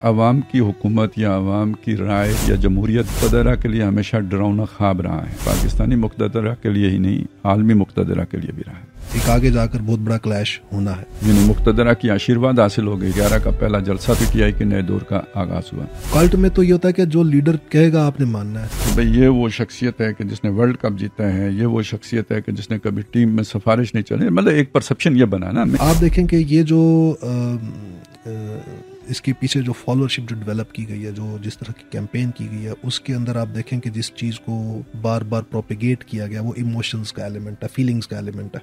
عوام کی حکومت یا عوام کی رائے یا جمہوریت مقتدرہ کے لیے ہمیشہ ڈراؤنا خواب رہا ہے. پاکستانی مقتدرہ کے لیے ہی نہیں، عالمی مقتدرہ کے لیے بھی رہا ہے. ایک آگے جا کر بہت بڑا کلیش ہونا ہے. یعنی مقتدرہ کی آشیرواد حاصل ہو گئی. 11 کا پہلا جلسہ پی ٹی آئی کے نئے دور کا آغاز ہوا. کلٹ میں تو یہ ہوتا ہے کہ جو لیڈر کہے گا آپ نے ماننا ہے. بھئی یہ وہ شخصیت ہے کہ جس نے ورلڈ کپ جیتا ہے، یہ وہ شخصیت ہے کہ جس نے کبھی ٹیم میں سفارش نہیں چلی. مطلب ایک پرسپشن یہ بنا نا. آپ دیکھیں کہ یہ جو اس کے پیچھے جو فالوورشپ جو ڈیولپ کی گئی ہے، جو جس طرح کی کیمپین کی گئی ہے، اس کے اندر آپ دیکھیں کہ جس چیز کو بار بار پروپیگیٹ کیا گیا وہ ایموشنز کا ایلیمنٹ ہے، فیلنگز کا ایلیمنٹ ہے.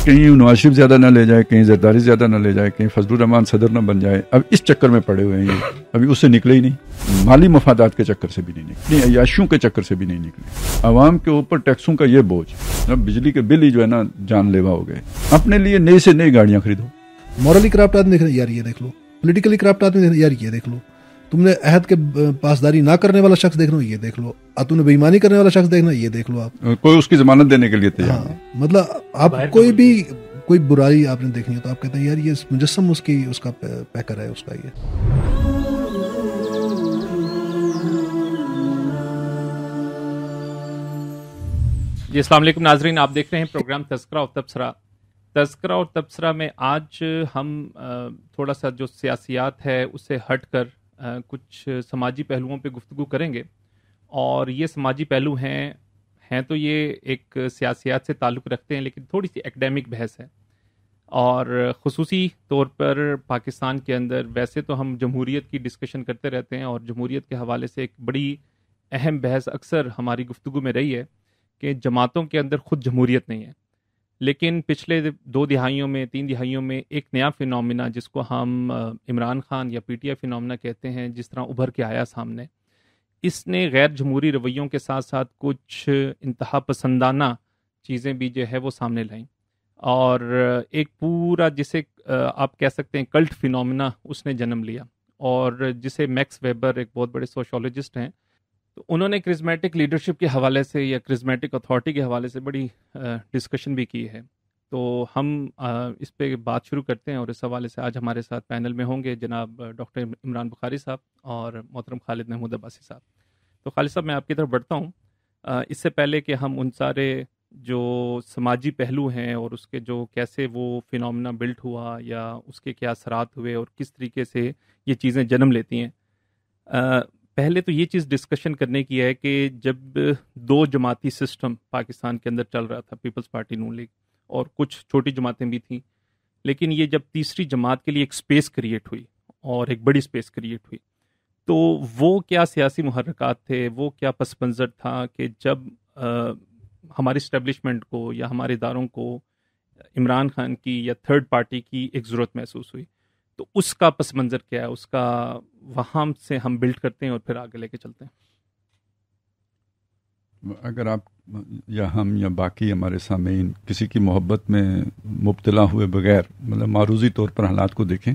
کہیں نواز شریف زیادہ نہ لے جائے، کہیں زرداری زیادہ نہ لے جائے، کہیں فضل الرحمان صدر نہ بن جائے. اب اس چکر میں پڑے ہوئے ہیں یہ. ابھی اس سے نکلے ہی نہیں. مالی مفادات کے چکر سے بھی نہیں نکلے، عیاشیوں کے چکر سے بھی نہیں نکلے. عوام کے اوپر ٹیکسوں کا یہ بوجھ. اب بجلی کے بل ہی جو ہے نا جان لیوا ہو گئے. اپنے لیے نئی سے نئی گاڑیاں خریدو. مورلی کرپٹ آدمی دیکھ رہے یار یہ دیکھ لو، پولیٹیکلی کرپٹ آدمی دیکھ رہے یار یہ دیکھ لو، تم نے عہد کے پاسداری نہ کرنے والا شخص دیکھ لو یہ دیکھ لو، تم نے بےایمانی کرنے والا شخص دیکھنا یہ دیکھ لو. آپ کوئی اس کی ضمانت دینے کے لیے تیار نہیں. مطلب آپ کوئی برائی آپ نے دیکھنی ہو تو آپ کہتے ہیں یار یہ مجسم اس کا پیکر ہے، اس کا یہ. جی السلام علیکم ناظرین، آپ دیکھ رہے ہیں پروگرام تذکرہ اور تبصرہ. تذکرہ اور تبصرہ میں آج ہم تھوڑا سا جو سیاسیات ہے اس سے ہٹ کر کچھ سماجی پہلوؤں پہ گفتگو کریں گے. اور یہ سماجی پہلو ہیں تو یہ ایک سیاسیات سے تعلق رکھتے ہیں، لیکن تھوڑی سی ایکڈیمک بحث ہے. اور خصوصی طور پر پاکستان کے اندر ویسے تو ہم جمہوریت کی ڈسکشن کرتے رہتے ہیں، اور جمہوریت کے حوالے سے ایک بڑی اہم بحث اکثر ہماری گفتگو میں رہی ہے کہ جماعتوں کے اندر خود جمہوریت نہیں ہے. لیکن پچھلے 2 دہائیوں میں 3 دہائیوں میں ایک نیا فینومینا جس کو ہم عمران خان یا پی ٹی آئی فینومینا کہتے ہیں، جس طرح ابھر کے آیا سامنے، اس نے غیر جمہوری رویوں کے ساتھ ساتھ کچھ انتہا پسندانہ چیزیں بھی جو ہے وہ سامنے لائیں. اور ایک پورا جسے آپ کہہ سکتے ہیں کلٹ فینومینا اس نے جنم لیا، اور جسے میکس ویبر ایک بہت بڑے سوشولوجسٹ ہیں، تو انہوں نے کرزمیٹک لیڈرشپ کے حوالے سے یا کرزمیٹک اتھارٹی کے حوالے سے بڑی ڈسکشن بھی کی ہے. تو ہم اس پہ بات شروع کرتے ہیں، اور اس حوالے سے آج ہمارے ساتھ پینل میں ہوں گے جناب ڈاکٹر عمران بخاری صاحب اور محترم خالد محمود عباسی صاحب. تو خالد صاحب میں آپ کی طرف بڑھتا ہوں. اس سے پہلے کہ ہم ان سارے جو سماجی پہلو ہیں اور اس کے جو کیسے وہ فینومینا بلٹ ہوا یا اس کے کیا اثرات ہوئے اور کس طریقے سے یہ چیزیں جنم لیتی ہیں، پہلے تو یہ چیز ڈسکشن کرنے کی ہے کہ جب 2 جماعتی سسٹم پاکستان کے اندر چل رہا تھا، پیپلز پارٹی نون لیگ اور کچھ چھوٹی جماعتیں بھی تھیں، لیکن یہ جب تیسری جماعت کے لیے ایک سپیس کریٹ ہوئی اور ایک بڑی سپیس کریٹ ہوئی، تو وہ کیا سیاسی محرکات تھے، وہ کیا پس منظر تھا کہ جب ہماری اسٹیبلشمنٹ کو یا ہمارے اداروں کو عمران خان کی یا تھرڈ پارٹی کی ایک ضرورت محسوس ہوئی، تو اس کا پس منظر کیا ہے، اس کا وہاں سے ہم بلڈ کرتے ہیں اور پھر آگے لے کے چلتے ہیں. اگر آپ یا ہم یا باقی ہمارے سامعین کسی کی محبت میں مبتلا ہوئے بغیر مطلب معروضی طور پر حالات کو دیکھیں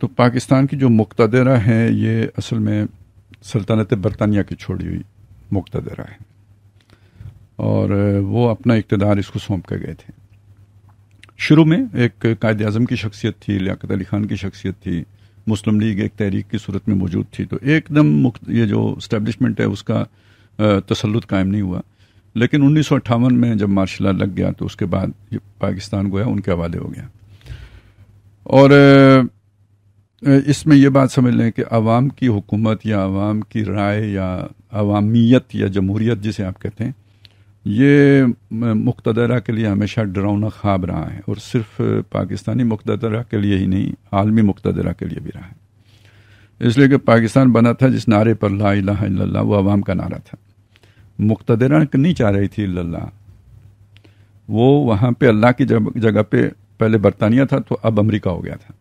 تو پاکستان کی جو مقتدرہ ہیں یہ اصل میں سلطنت برطانیہ کی چھوڑی ہوئی مقتدرہ ہے، اور وہ اپنا اقتدار اس کو سونپ کے گئے تھے. شروع میں ایک قائد اعظم کی شخصیت تھی، لیاقت علی خان کی شخصیت تھی، مسلم لیگ ایک تحریک کی صورت میں موجود تھی، تو ایک دم یہ جو اسٹیبلشمنٹ ہے اس کا تسلط قائم نہیں ہوا. لیکن 1958 میں جب مارشل لا لگ گیا تو اس کے بعد پاکستان گویا ان کے حوالے ہو گیا. اور اس میں یہ بات سمجھ لیں کہ عوام کی حکومت یا عوام کی رائے یا عوامیت یا جمہوریت جسے آپ کہتے ہیں، یہ مقتدرہ کے لیے ہمیشہ ڈراؤنا خواب رہا ہے، اور صرف پاکستانی مقتدرہ کے لیے ہی نہیں، عالمی مقتدرہ کے لیے بھی رہا ہے. اس لیے کہ پاکستان بنا تھا جس نعرے پر لا الہ الا اللہ، وہ عوام کا نعرہ تھا. مقتدرہ نہیں چاہ رہی تھی الا اللہ، وہ وہاں پہ اللہ کی جگہ پہ پہلے برطانیہ تھا تو اب امریکہ ہو گیا تھا.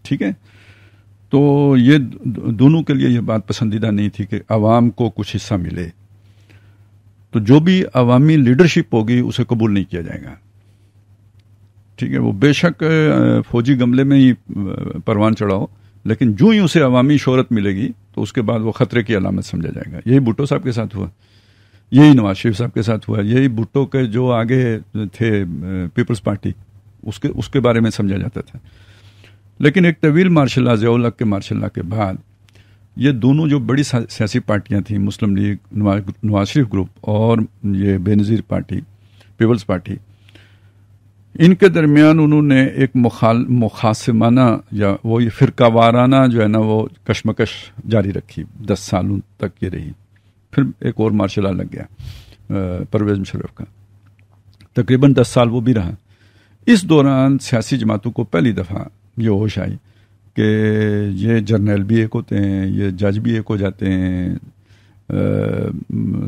ٹھیک ہے، تو یہ دونوں کے لیے یہ بات پسندیدہ نہیں تھی کہ عوام کو کچھ حصہ ملے. تو جو بھی عوامی لیڈرشپ ہوگی اسے قبول نہیں کیا جائے گا. ٹھیک ہے، وہ بے شک فوجی گملے میں ہی پروان چڑھاؤ، لیکن جو ہی اسے عوامی شہرت ملے گی تو اس کے بعد وہ خطرے کی علامت سمجھا جائے گا. یہی بھٹو صاحب کے ساتھ ہوا، یہی نواز شریف صاحب کے ساتھ ہوا، یہی بھٹو کے جو آگے تھے پیپلز پارٹی اس کے بارے میں سمجھا جاتا تھا. لیکن ایک طویل مارشل لا، ضیاء الحق کے مارشل لا کے بعد یہ دونوں جو بڑی سیاسی پارٹیاں تھیں، مسلم لیگ، نواز شریف گروپ اور یہ بے نظیر پارٹی پیپلز پارٹی، ان کے درمیان انہوں نے ایک مخاصمانہ یا وہ یہ فرقہ وارانہ جو ہے نا وہ کشمکش جاری رکھی، 10 سالوں تک یہ رہی. پھر ایک اور مارشل لا لگ گیا پرویز مشرف کا، تقریباً 10 سال وہ بھی رہا. اس دوران سیاسی جماعتوں کو پہلی دفعہ یہ ہوش آئی کہ یہ جرنیل بھی ایک ہوتے ہیں، یہ جج بھی ایک ہو جاتے ہیں،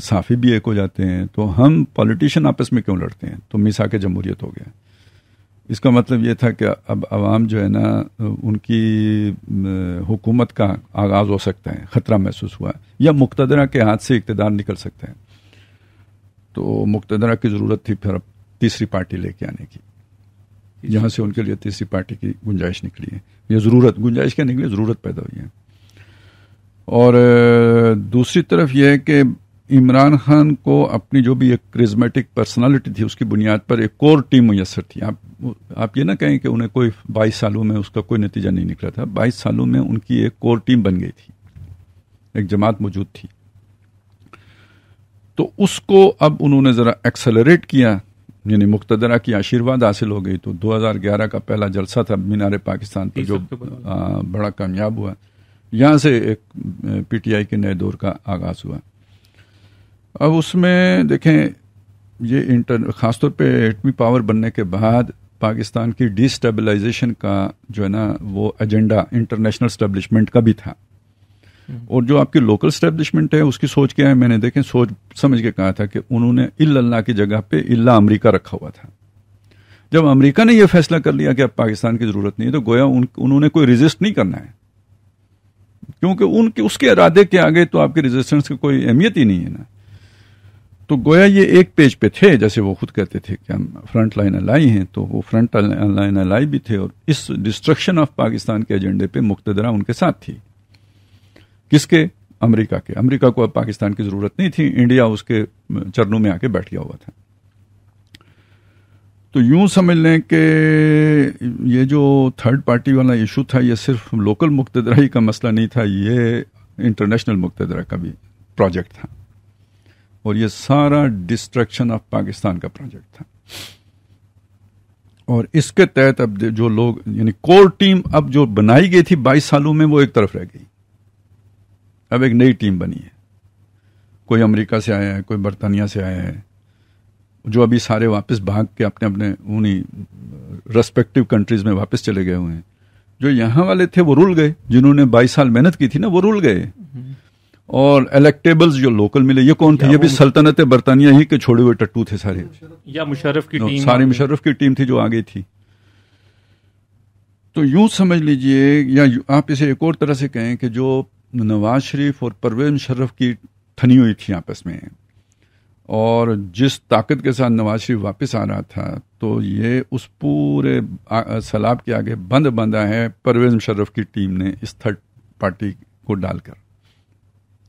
صحافی بھی ایک ہو جاتے ہیں، تو ہم پولیٹیشین آپس میں کیوں لڑتے ہیں؟ تو میثاق جمہوریت ہو گیا. اس کا مطلب یہ تھا کہ اب عوام جو ہے نا ان کی حکومت کا آغاز ہو سکتا ہے، خطرہ محسوس ہوا، یا مقتدرہ کے ہاتھ سے اقتدار نکل سکتا ہے. تو مقتدرہ کی ضرورت تھی پھر اب تیسری پارٹی لے کے آنے کی، جہاں سے ان کے لیے تیسری پارٹی کی گنجائش نکلی ہے، یا ضرورت، گنجائش کیا نکلی، ضرورت پیدا ہوئی ہے. اور دوسری طرف یہ ہے کہ عمران خان کو اپنی جو بھی ایک کرزمیٹک پرسنالٹی تھی اس کی بنیاد پر ایک کور ٹیم میسر تھی. آپ یہ نہ کہیں کہ انہیں کوئی 22 سالوں میں اس کا کوئی نتیجہ نہیں نکلا تھا، 22 سالوں میں ان کی ایک کور ٹیم بن گئی تھی، ایک جماعت موجود تھی. تو اس کو اب انہوں نے ذرا ایکسلریٹ کیا، یعنی مقتدرہ کی آشیرواد حاصل ہو گئی. تو 2011 کا پہلا جلسہ تھا مینار پاکستان پر جو بڑا کامیاب ہوا، یہاں سے ایک پی ٹی آئی کے نئے دور کا آغاز ہوا. اب اس میں دیکھیں یہ خاص طور پہ ایٹمی پاور بننے کے بعد پاکستان کی ڈی اسٹیبلائزیشن کا جو ہے نا وہ ایجنڈا انٹرنیشنل اسٹیبلشمنٹ کا بھی تھا. اور جو آپ کی لوکل اسٹیبلشمنٹ ہے اس کی سوچ کیا ہے، میں نے دیکھیں سوچ سمجھ کے کہا تھا کہ انہوں نے اللہ کی جگہ پہ اللہ امریکہ رکھا ہوا تھا. جب امریکہ نے یہ فیصلہ کر لیا کہ اب پاکستان کی ضرورت نہیں ہے تو گویا انہوں نے کوئی ریزسٹ نہیں کرنا ہے، کیونکہ اس کے ارادے کے آگے تو آپ کی ریزسٹنس کی کوئی اہمیت ہی نہیں ہے نا. تو گویا یہ ایک پیج پہ تھے، جیسے وہ خود کہتے تھے کہ ہم فرنٹ لائن الائی ہیں، تو وہ فرنٹ لائن الائی بھی تھے، اور اس ڈسٹرکشن آف پاکستان کے ایجنڈے پہ مقتدرہ ان کے ساتھ تھی. کس کے؟ امریکہ کے. امریکہ کو اب پاکستان کی ضرورت نہیں تھی، انڈیا اس کے چرنوں میں آ کے بیٹھ گیا ہوا تھا. تو یوں سمجھ لیں کہ یہ جو تھرڈ پارٹی والا ایشو تھا یہ صرف لوکل مقتدرائی کا مسئلہ نہیں تھا، یہ انٹرنیشنل مقتدرہ کا بھی پروجیکٹ تھا، اور یہ سارا ڈسٹرکشن آف پاکستان کا پروجیکٹ تھا. اور اس کے تحت اب جو لوگ یعنی کور ٹیم اب جو بنائی گئی تھی 22 سالوں میں وہ ایک طرف رہ گئی. اب ایک نئی ٹیم بنی ہے، کوئی امریکہ سے آیا ہے، کوئی برطانیہ سے آیا ہے، جو ابھی سارے واپس بھاگ کے اپنے انہی ریسپیکٹیو کنٹریز میں واپس چلے گئے ہوئے ہیں. جو یہاں والے تھے وہ رول گئے، جنہوں نے 22 سال محنت کی تھی نا وہ رول گئے. اور الیکٹیبلز جو لوکل ملے، یہ کون تھے؟ یہ بھی سلطنت برطانیہ ہی کے چھوڑے ہوئے ٹٹو تھے سارے، یا مشرف کی ٹیم، ساری مشرف کی ٹیم تھی جو آگئی تھی. تو یوں سمجھ لیجئے، یا آپ اسے ایک اور طرح سے کہیں کہ جو نواز شریف اور پرویز مشرف کی تھنی ہوئی تھی آپس میں، اور جس طاقت کے ساتھ نواز شریف واپس آ رہا تھا، تو یہ اس پورے سیلاب کے آگے بند بندھا ہے پرویز مشرف کی ٹیم نے اس تھرڈ پارٹی کو ڈال کر،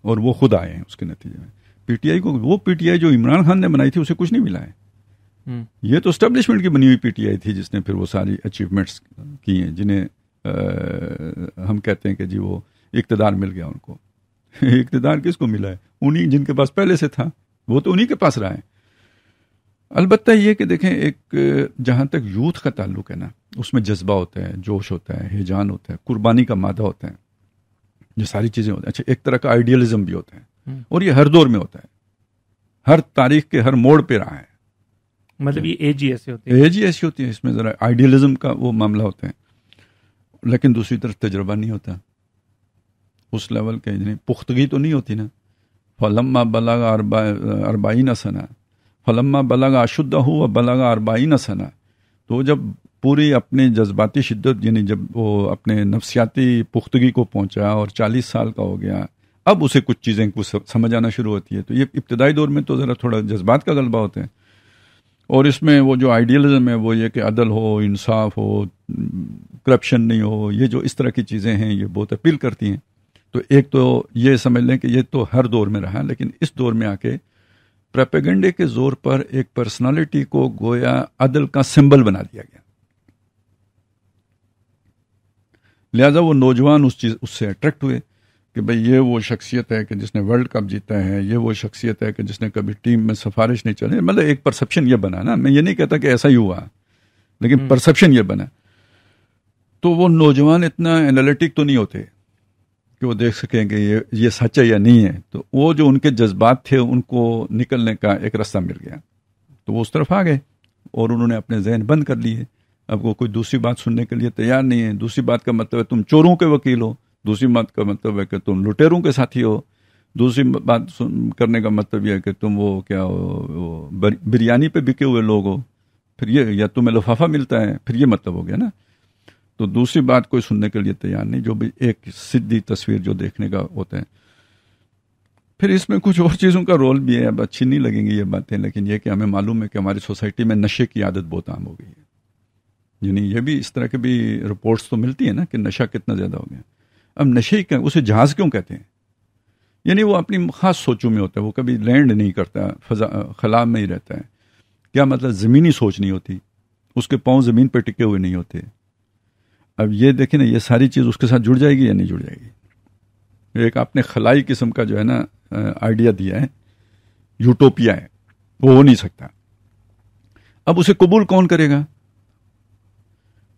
اور وہ خود آئے ہیں اس کے نتیجے میں. پی ٹی آئی کو، وہ پی ٹی آئی جو عمران خان نے بنائی تھی اسے کچھ نہیں ملا ہے. یہ تو اسٹیبلشمنٹ کی بنی ہوئی پی ٹی آئی تھی جس نے پھر وہ ساری اچیومنٹس کی ہیں، جنہیں ہم کہتے ہیں کہ جی وہ اقتدار مل گیا ان کو. اقتدار کس کو ملا ہے؟ انہی جن کے پاس پہلے سے تھا، وہ تو انہی کے پاس رہا ہے. البتہ یہ کہ دیکھیں ایک جہاں تک یوتھ کا تعلق ہے نا، اس میں جذبہ ہوتا ہے، جوش ہوتا ہے، ہیجان ہوتا ہے، قربانی کا مادہ ہوتا ہے، یہ ساری چیزیں ہوتی ہیں. اچھا، ایک طرح کا آئیڈیلزم بھی ہوتا ہے، اور یہ ہر دور میں ہوتا ہے، ہر تاریخ کے ہر موڑ پہ رہا ہے. مطلب یہ ایج ہی ایسی ہوتی ہے، ایج ہی ایسی ہوتی ہے، اس میں ذرا آئیڈیلزم کا وہ معاملہ ہوتا ہے. لیکن دوسری طرف تجربہ نہیں ہوتا اس لیول کے، یعنی پختگی تو نہیں ہوتی نا. فلما بلغ 40 سنہ، فلما بلغ اشدہ و بلغ 40 سنہ، تو جب پوری اپنی جذباتی شدت، یعنی جب وہ اپنے نفسیاتی پختگی کو پہنچا اور 40 سال کا ہو گیا، اب اسے کچھ چیزیں سمجھ آنا شروع ہوتی ہے. تو یہ ابتدائی دور میں تو ذرا تھوڑا جذبات کا غلبہ ہوتا ہے، اور اس میں وہ جو آئیڈیلزم ہے وہ یہ کہ عدل ہو، انصاف ہو، کرپشن نہیں ہو، یہ جو اس طرح کی چیزیں ہیں یہ بہت اپیل کرتی ہیں. تو ایک تو یہ سمجھ لیں کہ یہ تو ہر دور میں رہا، لیکن اس دور میں آ کے پروپیگنڈے کے زور پر ایک پرسنالٹی کو گویا عدل کا سمبل بنا دیا گیا. لہٰذا وہ نوجوان اس سے اٹریکٹ ہوئے کہ بھئی یہ وہ شخصیت ہے کہ جس نے ورلڈ کپ جیتا ہے، یہ وہ شخصیت ہے کہ جس نے کبھی ٹیم میں سفارش نہیں چلی. مطلب ایک پرسپشن یہ بنا نا، میں یہ نہیں کہتا کہ ایسا ہی ہوا، لیکن پرسپشن یہ بنا. تو وہ نوجوان اتنا انالیٹک تو نہیں ہوتے کہ وہ دیکھ سکیں کہ یہ سچ ہے یا نہیں ہے. تو وہ جو ان کے جذبات تھے ان کو نکلنے کا ایک راستہ مل گیا، تو وہ اس طرف آ گئے اور انہوں نے اپنے ذہن بند کر لیے. اب وہ کوئی دوسری بات سننے کے لیے تیار نہیں ہے. دوسری بات کا مطلب ہے تم چوروں کے وکیل ہو، دوسری بات کا مطلب ہے کہ تم لٹیروں کے ساتھی ہو، دوسری بات کرنے کا مطلب یہ ہے کہ تم وہ کیا بریانی پہ بکے ہوئے لوگ ہو، پھر یہ یا تمہیں لفافہ ملتا ہے، پھر یہ مطلب ہو گیا نا. تو دوسری بات کوئی سننے کے لیے تیار نہیں، جو بھی ایک سیدھی تصویر جو دیکھنے کا ہوتا ہے. پھر اس میں کچھ اور چیزوں کا رول بھی ہے. اب اچھی نہیں لگیں گی یہ باتیں، لیکن یہ کہ ہمیں معلوم ہے کہ ہماری سوسائٹی میں نشے کی عادت بہت عام ہو گئی ہے. یعنی یہ بھی اس طرح کے بھی رپورٹس تو ملتی ہیں نا کہ نشہ کتنا زیادہ ہو گیا. اب نشے کا اسے جہاز کیوں کہتے ہیں؟ یعنی وہ اپنی خاص سوچوں میں ہوتا ہے، وہ کبھی لینڈ نہیں کرتا، خلا میں ہی رہتا ہے. کیا مطلب زمینی سوچ نہیں ہوتی، اس کے پاؤں زمین پہ ٹکے ہوئے نہیں ہوتے. اب یہ دیکھیں نا، یہ ساری چیز اس کے ساتھ جڑ جائے گی یا نہیں جڑ جائے گی؟ ایک آپ نے خلائی قسم کا جو ہے نا آئیڈیا دیا ہے، یوٹوپیا ہے، وہ ہو نہیں سکتا. اب اسے قبول کون کرے گا؟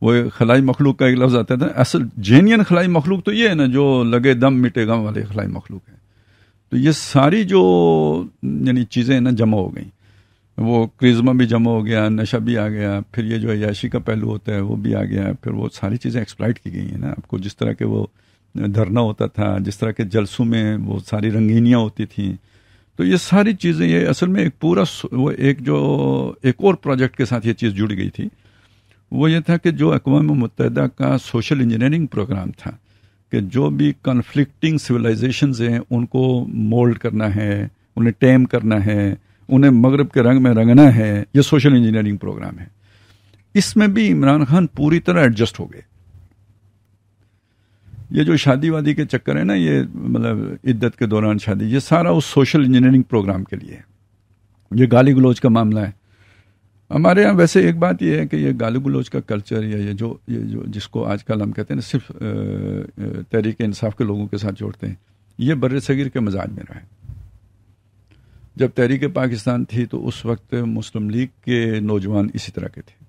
وہ خلائی مخلوق کا ایک لفظ آتا تھا، اصل جینین خلائی مخلوق تو یہ ہے نا جو لگے دم مٹے غم والے خلائی مخلوق ہے. تو یہ ساری جو یعنی چیزیں نا جمع ہو گئیں، وہ کرزما بھی جمع ہو گیا، نشہ بھی آ گیا، پھر یہ جو عیاشی کا پہلو ہوتا ہے وہ بھی آ گیا، پھر وہ ساری چیزیں ایکسپلائٹ کی گئی ہیں نا. آپ کو جس طرح کے وہ دھرنا ہوتا تھا، جس طرح کے جلسوں میں وہ ساری رنگینیاں ہوتی تھیں، تو یہ ساری چیزیں یہ اصل میں ایک پورا وہ ایک اور پروجیکٹ کے ساتھ یہ چیز جڑ گئی تھی. وہ یہ تھا کہ جو اقوام متحدہ کا سوشل انجینئرنگ پروگرام تھا کہ جو بھی کنفلکٹنگ سویلائزیشنز ہیں ان کو مولڈ کرنا ہے، انہیں ٹیم کرنا ہے، انہیں مغرب کے رنگ میں رنگنا ہے. یہ سوشل انجینئرنگ پروگرام ہے. اس میں بھی عمران خان پوری طرح ایڈجسٹ ہو گئے. یہ جو شادی وادی کے چکر ہے نا، یہ مطلب عدت کے دوران شادی، یہ سارا اس سوشل انجینئرنگ پروگرام کے لیے ہے. یہ گالی گلوچ کا معاملہ ہے. ہمارے ہاں ویسے ایک بات یہ ہے کہ یہ گالی گلوچ کا کلچر یا یہ جو جس کو آج کل ہم کہتے ہیں نا صرف تحریک انصاف کے لوگوں کے ساتھ جوڑتے ہیں، یہ بر صغیر کے مزاج میں رہا ہے. جب تحریک پاکستان تھی تو اس وقت مسلم لیگ کے نوجوان اسی طرح کے تھے.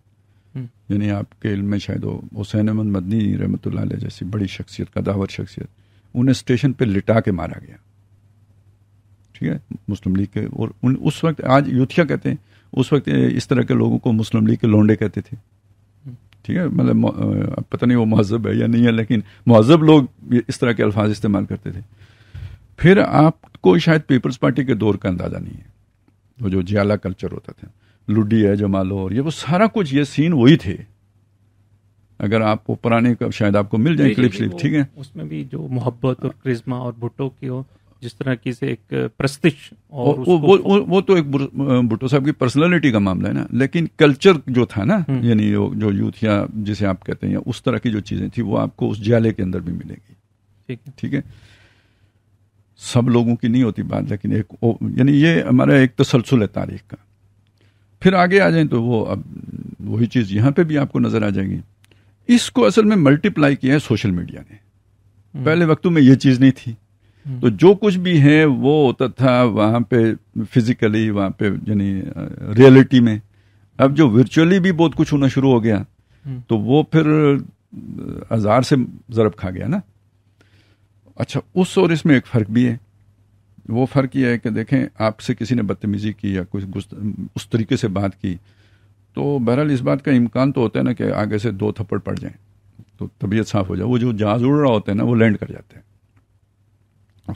یعنی آپ کے علم میں شاید حسین احمد مدنی رحمۃ اللہ علیہ جیسی بڑی شخصیت، قداور شخصیت، انہیں اسٹیشن پہ لٹا کے مارا گیا. ٹھیک ہے، مسلم لیگ کے. اور اس وقت آج یوتھیا کہتے ہیں، اس وقت اس طرح کے لوگوں کو مسلم لیگ کے لونڈے کہتے تھے. ٹھیک ہے، مطلب پتہ نہیں وہ مہذب ہے یا نہیں ہے، لیکن مہذب لوگ اس طرح کے الفاظ استعمال کرتے تھے. پھر آپ کو شاید پیپلز پارٹی کے دور کا اندازہ نہیں ہے، وہ جو جیالا کلچر ہوتا تھا، لڈی ہے، جمالو، اور یہ وہ سارا کچھ یہ سین وہی تھے. اگر آپ کو پرانے کا شاید آپ کو مل جائیں کلپ شلپ. ٹھیک ہے، اس میں بھی جو محبت اور کرزما اور بھٹو کی جس طرح کی سے ایک پرستش، اور وہ تو ایک بھٹو صاحب کی پرسنالٹی کا معاملہ ہے نا. لیکن کلچر جو تھا نا، یعنی جو یوتھ یا جسے آپ کہتے ہیں، اس طرح کی جو چیزیں تھیں وہ آپ کو اس جیالے کے اندر بھی ملے گی. ٹھیک ہے، سب لوگوں کی نہیں ہوتی بات، لیکن ایک یعنی یہ ہمارا ایک تسلسل ہے تاریخ کا. پھر آگے آ جائیں تو وہ اب وہی چیز یہاں پہ بھی آپ کو نظر آ جائے گی. اس کو اصل میں ملٹی پلائی کیا ہے سوشل میڈیا نے. پہلے وقتوں میں یہ چیز نہیں تھی. تو جو کچھ بھی ہے وہ ہوتا تھا وہاں پہ فزیکلی، وہاں پہ یعنی ریئلٹی میں. اب جو ورچولی بھی بہت کچھ ہونا شروع ہو گیا تو وہ پھر ہزار سے ضرب کھا گیا نا. اچھا، اس اور اس میں ایک فرق بھی ہے. وہ فرق یہ ہے کہ دیکھیں، آپ سے کسی نے بدتمیزی کی یا کچھ اس طریقے سے بات کی تو بہرحال اس بات کا امکان تو ہوتا ہے نا کہ آگے سے 2 تھپڑ پڑ جائیں تو طبیعت صاف ہو جائے. وہ جو جہاز اڑ رہا ہوتا ہے نا وہ لینڈ کر جاتے ہیں،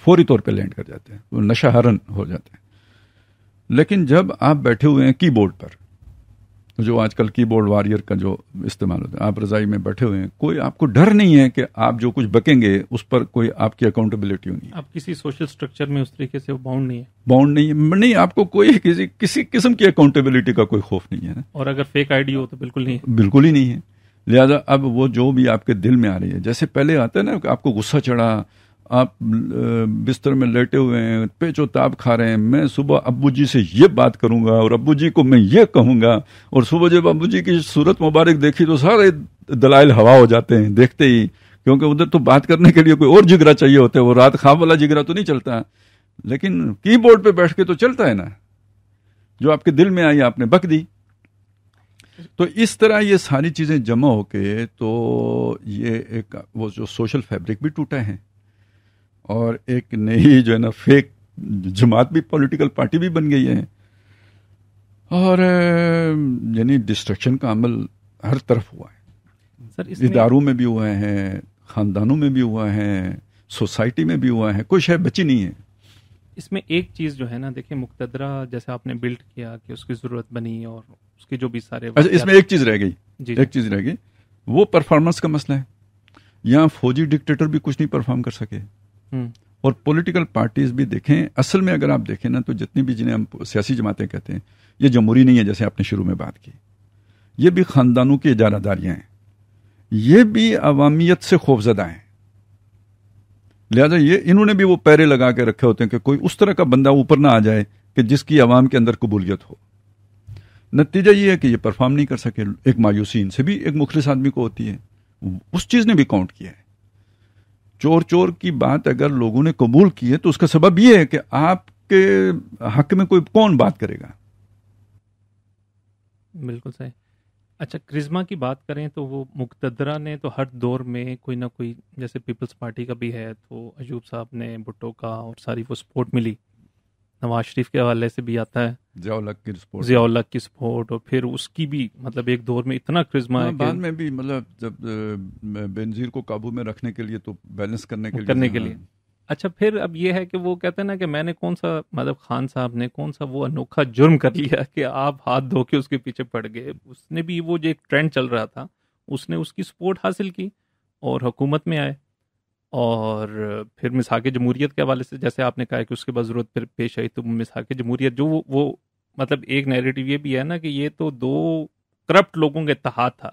فوری طور پہ لینڈ کر جاتے ہیں، وہ نشہ ہرن ہو جاتے ہیں. لیکن جب آپ بیٹھے ہوئے ہیں کی بورڈ پر، جو آج کل کی بورڈ وارئر کا جو استعمال ہوتا ہے، آپ رضائی میں بیٹھے ہوئے ہیں، کوئی آپ کو ڈر نہیں ہے کہ آپ جو کچھ بکیں گے اس پر کوئی آپ کی اکاؤنٹیبلٹی ہوگی. آپ کسی سوشل سٹرکچر میں اس طریقے سے باؤنڈ نہیں ہے، آپ کو کوئی کسی قسم کی اکاؤنٹیبلٹی کا کوئی خوف نہیں ہے. اور اگر فیک آئی ڈی ہو تو بالکل ہی نہیں ہے. لہذا اب وہ جو بھی آپ کے دل میں آ رہی ہے، جیسے پہلے آتا ہے نا کہ آپ کو غصہ چڑھا، آپ بستر میں لیٹے ہوئے ہیں، پیچ و تاب کھا رہے ہیں، میں صبح ابو جی سے یہ بات کروں گا اور ابو جی کو میں یہ کہوں گا، اور صبح جب ابو جی کی صورت مبارک دیکھی تو سارے دلائل ہوا ہو جاتے ہیں دیکھتے ہی کیونکہ ادھر تو بات کرنے کے لیے کوئی اور جگرا چاہیے ہوتا ہے, وہ رات خواب والا جگرا تو نہیں چلتا, لیکن کی بورڈ پہ بیٹھ کے تو چلتا ہے نا, جو آپ کے دل میں آئی آپ نے بک دی. تو اس طرح یہ ساری چیزیں جمع ہو کے تو یہ ایک وہ جو سوشل فیبرک بھی ٹوٹا ہے, اور ایک نئی جو ہے نا فیک جماعت بھی, پولیٹیکل پارٹی بھی بن گئی ہے, اور یعنی ڈسٹرکشن کا عمل ہر طرف ہوا ہے سر. اداروں میں بھی ہوا ہے, خاندانوں میں بھی ہوا ہے, سوسائٹی میں بھی ہوا ہے, کوئی شے بچی نہیں ہے. اس میں ایک چیز جو ہے نا, دیکھیں مقتدرہ جیسے آپ نے بلڈ کیا کہ اس کی ضرورت بنی, اور اس کے جو بھی سارے اس میں ایک چیز رہ گئی, ایک چیز رہ گئی, وہ پرفارمنس کا مسئلہ ہے. یہاں فوجی ڈکٹیٹر بھی کچھ نہیں پرفارم کر سکے, اور پولیٹیکل پارٹیز بھی دیکھیں, اصل میں اگر آپ دیکھیں نا تو جتنی بھی جنہیں ہم سیاسی جماعتیں کہتے ہیں, یہ جمہوری نہیں ہے جیسے آپ نے شروع میں بات کی, یہ بھی خاندانوں کی اجارہ داریاں ہیں, یہ بھی عوامیت سے خوفزدہ ہیں. لہذا یہ انہوں نے بھی وہ پیرے لگا کے رکھے ہوتے ہیں کہ کوئی اس طرح کا بندہ اوپر نہ آ جائے کہ جس کی عوام کے اندر قبولیت ہو. نتیجہ یہ ہے کہ یہ پرفارم نہیں کر سکے. ایک مایوسی ان سے بھی ایک مخلص آدمی کو ہوتی ہے, اس چیز نے بھی کاؤنٹ کیا ہے. چور کی بات اگر لوگوں نے قبول کی ہے تو اس کا سبب یہ ہے کہ آپ کے حق میں کوئی کون بات کرے گا. بالکل صحیح. اچھا, کرزما کی بات کریں تو وہ مقتدرہ نے تو ہر دور میں کوئی نہ کوئی, جیسے پیپلز پارٹی کا بھی ہے تو ایوب صاحب نے بھٹو کا اور ساری وہ سپورٹ ملی, نواز شریف کے حوالے سے بھی آتا ہے ضیاء الحق کی سپورٹ, اور پھر اس کی بھی مطلب ایک دور میں اتنا کرزما ہے بعد میں بھی, مطلب جب بینظیر کو قابو میں رکھنے کے لیے تو بیلنس کرنے کے لیے. اچھا, پھر اب یہ ہے کہ وہ کہتے ہیں نا کہ میں نے کون سا, مطلب خان صاحب نے کون سا وہ انوکھا جرم کر لیا کہ آپ ہاتھ دھو کے اس کے پیچھے پڑ گئے. اس نے بھی وہ جو ایک ٹرینڈ چل رہا تھا, اس نے اس کی سپورٹ حاصل کی اور حکومت میں آئے, اور پھر مساق جمہوریت کے حوالے سے جیسے آپ نے کہا کہ اس کے بعد ضرورت پھر پیش آئی تو مساق جمہوریت جو وہ مطلب ایک نیریٹو یہ بھی ہے نا کہ یہ تو دو کرپٹ لوگوں کا اتحاد تھا,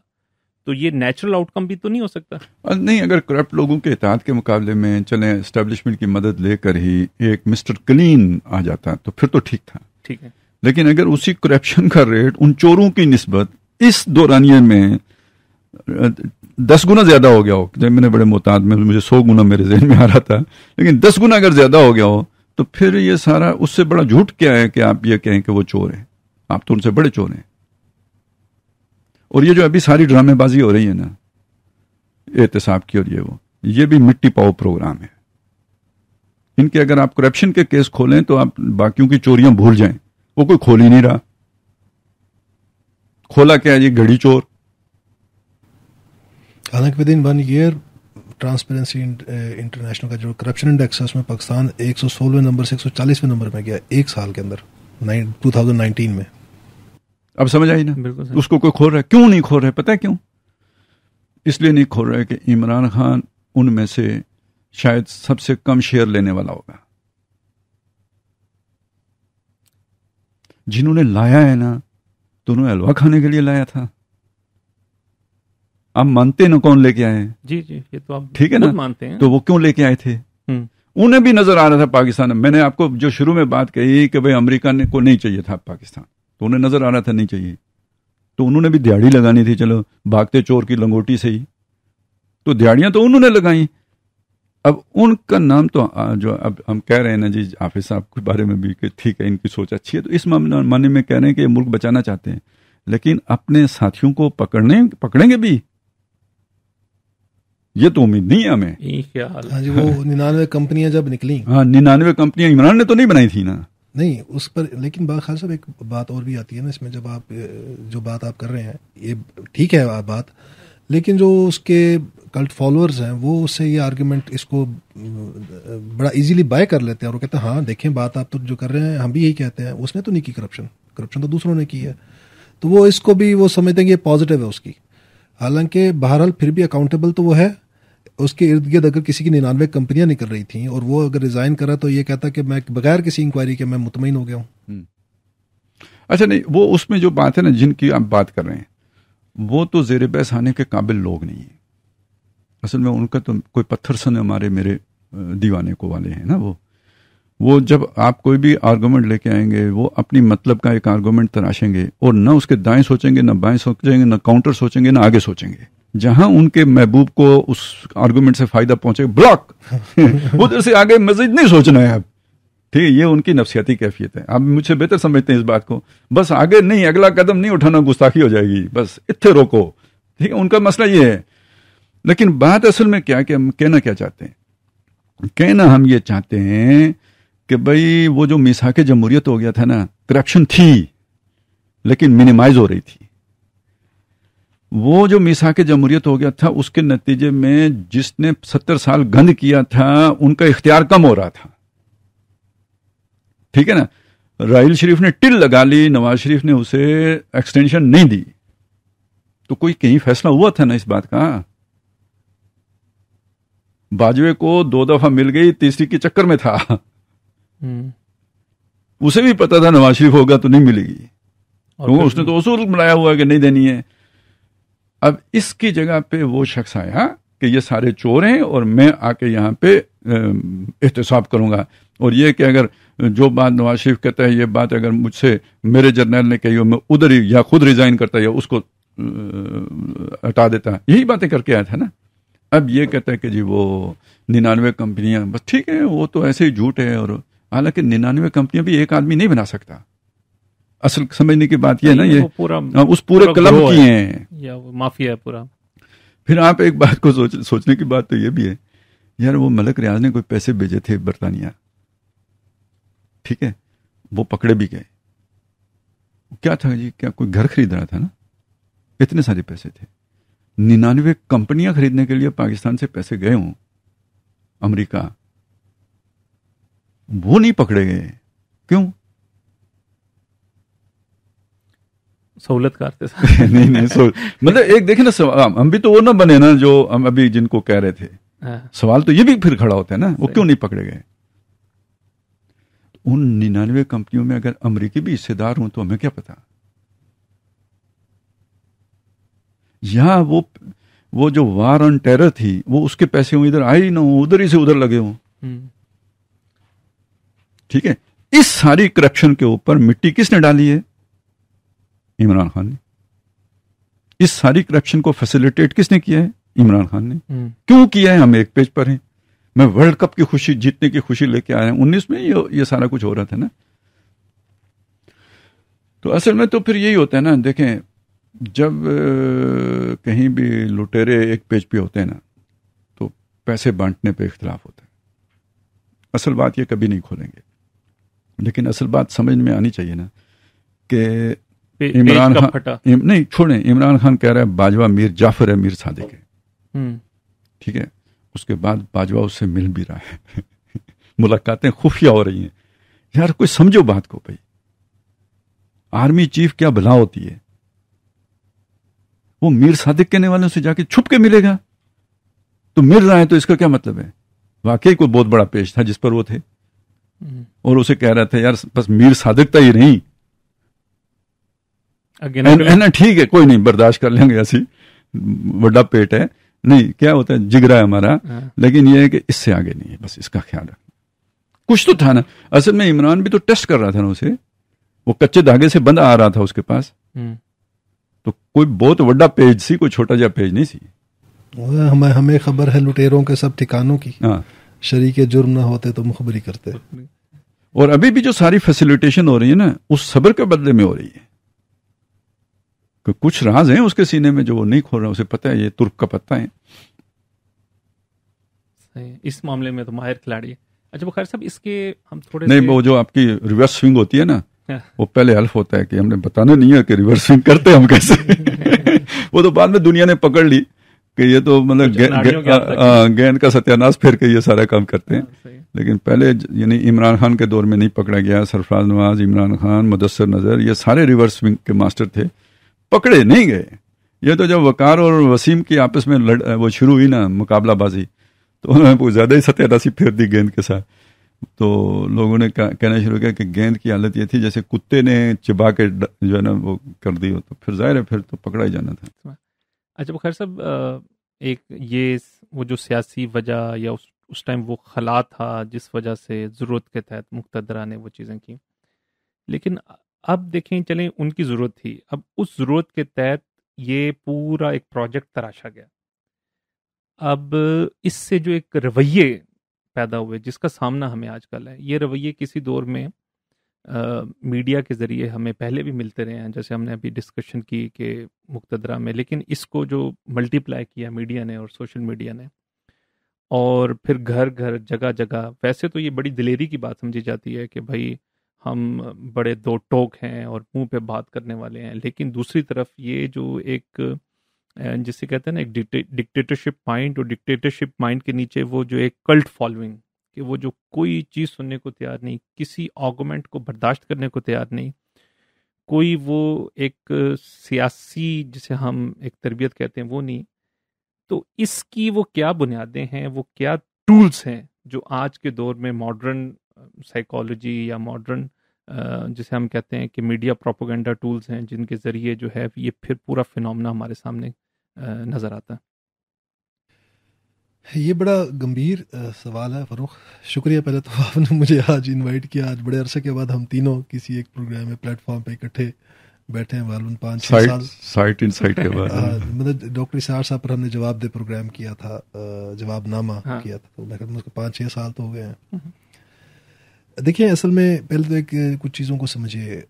تو یہ نیچرل آؤٹ کم بھی تو نہیں ہو سکتا. نہیں, اگر کرپٹ لوگوں کے اتحاد کے مقابلے میں چلیں اسٹیبلشمنٹ کی مدد لے کر ہی ایک مسٹر کلین آ جاتا تو پھر تو ٹھیک تھا. ٹھیک ہے, لیکن اگر اسی کرپشن کا ریٹ ان چوروں کی نسبت اس دورانیے میں 10 گنا زیادہ ہو گیا ہو, جب میں نے بڑے محتاط میں مجھے 100 گنا میرے ذہن میں آ رہا تھا, لیکن 10 گنا اگر زیادہ ہو گیا ہو تو پھر یہ سارا اس سے بڑا جھوٹ کیا ہے کہ آپ یہ کہیں کہ وہ چور ہیں. آپ تو ان سے بڑے چور ہیں. اور یہ جو ابھی ساری ڈرامے بازی ہو رہی ہے نا احتساب کی, اور یہ بھی مٹی پاؤ پروگرام ہے ان کے. اگر آپ کرپشن کے کیس کھولیں تو آپ باقیوں کی چوریاں بھول جائیں, وہ کوئی کھول ہی نہیں رہا. کھولا کیا یہ گھڑی چور. حالانکہ with in 1 year transparency international کا جو کرپشن انڈیکس ہے اس میں پاکستان 116ویں نمبر سے 140ویں نمبر میں گیا ایک سال کے اندر 2019 میں. اب سمجھ آئی نا, اس کو کوئی کھول رہا ہے. کیوں نہیں کھول رہے, پتہ ہے کیوں؟ اس لیے نہیں کھول رہے کہ عمران خان ان میں سے شاید سب سے کم شیئر لینے والا ہوگا. جنہوں نے لایا ہے نا تو انہوں نے حلوہ کھانے کے لیے لایا تھا. آپ مانتے نا کون لے کے آئے ہیں؟ جی یہ تو آپ ٹھیک ہے نا مانتے ہیں. تو وہ کیوں لے کے آئے تھے؟ انہیں بھی نظر آ رہا تھا پاکستان. میں نے آپ کو جو شروع میں بات کہی کہ بھئی امریکہ کو نہیں چاہیے تھا پاکستان, تو انہیں نظر آ رہا تھا نہیں چاہیے, تو انہوں نے بھی دیہڑی لگانی تھی. چلو بھاگتے چور کی لنگوٹی سے ہی, تو دیہڑیاں تو انہوں نے لگائیں. اب ان کا نام تو جو اب ہم کہہ رہے ہیں نا جی حافظ صاحب کے بارے میں بھی کہ ٹھیک ہے ان کی سوچ اچھی ہے, تو اس معنی میں کہہ رہے ہیں کہ ملک بچانا چاہتے ہیں, لیکن اپنے ساتھیوں کو پکڑیں گے بھی, یہ تو امید نہیں ہے ہمیں. ہاں جی, وہ 99 کمپنیاں جب نکلیں, ہاں 99 کمپنیاں عمران نے تو نہیں بنائی تھی نا. نہیں اس پر, لیکن خالد صاحب ایک بات اور بھی آتی ہے نا اس میں, جب آپ جو بات آپ کر رہے ہیں یہ ٹھیک ہے بات, لیکن جو اس کے کلٹ فالوورز ہیں وہ اس سے یہ آرگیومنٹ اس کو بڑا ایزیلی بائی کر لیتے ہیں, اور وہ کہتے ہیں ہاں دیکھیں بات آپ تو جو کر رہے ہیں ہم بھی یہی کہتے ہیں, اس نے تو نہیں کی کرپشن تو دوسروں نے کی ہے. تو وہ اس کو بھی وہ سمجھتے ہیں کہ یہ پازیٹیو ہے اس کی, حالانکہ بہرحال پھر بھی اکاؤنٹیبل تو وہ ہے. اس کے ارد گرد اگر کسی کی 99 کمپنیاں نکل رہی تھیں اور وہ اگر ریزائن کرا تو یہ کہتا کہ میں بغیر کسی انکوائری کے میں مطمئن ہو گیا ہوں. اچھا نہیں, وہ اس میں جو بات ہے نا جن کی آپ بات کر رہے ہیں وہ تو زیر بحث آنے کے قابل لوگ نہیں ہیں. اصل میں ان کا تو کوئی پتھر سن میرے دیوانے کو والے ہیں نا. وہ جب آپ کوئی بھی آرگومنٹ لے کے آئیں گے وہ اپنی مطلب کا ایک آرگومنٹ تراشیں گے, اور نہ اس کے دائیں سوچیں گے نہ بائیں سوچیں گے نہ کاؤنٹر سوچیں گے نہ آگے سوچیں گے. جہاں ان کے محبوب کو اس آرگومنٹ سے فائدہ پہنچے بلاک ادھر سے آگے مزید نہیں سوچنا ہے اب. ٹھیک ہے, یہ ان کی نفسیاتی کیفیت ہے. آپ مجھ سے بہتر سمجھتے ہیں اس بات کو. بس آگے نہیں, اگلا قدم نہیں اٹھانا, گستاخی ہو جائے گی, بس اتنے روکو. ٹھیک ہے, ان کا مسئلہ یہ ہے. لیکن بات اصل میں کیا کہ ہم کہنا کیا چاہتے ہیں؟ کہنا ہم یہ چاہتے ہیں کہ بھائی وہ جو میثاق جمہوریت ہو گیا تھا نا, کرپشن تھی لیکن منیمائز ہو رہی تھی. وہ جو میثاق جمہوریت ہو گیا تھا اس کے نتیجے میں جس نے 70 سال گند کیا تھا ان کا اختیار کم ہو رہا تھا. ٹھیک ہے نا, راحیل شریف نے ٹل لگا لی, نواز شریف نے اسے ایکسٹینشن نہیں دی, تو کوئی کہیں فیصلہ ہوا تھا نا اس بات کا. باجوے کو 2 دفعہ مل گئی, تیسری کے چکر میں تھا. اسے بھی پتا تھا نواز شریف ہوگا تو نہیں ملے گی, کیونکہ اس نے تو اصول بنایا ہوا ہے کہ نہیں دینی ہے. اب اس کی جگہ پہ وہ شخص آیا کہ یہ سارے چور ہیں اور میں آ کے یہاں پہ احتساب کروں گا, اور یہ کہ اگر جو بات نواز شریف کہتا ہے یہ بات اگر مجھ سے میرے جرنیل نے کہی ہو, میں ادھر ہی یا خود ریزائن کرتا یا اس کو ہٹا دیتا. یہی باتیں کر کے آیا تھا نا. اب یہ کہتا ہے کہ جی وہ 99 کمپنیاں, بس ٹھیک ہے وہ تو ایسے ہی جھوٹ ہے, اور حالانکہ 99 کمپنیاں بھی ایک آدمی نہیں بنا سکتا. اصل سمجھنے کی بات یہ ہے نا, یہ اس پورے کلب کی ہیں یا مافیا ہے پورا. پھر آپ ایک بات کو سوچنے کی بات تو یہ بھی ہے یار, وہ ملک ریاض نے کوئی پیسے بھیجے تھے برطانیہ, ٹھیک ہے, وہ پکڑے بھی گئے. کیا تھا جی, کیا کوئی گھر خرید رہا تھا نا, اتنے سارے پیسے تھے. 99 کمپنیاں خریدنے کے لیے پاکستان سے پیسے گئے ہوں امریکہ, وہ نہیں پکڑے گئے. کیوں؟ سہولت کرتے نہیں مطلب ایک دیکھیں نا, ہم بھی تو وہ نہ بنے نا جو ہم ابھی جن کو کہہ رہے تھے. سوال تو یہ بھی پھر کھڑا ہوتا ہے نا, وہ کیوں نہیں پکڑے گئے؟ ان 99 کمپنیوں میں اگر امریکی بھی حصے دار ہوں تو ہمیں کیا پتا. یہاں وہ جو وار آن ٹیرر تھی وہ اس کے پیسے ہوں ادھر آئے ہی نہ ہوں, ادھر ہی سے ادھر لگے ہوں. ٹھیک ہے, اس ساری کرپشن کے اوپر مٹی کس نے ڈالی ہے؟ عمران خان نے. اس ساری کرپشن کو فیسیلیٹیٹ کس نے کیا ہے؟ عمران خان نے. کیوں کیا ہے؟ ہم ایک پیج پر ہیں. میں ورلڈ کپ کی خوشی, جیتنے کی خوشی لے کے آیا ہوں. 19 میں یہ سارا کچھ ہو رہا تھا نا. تو اصل میں تو پھر یہی ہوتا ہے نا, دیکھیں جب کہیں بھی لٹیرے ایک پیج پہ ہوتے ہیں نا تو پیسے بانٹنے پہ اختلاف ہوتا ہے. اصل بات یہ کبھی نہیں کھولیں گے, لیکن اصل بات سمجھ میں آنی چاہیے نا کہ عمران خان نہیں چھوڑیں, عمران خان کہہ رہا ہے باجوہ میر جعفر ہے, میر صادق ہے. ٹھیک ہے, اس کے بعد باجوہ اس سے مل بھی رہا ہے. ملاقاتیں خفیہ ہو رہی ہیں. یار کوئی سمجھو بات کو بھائی. آرمی چیف کیا بلا ہوتی ہے, وہ میر صادق کہنے والوں سے جا کے چھپ کے ملے گا تو مل رہا ہے, تو اس کا کیا مطلب ہے؟ واقعی کوئی بہت بڑا پیش تھا جس پر وہ تھے, اور اسے کہہ رہا تھا یار بس میر صادق تھا ہی نہیں, ٹھیک ہے کوئی نہیں برداشت کر لیں گے, ایسی بڑا پیٹ ہے نہیں, کیا ہوتا ہے جگرا ہے ہمارا, لیکن یہ ہے کہ اس سے آگے نہیں ہے, بس اس کا خیال رکھنا. کچھ تو تھا نا. اصل میں عمران بھی تو ٹیسٹ کر رہا تھا نا اسے, وہ کچے دھاگے سے بندہ آ رہا تھا اس کے پاس, تو کوئی بہت بڑا پیج سی, کوئی چھوٹا جا پیج نہیں سی. ہمیں خبر ہے لٹیروں کے سب ٹھکانوں کی, شریک جرم نہ ہوتے تو مخبری کرتے. اور ابھی بھی جو ساری فیسیلیٹیشن ہو رہی ہے نا اس صبر کے بدلے میں ہو رہی ہے, کہ کچھ راز ہیں اس کے سینے میں جو وہ نہیں کھول رہا, اسے پتہ ہے یہ ترک کا پتہ ہے. اس معاملے میں تو ماہر کھلاڑی ہے. اچھا بخیر صاحب, اس کے ہم تھوڑے نہیں, وہ جو آپ کی ریورس سوئنگ ہوتی ہے نا, وہ پہلے حلف ہوتا ہے کہ ہم نے بتانا نہیں ہے کہ ریورس سوئنگ کرتے ہم کیسے. وہ تو بعد میں دنیا نے پکڑ لی کہ یہ تو مطلب گیند کا ستیاناش پھیر کے یہ سارا کام کرتے ہیں. لیکن پہلے یعنی عمران خان کے دور میں نہیں پکڑا گیا. سرفراز نواز, عمران خان, مدثر نظر, یہ سارے ریورس سوئنگ کے ماسٹر تھے, پکڑے نہیں گئے. یہ تو جب وقار اور وسیم کی آپس میں وہ شروع ہوئی نا مقابلہ بازی, تو انہوں نے زیادہ ہی ستیاناشی پھیر دی گیند کے ساتھ. تو لوگوں نے کہنا شروع کیا کہ گیند کی حالت یہ تھی جیسے کتے نے چبا کے جو ہے نا وہ کر دی ہو, تو پھر ظاہر ہے پھر تو پکڑا ہی جانا تھا. اچھا بخیر صاحب, ایک یہ وہ جو سیاسی وجہ یا اس ٹائم وہ خلا تھا جس وجہ سے ضرورت کے تحت مقتدرہ نے وہ چیزیں کی, لیکن اب دیکھیں چلیں ان کی ضرورت تھی, اب اس ضرورت کے تحت یہ پورا ایک پروجیکٹ تراشا گیا. اب اس سے جو ایک رویے پیدا ہوئے جس کا سامنا ہمیں آج کل ہے، یہ رویے کسی دور میں میڈیا کے ذریعے ہمیں پہلے بھی ملتے رہے ہیں، جیسے ہم نے ابھی ڈسکشن کی کہ مقتدرہ میں، لیکن اس کو جو ملٹی پلائی کیا میڈیا نے اور سوشل میڈیا نے، اور پھر گھر گھر جگہ جگہ. ویسے تو یہ بڑی دلیری کی بات سمجھی جاتی ہے کہ بھائی ہم بڑے دو ٹوک ہیں اور منہ پہ بات کرنے والے ہیں، لیکن دوسری طرف یہ جو ایک جسے کہتے ہیں نا ایک ڈکٹیٹرشپ مائنڈ، اور ڈکٹیٹرشپ مائنڈ کے نیچے وہ جو ایک کلٹ فالوئنگ، کہ وہ جو کوئی چیز سننے کو تیار نہیں، کسی آرگومنٹ کو برداشت کرنے کو تیار نہیں، کوئی وہ ایک سیاسی جسے ہم ایک تربیت کہتے ہیں وہ نہیں. تو اس کی وہ کیا بنیادیں ہیں، وہ کیا ٹولز ہیں جو آج کے دور میں ماڈرن سائیکالوجی یا ماڈرن جسے ہم کہتے ہیں کہ میڈیا پروپیگنڈا ٹولز ہیں، جن کے ذریعے جو ہے یہ پھر پورا فینومنا ہمارے سامنے نظر آتا ہے. یہ بڑا گمبھیر سوال ہے فروخ. شکریہ پہلے تو آپ نے مجھے آج انوائٹ کیا. آج بڑے عرصے کے بعد ہم تینوں کسی ایک پروگرام میں پلیٹ فارم پہ اکٹھے بیٹھے ہیں، غالباً 5-6 سال سائٹ انسائٹ کے بعد. مطلب ڈاکٹر اسحاق صاحب پر ہم نے جواب دے پروگرام کیا تھا، جواب نامہ کیا تھا، تو میں کہتا ہوں 5-6 سال تو ہو گئے ہیں. دیکھیں اصل میں پہلے تو ایک کچھ چیزوں کو سمجھیے.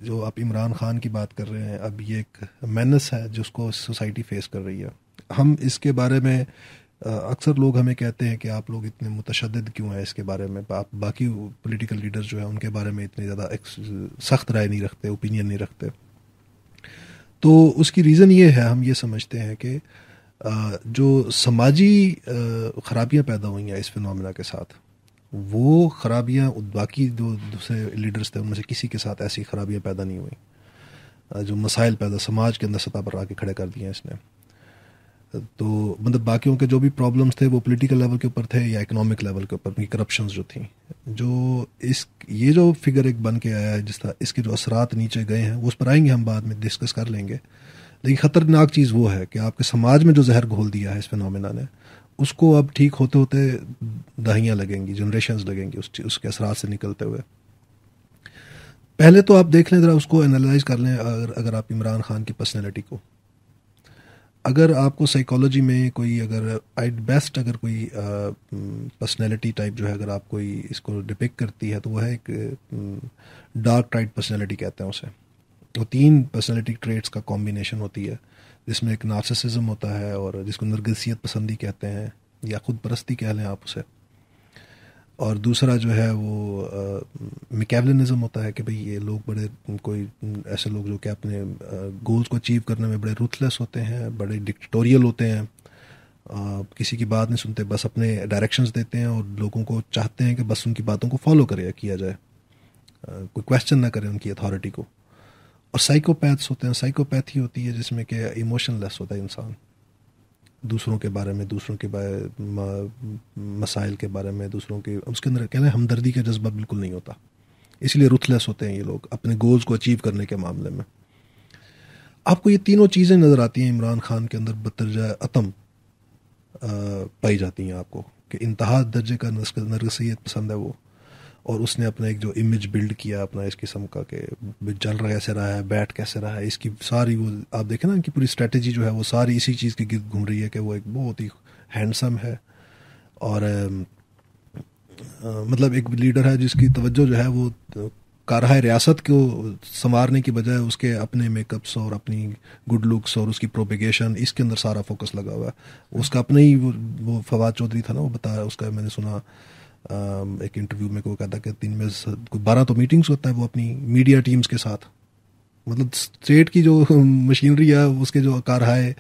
جو آپ عمران خان کی بات کر رہے ہیں، اب یہ ایک مینس ہے جس کو سوسائٹی فیس کر رہی ہے. ہم اس کے بارے میں اکثر لوگ ہمیں کہتے ہیں کہ آپ لوگ اتنے متشدد کیوں ہیں اس کے بارے میں، آپ باقی پولیٹیکل لیڈرز جو ہیں ان کے بارے میں اتنی زیادہ سخت رائے نہیں رکھتے، اوپینین نہیں رکھتے. تو اس کی ریزن یہ ہے، ہم یہ سمجھتے ہیں کہ جو سماجی خرابیاں پیدا ہوئی ہیں اس فینومینا کے ساتھ، وہ خرابیاں باقی جو دوسرے لیڈرز تھے ان میں سے کسی کے ساتھ ایسی خرابیاں پیدا نہیں ہوئیں. جو مسائل پیدا سماج کے اندر سطح پر آ کے کھڑے کر دیے ہیں اس نے. تو مطلب باقیوں کے جو بھی پرابلمس تھے وہ پولیٹیکل لیول کے اوپر تھے یا اکنامک لیول کے اوپر، کرپشنز جو تھیں، جو یہ جو فگر ایک بن کے آیا ہے جس طرح اس کے جو اثرات نیچے گئے ہیں وہ اس پر آئیں گے، ہم بعد میں ڈسکس کر لیں گے. لیکن خطرناک چیز وہ ہے کہ آپ کے سماج میں جو زہر گھول دیا ہے اس فینومینا نے، اس کو اب ٹھیک ہوتے ہوتے دہائیاں لگیں گی، جنریشنز لگیں گی اس کے اثرات سے نکلتے ہوئے. پہلے تو آپ دیکھ لیں ذرا، اس کو انالائز کر لیں. اگر آپ عمران خان کی پرسنالٹی کو، اگر آپ کو سائیکالوجی میں کوئی اگر ایٹ بیسٹ اگر کوئی پرسنالٹی ٹائپ جو ہے اگر آپ کوئی اس کو ڈپک کرتی ہے تو وہ ہے ایک ڈارک ٹائپ پرسنالٹی کہتے ہیں اسے. وہ 3 پرسنالٹی ٹریٹس کا کمبینیشن ہوتی ہے، جس میں ایک نارسسزم ہوتا ہے اور جس کو نرگسیت پسندی کہتے ہیں یا خود پرستی کہہ لیں آپ اسے، اور دوسرا جو ہے وہ میکیولنزم ہوتا ہے کہ بھئی یہ لوگ بڑے کوئی ایسے لوگ جو کہ اپنے گولز کو اچیو کرنے میں بڑے روتھلیس ہوتے ہیں، بڑے ڈکٹیٹوریل ہوتے ہیں، کسی کی بات نہیں سنتے، بس اپنے ڈائریکشنز دیتے ہیں اور لوگوں کو چاہتے ہیں کہ بس ان کی باتوں کو فالو کیا جائے، کوئی کویسچن نہ کرے ان کی اتھارٹی کو. اور سائیکوپیتھس ہوتے ہیں. سائیکوپیتھی ہوتی ہے جس میں کہ ایموشن لیس ہوتا ہے انسان، دوسروں کے بارے میں، دوسروں کے مسائل کے بارے میں، دوسروں کے اس کے اندر کہنا ہمدردی کا جذبہ بالکل نہیں ہوتا. اس لیے رuthless ہوتے ہیں یہ لوگ اپنے گولز کو اچیو کرنے کے معاملے میں. آپ کو یہ تینوں چیزیں نظر آتی ہیں عمران خان کے اندر بدرجہ اتم پائی جاتی ہیں آپ کو، کہ انتہا درجے کا نرگسیت پسند ہے وہ، اور اس نے اپنا ایک جو امیج بلڈ کیا اپنا اس قسم کا کہ چل رہا کیسے رہا ہے، بیٹھ کیسے رہا ہے، اس کی ساری وہ آپ دیکھیں نا ان کی پوری اسٹریٹجی جو ہے وہ ساری اسی چیز کے گرد گھوم رہی ہے کہ وہ ایک بہت ہی ہینڈسم ہے اور مطلب ایک لیڈر ہے جس کی توجہ جو ہے وہ کارہائے ریاست کو سنوارنے کی بجائے اس کے اپنے میک اپس اور اپنی گڈ لکس اور اس کی پروپیگیشن، اس کے اندر سارا فوکس لگا ہوا ہے. اس کا اپنا ہی وہ فواد چودھری تھا نا، وہ بتا اس کا میں نے سنا ایک انٹرویو میں، وہ کہتا کہ 3 میں 12 تو میٹنگز ہوتا ہے وہ اپنی میڈیا ٹیمز کے ساتھ. مطلب اسٹیٹ کی جو مشینری ہے اس کے جو کارہائے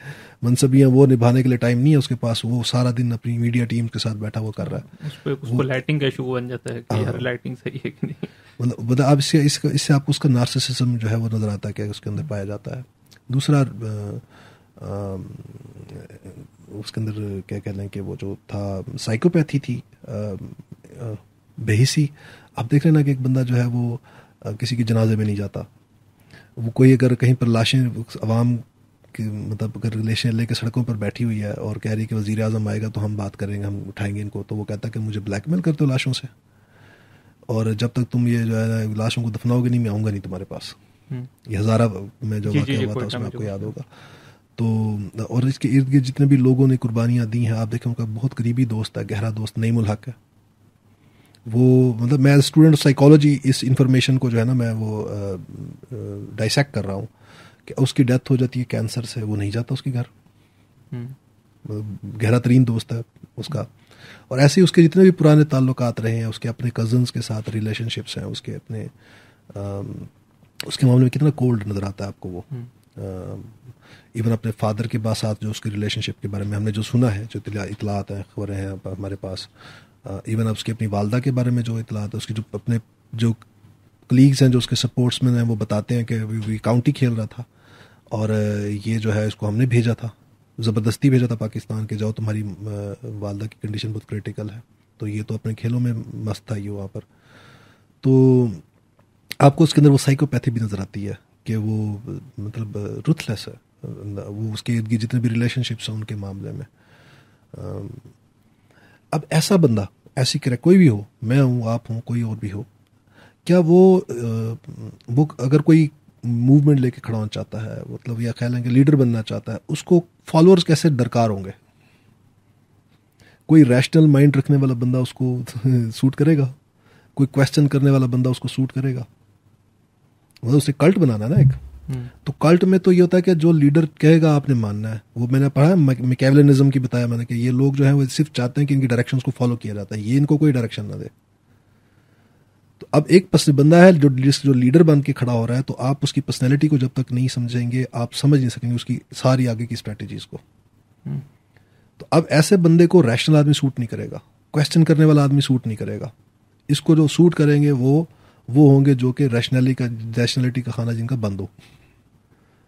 منصبیاں وہ نبھانے کے لیے ٹائم نہیں ہے اس کے پاس، وہ سارا دن اپنی میڈیا ٹیم کے ساتھ بیٹھا وہ کر رہا ہے. اس کو لائٹنگ کا ایشو بن جاتا ہے کہ یار لائٹنگ صحیح ہے کہ نہیں. مطلب اب اس سے آپ کو اس کا نارسسزم جو ہے وہ نظر آتا ہے کہ اس کے اندر پایا جاتا ہے. دوسرا اس کے اندر کیا کہہ لیں کہ وہ جو تھا سائیکوپیتھی تھی، بےحسی. آپ دیکھ رہے نا کہ ایک بندہ جو ہے وہ کسی کے جنازے میں نہیں جاتا، وہ کوئی اگر کہیں پر لاشیں عوام کی مطلب اگر ریلیشن لے کے سڑکوں پر بیٹھی ہوئی ہے اور کہہ رہی کہ وزیر اعظم آئے گا تو ہم بات کریں گے، ہم اٹھائیں گے ان کو، تو وہ کہتا ہے کہ مجھے بلیک میل کرتے ہو لاشوں سے، اور جب تک تم یہ جو ہے لاشوں کو دفناؤ گے نہیں میں آؤں گا نہیں تمہارے پاس. یہ ہزارہ میں جو واقعہ ہوا تھا اس میں آپ کو یاد ہوگا. تو اور اس کے ارد گرد جتنے بھی لوگوں نے قربانیاں دی ہیں, آپ دیکھیں ان کا بہت قریبی دوست ہے, گہرا دوست نعیم الحق ہے. وہ مطلب میں اسٹوڈنٹ آف سائیکالوجی اس انفارمیشن کو جو ہے نا میں وہ ڈائسیکٹ کر رہا ہوں کہ اس کی ڈیتھ ہو جاتی ہے کینسر سے, وہ نہیں جاتا اس کے گھر, گہرا ترین دوست ہے اس کا. اور ایسے ہی اس کے جتنے بھی پرانے تعلقات رہے ہیں, اس کے اپنے کزنس کے ساتھ ریلیشن شپس ہیں, اس کے اپنے اس کے معاملے میں کتنا کولڈ نظر آتا ہے آپ کو وہ. ایون اپنے فادر کے ساتھ جو اس کی ریلیشن شپ کے بارے میں ہم نے جو سنا ہے, جو اطلاعات ہیں, خبریں ہیں ہمارے پاس, ایون اب اس کی اپنی والدہ کے بارے میں جو اطلاعات ہے, اس کی جو اپنے جو کلیگز ہیں جو اس کے سپورٹس مین ہیں وہ بتاتے ہیں کہ وہ کاؤنٹی کھیل رہا تھا اور یہ جو ہے اس کو ہم نے بھیجا تھا, زبردستی بھیجا تھا پاکستان کے, جاؤ تمہاری والدہ کی کنڈیشن بہت کریٹیکل ہے. تو یہ تو اپنے کھیلوں میں مست تھا یہ وہاں پر. تو آپ کو اس کے اندر وہ سائیکوپیتھی بھی نظر آتی ہے کہ وہ مطلب رتھ لیس ہے, وہ اس کے ارد گرد جتنے بھی ریلیشن شپس ہیں ان کے معاملے میں. اب ایسا بندہ, ایسی کرے کوئی بھی ہو, میں ہوں, آپ ہوں, کوئی اور بھی ہو, کیا وہ اگر کوئی موومنٹ لے کے کھڑا ہونا چاہتا ہے, مطلب یا خیال ہے کہ لیڈر بننا چاہتا ہے, اس کو فالوورز کیسے درکار ہوں گے؟ کوئی ریشنل مائنڈ رکھنے والا بندہ اس کو سوٹ کرے گا, کوئی کویسچن کرنے والا بندہ اس کو سوٹ کرے گا, مطلب اسے کلٹ بنانا ہے نا ایک. تو کلٹ میں تو یہ ہوتا ہے کہ جو لیڈر کہے گا آپ نے ماننا ہے. وہ میں نے پڑھا میکیولنزم کی بتایا میں نے کہ یہ لوگ جو ہیں وہ صرف چاہتے ہیں کہ ان کی ڈائریکشنز کو فالو کیا جاتا ہے, یہ ان کو کوئی ڈائریکشن نہ دے. تو اب ایک بندہ ہے جو لیڈر بن کے کھڑا ہو رہا ہے, تو آپ اس کی پرسنالٹی کو جب تک نہیں سمجھیں گے آپ سمجھ نہیں سکیں گے اس کی ساری آگے کی اسٹریٹجیز کو. تو اب ایسے بندے کو ریشنل آدمی سوٹ نہیں کرے گا, کویسچن کرنے والا آدمی سوٹ نہیں کرے گا. اس کو جو سوٹ کریں گے وہ ہوں گے جو کہ ریشنلٹی کا کھانا جن کا بند ہو,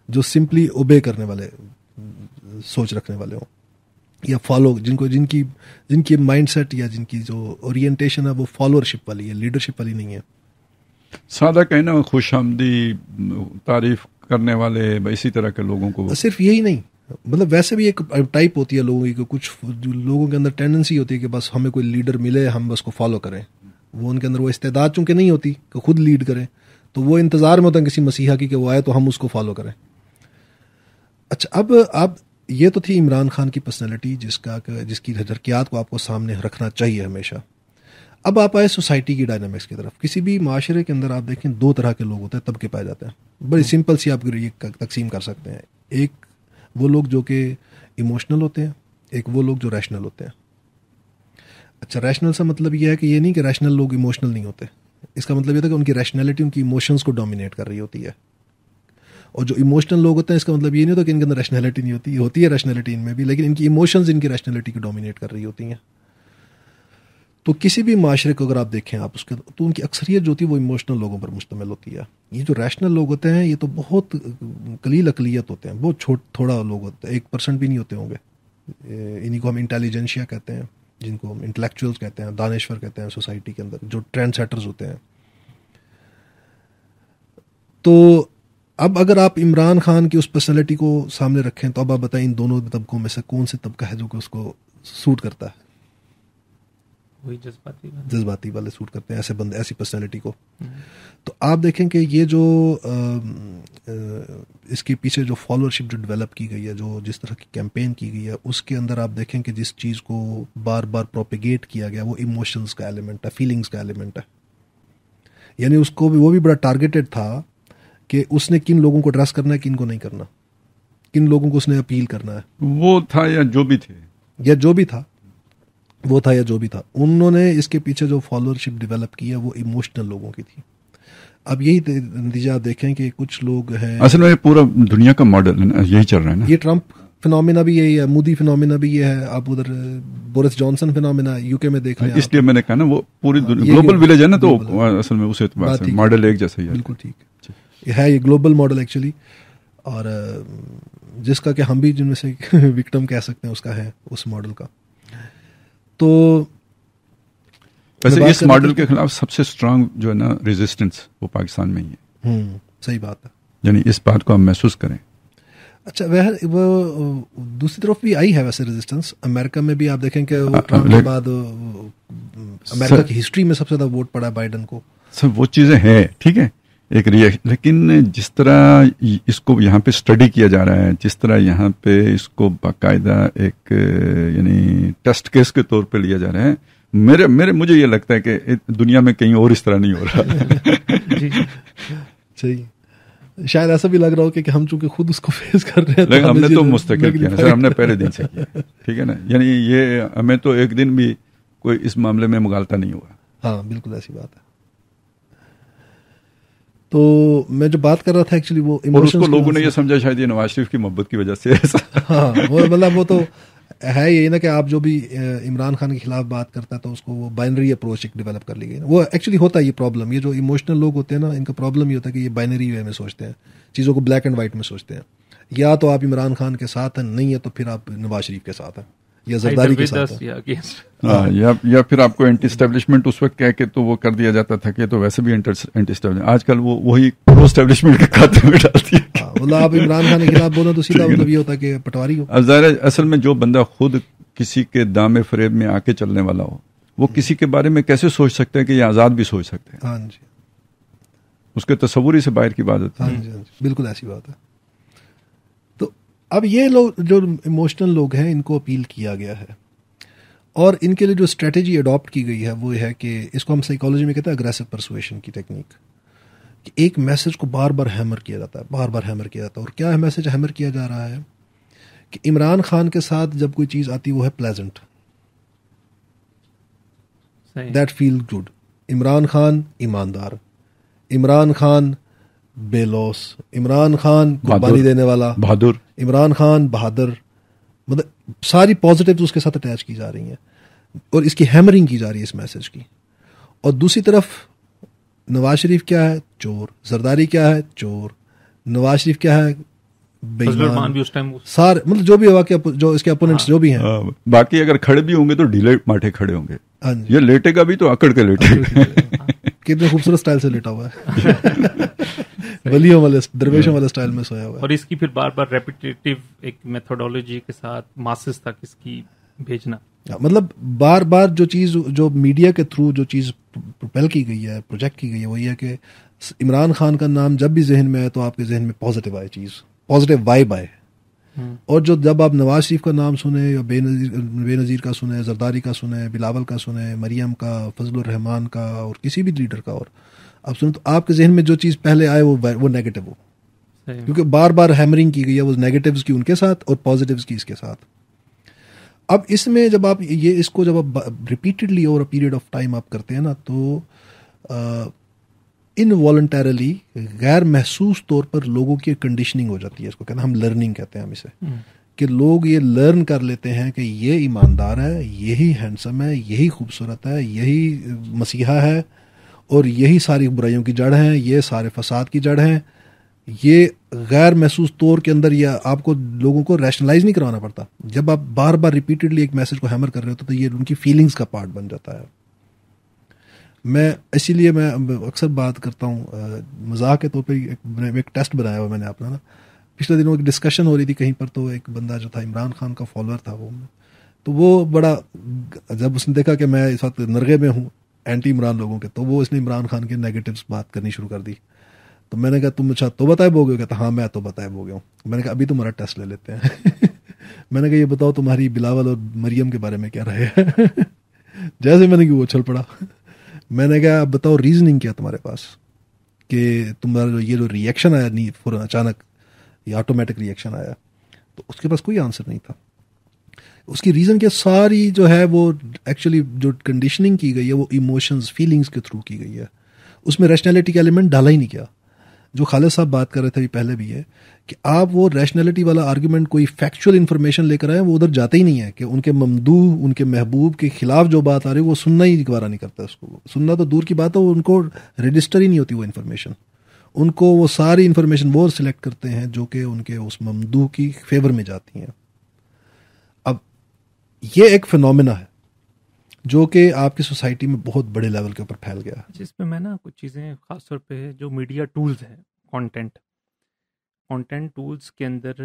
جو سمپلی اوبے کرنے والے سوچ رکھنے والے ہوں, یا فالو جن کی مائنڈ سیٹ یا جن کی جو اورینٹیشن ہے وہ فالوورشپ والی ہے, لیڈرشپ والی نہیں ہے. سادہ کہنا خوش آمدی تعریف کرنے والے اسی طرح کے لوگوں کو. صرف یہی نہیں, مطلب ویسے بھی ایک ٹائپ ہوتی ہے لوگوں کی, کچھ لوگوں کے اندر ٹینڈنسی ہوتی ہے کہ بس ہمیں کوئی لیڈر ملے ہم بس کو فالو کریں. وہ ان کے اندر وہ استعداد چونکہ نہیں ہوتی کہ خود لیڈ کریں, تو وہ انتظار میں ہوتا ہے کسی مسیحا کی کہ وہ آئے تو ہم اس کو فالو کریں. اچھا, اب یہ تو تھی عمران خان کی پرسنالٹی جس کی حرکیات کو آپ کو سامنے رکھنا چاہیے ہمیشہ. اب آپ آئے سوسائٹی کی ڈائنامکس کی طرف. کسی بھی معاشرے کے اندر آپ دیکھیں دو طرح کے لوگ ہوتے ہیں, طبقے پائے جاتے ہیں. بڑی سمپل سی آپ یہ تقسیم کر سکتے ہیں. ایک وہ لوگ جو کہ ایموشنل ہوتے ہیں, ایک وہ لوگ جو ریشنل ہوتے ہیں. اچھا, ریشنل سے مطلب یہ ہے کہ یہ نہیں کہ ریشنل لوگ ایموشنل نہیں ہوتے, اس کا مطلب یہ تھا کہ ان کی ریشنلٹی ان کی ایموشنز کو ڈومینیٹ کر رہی ہوتی ہے. اور جو ایموشنل لوگ ہوتے ہیں اس کا مطلب یہ نہیں ہوتا کہ ان کے اندر ریشنلٹی نہیں ہوتی ہے ریشنلٹی ان میں بھی, لیکن ان کی ایموشنز ان کی ریشنلٹی کو ڈومینیٹ کر رہی ہوتی ہیں. تو کسی بھی معاشرے کو اگر آپ دیکھیں آپ اس کے تو ان کی اکثریت جو ہوتی ہے وہ ایموشنل لوگوں پر مشتمل ہوتی ہے. یہ جو ریشنل لوگ ہوتے ہیں یہ تو بہت قلیل اقلیت ہوتے ہیں, بہت تھوڑا لوگ ہوتے ہیں, 1% بھی نہیں ہوتے ہوں گے. انہیں کو ہم انٹیلیجنشیا کہتے ہیں, جن کو ہم انٹلیکچوئلس کہتے ہیں, دانشور کہتے ہیں سوسائٹی کے اندر, جو ٹرینڈ سیٹرز ہوتے ہیں. تو اب اگر آپ عمران خان کی اس پرسنالٹی کو سامنے رکھیں تو اب آپ بتائیں ان دونوں طبقوں میں سے کون سے طبقہ ہے جو کہ اس کو سوٹ کرتا ہے؟ وہی جذباتی والے سوٹ کرتے ہیں ایسے بندے, ایسی پرسنالٹی کو. تو آپ دیکھیں کہ یہ جو اس کے پیچھے جو فالوورشپ جو ڈیولپ کی گئی ہے, جو جس طرح کی کیمپین کی گئی ہے, اس کے اندر آپ دیکھیں کہ جس چیز کو بار بار پروپیگیٹ کیا گیا وہ ایموشنز کا ایلیمنٹ ہے, فیلنگز کا ایلیمنٹ ہے. یعنی اس کو بھی وہ بھی بڑا ٹارگیٹڈ تھا کہ اس نے کن لوگوں کو ایڈریس کرنا ہے, کن کو نہیں کرنا, کن لوگوں کو اس نے اپیل کرنا ہے. وہ تھا یا جو بھی تھے, یا جو بھی تھا, وہ تھا یا جو بھی تھا, انہوں نے اس کے پیچھے جو فالوورشپ ڈیولپ کی ہے وہ ایموشنل لوگوں کی تھی. اب یہی نتیجہ آپ دیکھیں کہ کچھ لوگ ہیں, اصل میں پورا دنیا کا ماڈل یہی چل رہا ہے نا. یہ ٹرمپ فنومینا بھی یہی ہے, مودی فنومینا بھی یہ ہے, آپ ادھر بورس جانسن فنومینا یو کے میں دیکھ لیں. اس لیے میں نے کہا نا وہ پوری گلوبل ولیج ہے نا, تو اصل میں اس اعتبار سے ماڈل ایک جیسا ہی ہے. بالکل ٹھیک ہے, یہ گلوبل ماڈل ایکچولی, اور جس کا کہ ہم بھی جن میں سے وکٹم کہہ سکتے ہیں اس کا ہے, اس ماڈل کا. تو ویسے اس ماڈل کے خلاف سب سے اسٹرانگ جو ہے نا ریزسٹنس وہ پاکستان میں ہی ہے. صحیح بات ہے, یعنی اس بات کو ہم محسوس کریں. اچھا, وہ دوسری طرف بھی آئی ہے ویسے ریزسٹنس. امریکہ میں بھی آپ دیکھیں کہ ٹرمپ کے بعد امریکہ کی ہسٹری میں سب سے زیادہ ووٹ پڑا ہے بائیڈن کو. سر وہ چیزیں ہیں ٹھیک ہے, ایک لیکن جس طرح اس کو یہاں پہ اسٹڈی کیا جا رہا ہے، جس طرح یہاں پہ اس کو باقاعدہ ایک یعنی ٹیسٹ کیس کے طور پہ لیا جا رہا ہے، مجھے یہ لگتا ہے کہ دنیا میں کہیں اور اس طرح نہیں ہو رہا. صحیح. شاید ایسا بھی لگ رہا ہو کہ ہم چونکہ خود اس کو فیس کر رہے ہیں، لیکن ہم نے تو مستقل کیا سر، ہم نے پہلے دن سے کیا، ٹھیک ہے نا. یعنی یہ ہمیں تو ایک دن بھی کوئی اس معاملے میں مغالطہ نہیں ہوا. ہاں بالکل ایسی بات ہے. تو میں جو بات کر رہا تھا ایکچولی وہ اور اس کو لوگوں نے یہ سمجھا شاید یہ نواز شریف کی محبت کی وجہ سے ایسا. ہاں مطلب وہ تو ہے یہی نا کہ آپ جو بھی عمران خان کے خلاف بات کرتا ہے تو اس کو وہ بائنری اپروچ ایک ڈیولپ کر لی گئی. وہ ایکچولی ہوتا ہے یہ پرابلم، یہ جو ایموشنل لوگ ہوتے ہیں نا، ان کا پرابلم یہ ہوتا ہے کہ یہ بائنری وے میں سوچتے ہیں، چیزوں کو بلیک اینڈ وائٹ میں سوچتے ہیں. یا تو آپ عمران خان کے ساتھ ہیں، نہیں ہے تو پھر آپ نواز شریف کے ساتھ ہیں یا زرداری کے ساتھ ہیں. یا پھر آپ کو اینٹی اسٹیبلشمنٹ اس وقت کہہ کے تو وہ کر دیا جاتا تھا کہ تو ویسے بھی اینٹی اسٹیبلشمنٹ، آج کل وہی پرو اسٹیبلشمنٹ کے کھاتے میں ڈالتی ہے. مطلب آپ عمران خان کے خلاف بولیں تو سیدھا مطلب یہ ہوتا ہے کہ پٹواری ہو. اب ظاہر ہے اصل میں جو بندہ خود کسی کے دام فریب میں آ کے چلنے والا ہو، وہ کسی کے بارے میں کیسے سوچ سکتے ہیں کہ یہ آزاد بھی سوچ سکتے ہیں. ہاں جی، اس کے تصوری سے باہر کی بات ہوتی ہے. ہاں جی بالکل ایسی بات ہے. تو اب یہ لوگ جو ایموشنل لوگ ہیں ان کو اپیل کیا گیا ہے، اور ان کے لیے جو اسٹریٹجی اڈاپٹ کی گئی ہے وہ ہے کہ اس کو ہم سائیکالوجی میں کہتے ہیں اگریسو پرسویشن کی ٹیکنیک، کہ ایک میسج کو بار بار ہیمر کیا جاتا ہے، بار بار ہیمر کیا جاتا ہے. اور کیا میسج ہیمر کیا جا رہا ہے کہ عمران خان کے ساتھ جب کوئی چیز آتی وہ ہے pleasant, that feel good. Imran Khan ایماندار، عمران خان بے لوس، عمران خان قربانی دینے والا، بہادر، عمران خان بہادر. مطلب ساری پازیٹیوز اس کے ساتھ اٹیچ کی جا رہی ہیں اور اس کی ہیمرنگ کی جا رہی ہے اس میسج کی. اور دوسری طرف نواز شریف کیا ہے؟ چور. زرداری کیا ہے؟ چور. نواز شریف کیا ہے؟ سارے مطلب جو بھی ہوا جو اس کے اپوننٹس جو بھی ہیں، باقی اگر کھڑے بھی ہوں گے تو ڈھیلے ماٹھے کھڑے ہوں گے. یہ لیٹے گا بھی تو اکڑ کے لیٹے گا. کتنے خوبصورت سٹائل سے لیٹا ہوا ہے، ولیوں والے درویشوں والے سٹائل میں سویا ہوا ہے. اور اس کی پھر بار بار ریپیٹیٹیو ایک میتھڈولوجی کے ساتھ ماسز تک اس کی بھیجنا، مطلب بار بار جو چیز جو میڈیا کے تھرو جو چیز پروپیل کی گئی ہے، پروجیکٹ کی گئی ہے، وہ یہ ہے کہ عمران خان کا نام جب بھی ذہن میں آئے تو آپ کے ذہن میں پازیٹیو آئے، چیز پازیٹیو وائب آئے. اور جب آپ نواز شریف کا نام سنیں یا بے نظیر کا سنیں، زرداری کا سنیں، بلاول کا سنیں، مریم کا، فضل الرحمان کا، اور کسی بھی لیڈر کا اور آپ سنیں تو آپ کے ذہن میں جو چیز پہلے آئے وہ نیگیٹو ہو، کیونکہ بار بار ہیمرنگ کی گئی ہے وہ نیگیٹیوز کی ان کے ساتھ اور پازیٹیوز کی اس کے ساتھ. اب اس میں جب آپ اس کو جب آپ repeatedly over a period of time آپ کرتے ہیں نا تو انوالنٹریلی غیر محسوس طور پر لوگوں کی کنڈیشننگ ہو جاتی ہے. اس کو کہنا ہم لرننگ کہتے ہیں ہم اسے، کہ لوگ یہ لرن کر لیتے ہیں کہ یہ ایماندار ہے، یہی ہینڈسم ہے، یہی خوبصورت ہے، یہی مسیحا ہے، اور یہی ساری برائیوں کی جڑ ہیں، یہ سارے فساد کی جڑ ہیں. یہ غیر محسوس طور کے اندر یہ آپ کو لوگوں کو ریشنلائز نہیں کروانا پڑتا. جب آپ بار بار ریپیٹڈلی ایک میسج کو ہیمر کر رہے ہوتے تو یہ ان کی فیلنگز کا پارٹ بن جاتا ہے. اسی لیے میں اکثر بات کرتا ہوں مذاق کے طور پہ. ایک ٹیسٹ بنایا ہوا میں نے اپنا نا، پچھلے دنوں ایک ڈسکشن ہو رہی تھی کہیں پر، تو ایک بندہ جو تھا عمران خان کا فالوور تھا وہ بڑا، جب اس نے دیکھا کہ میں اس وقت نرغے میں ہوں اینٹی عمران لوگوں کے، تو وہ اس نے عمران خان کے نیگیٹوز بات کرنی شروع کر دی. تو میں نے کہا تم اچھا تو بتائے ہو گئے؟ کہتا ہاں میں تو بتائے ہو گیا ہوں. میں نے کہا ابھی تمہارا ٹیسٹ لے لیتے ہیں. میں نے کہا یہ بتاؤ تمہاری بلاول اور مریم کے بارے میں کیا رہے ہے؟ جیسے میں نے کہ وہ اچھل پڑا. میں نے کہا بتاؤ ریزننگ کیا تمہارے پاس کہ تمہارا یہ جو ریئیکشن آیا نہیں اچانک یا آٹومیٹک ریئیکشن آیا، تو اس کے پاس کوئی آنسر نہیں تھا. اس کی ریزن کیا؟ ساری جو ہے وہ ایکچولی جو کنڈیشننگ کی گئی ہے وہ ایموشنز فیلنگز کے تھرو کی گئی ہے. اس میں ریشنلٹی کا ایلیمنٹ ڈالا ہی نہیں کیا. جو خالد صاحب بات کر رہے تھے پہلے بھی ہے کہ آپ وہ ریشنلٹی والا آرگومنٹ کوئی فیکچوئل انفارمیشن لے کر آئے، وہ ادھر جاتے ہی نہیں ہے کہ ان کے ممدوح ان کے محبوب کے خلاف جو بات آ رہی ہے وہ سننا ہی گوارا نہیں کرتا. اس کو سننا تو دور کی بات ہے، وہ ان کو رجسٹر ہی نہیں ہوتی وہ انفارمیشن. ان کو وہ ساری انفارمیشن وہ سلیکٹ کرتے ہیں جو کہ ان کے اس ممدوح کی فیور میں جاتی ہیں. اب یہ ایک فینومینا ہے جو کہ آپ کی سوسائٹی میں بہت بڑے لیول کے اوپر پھیل گیا ہے. جس میں میں نا کچھ چیزیں خاص طور پہ جو میڈیا ٹولز ہیں، کانٹینٹ ٹولز کے اندر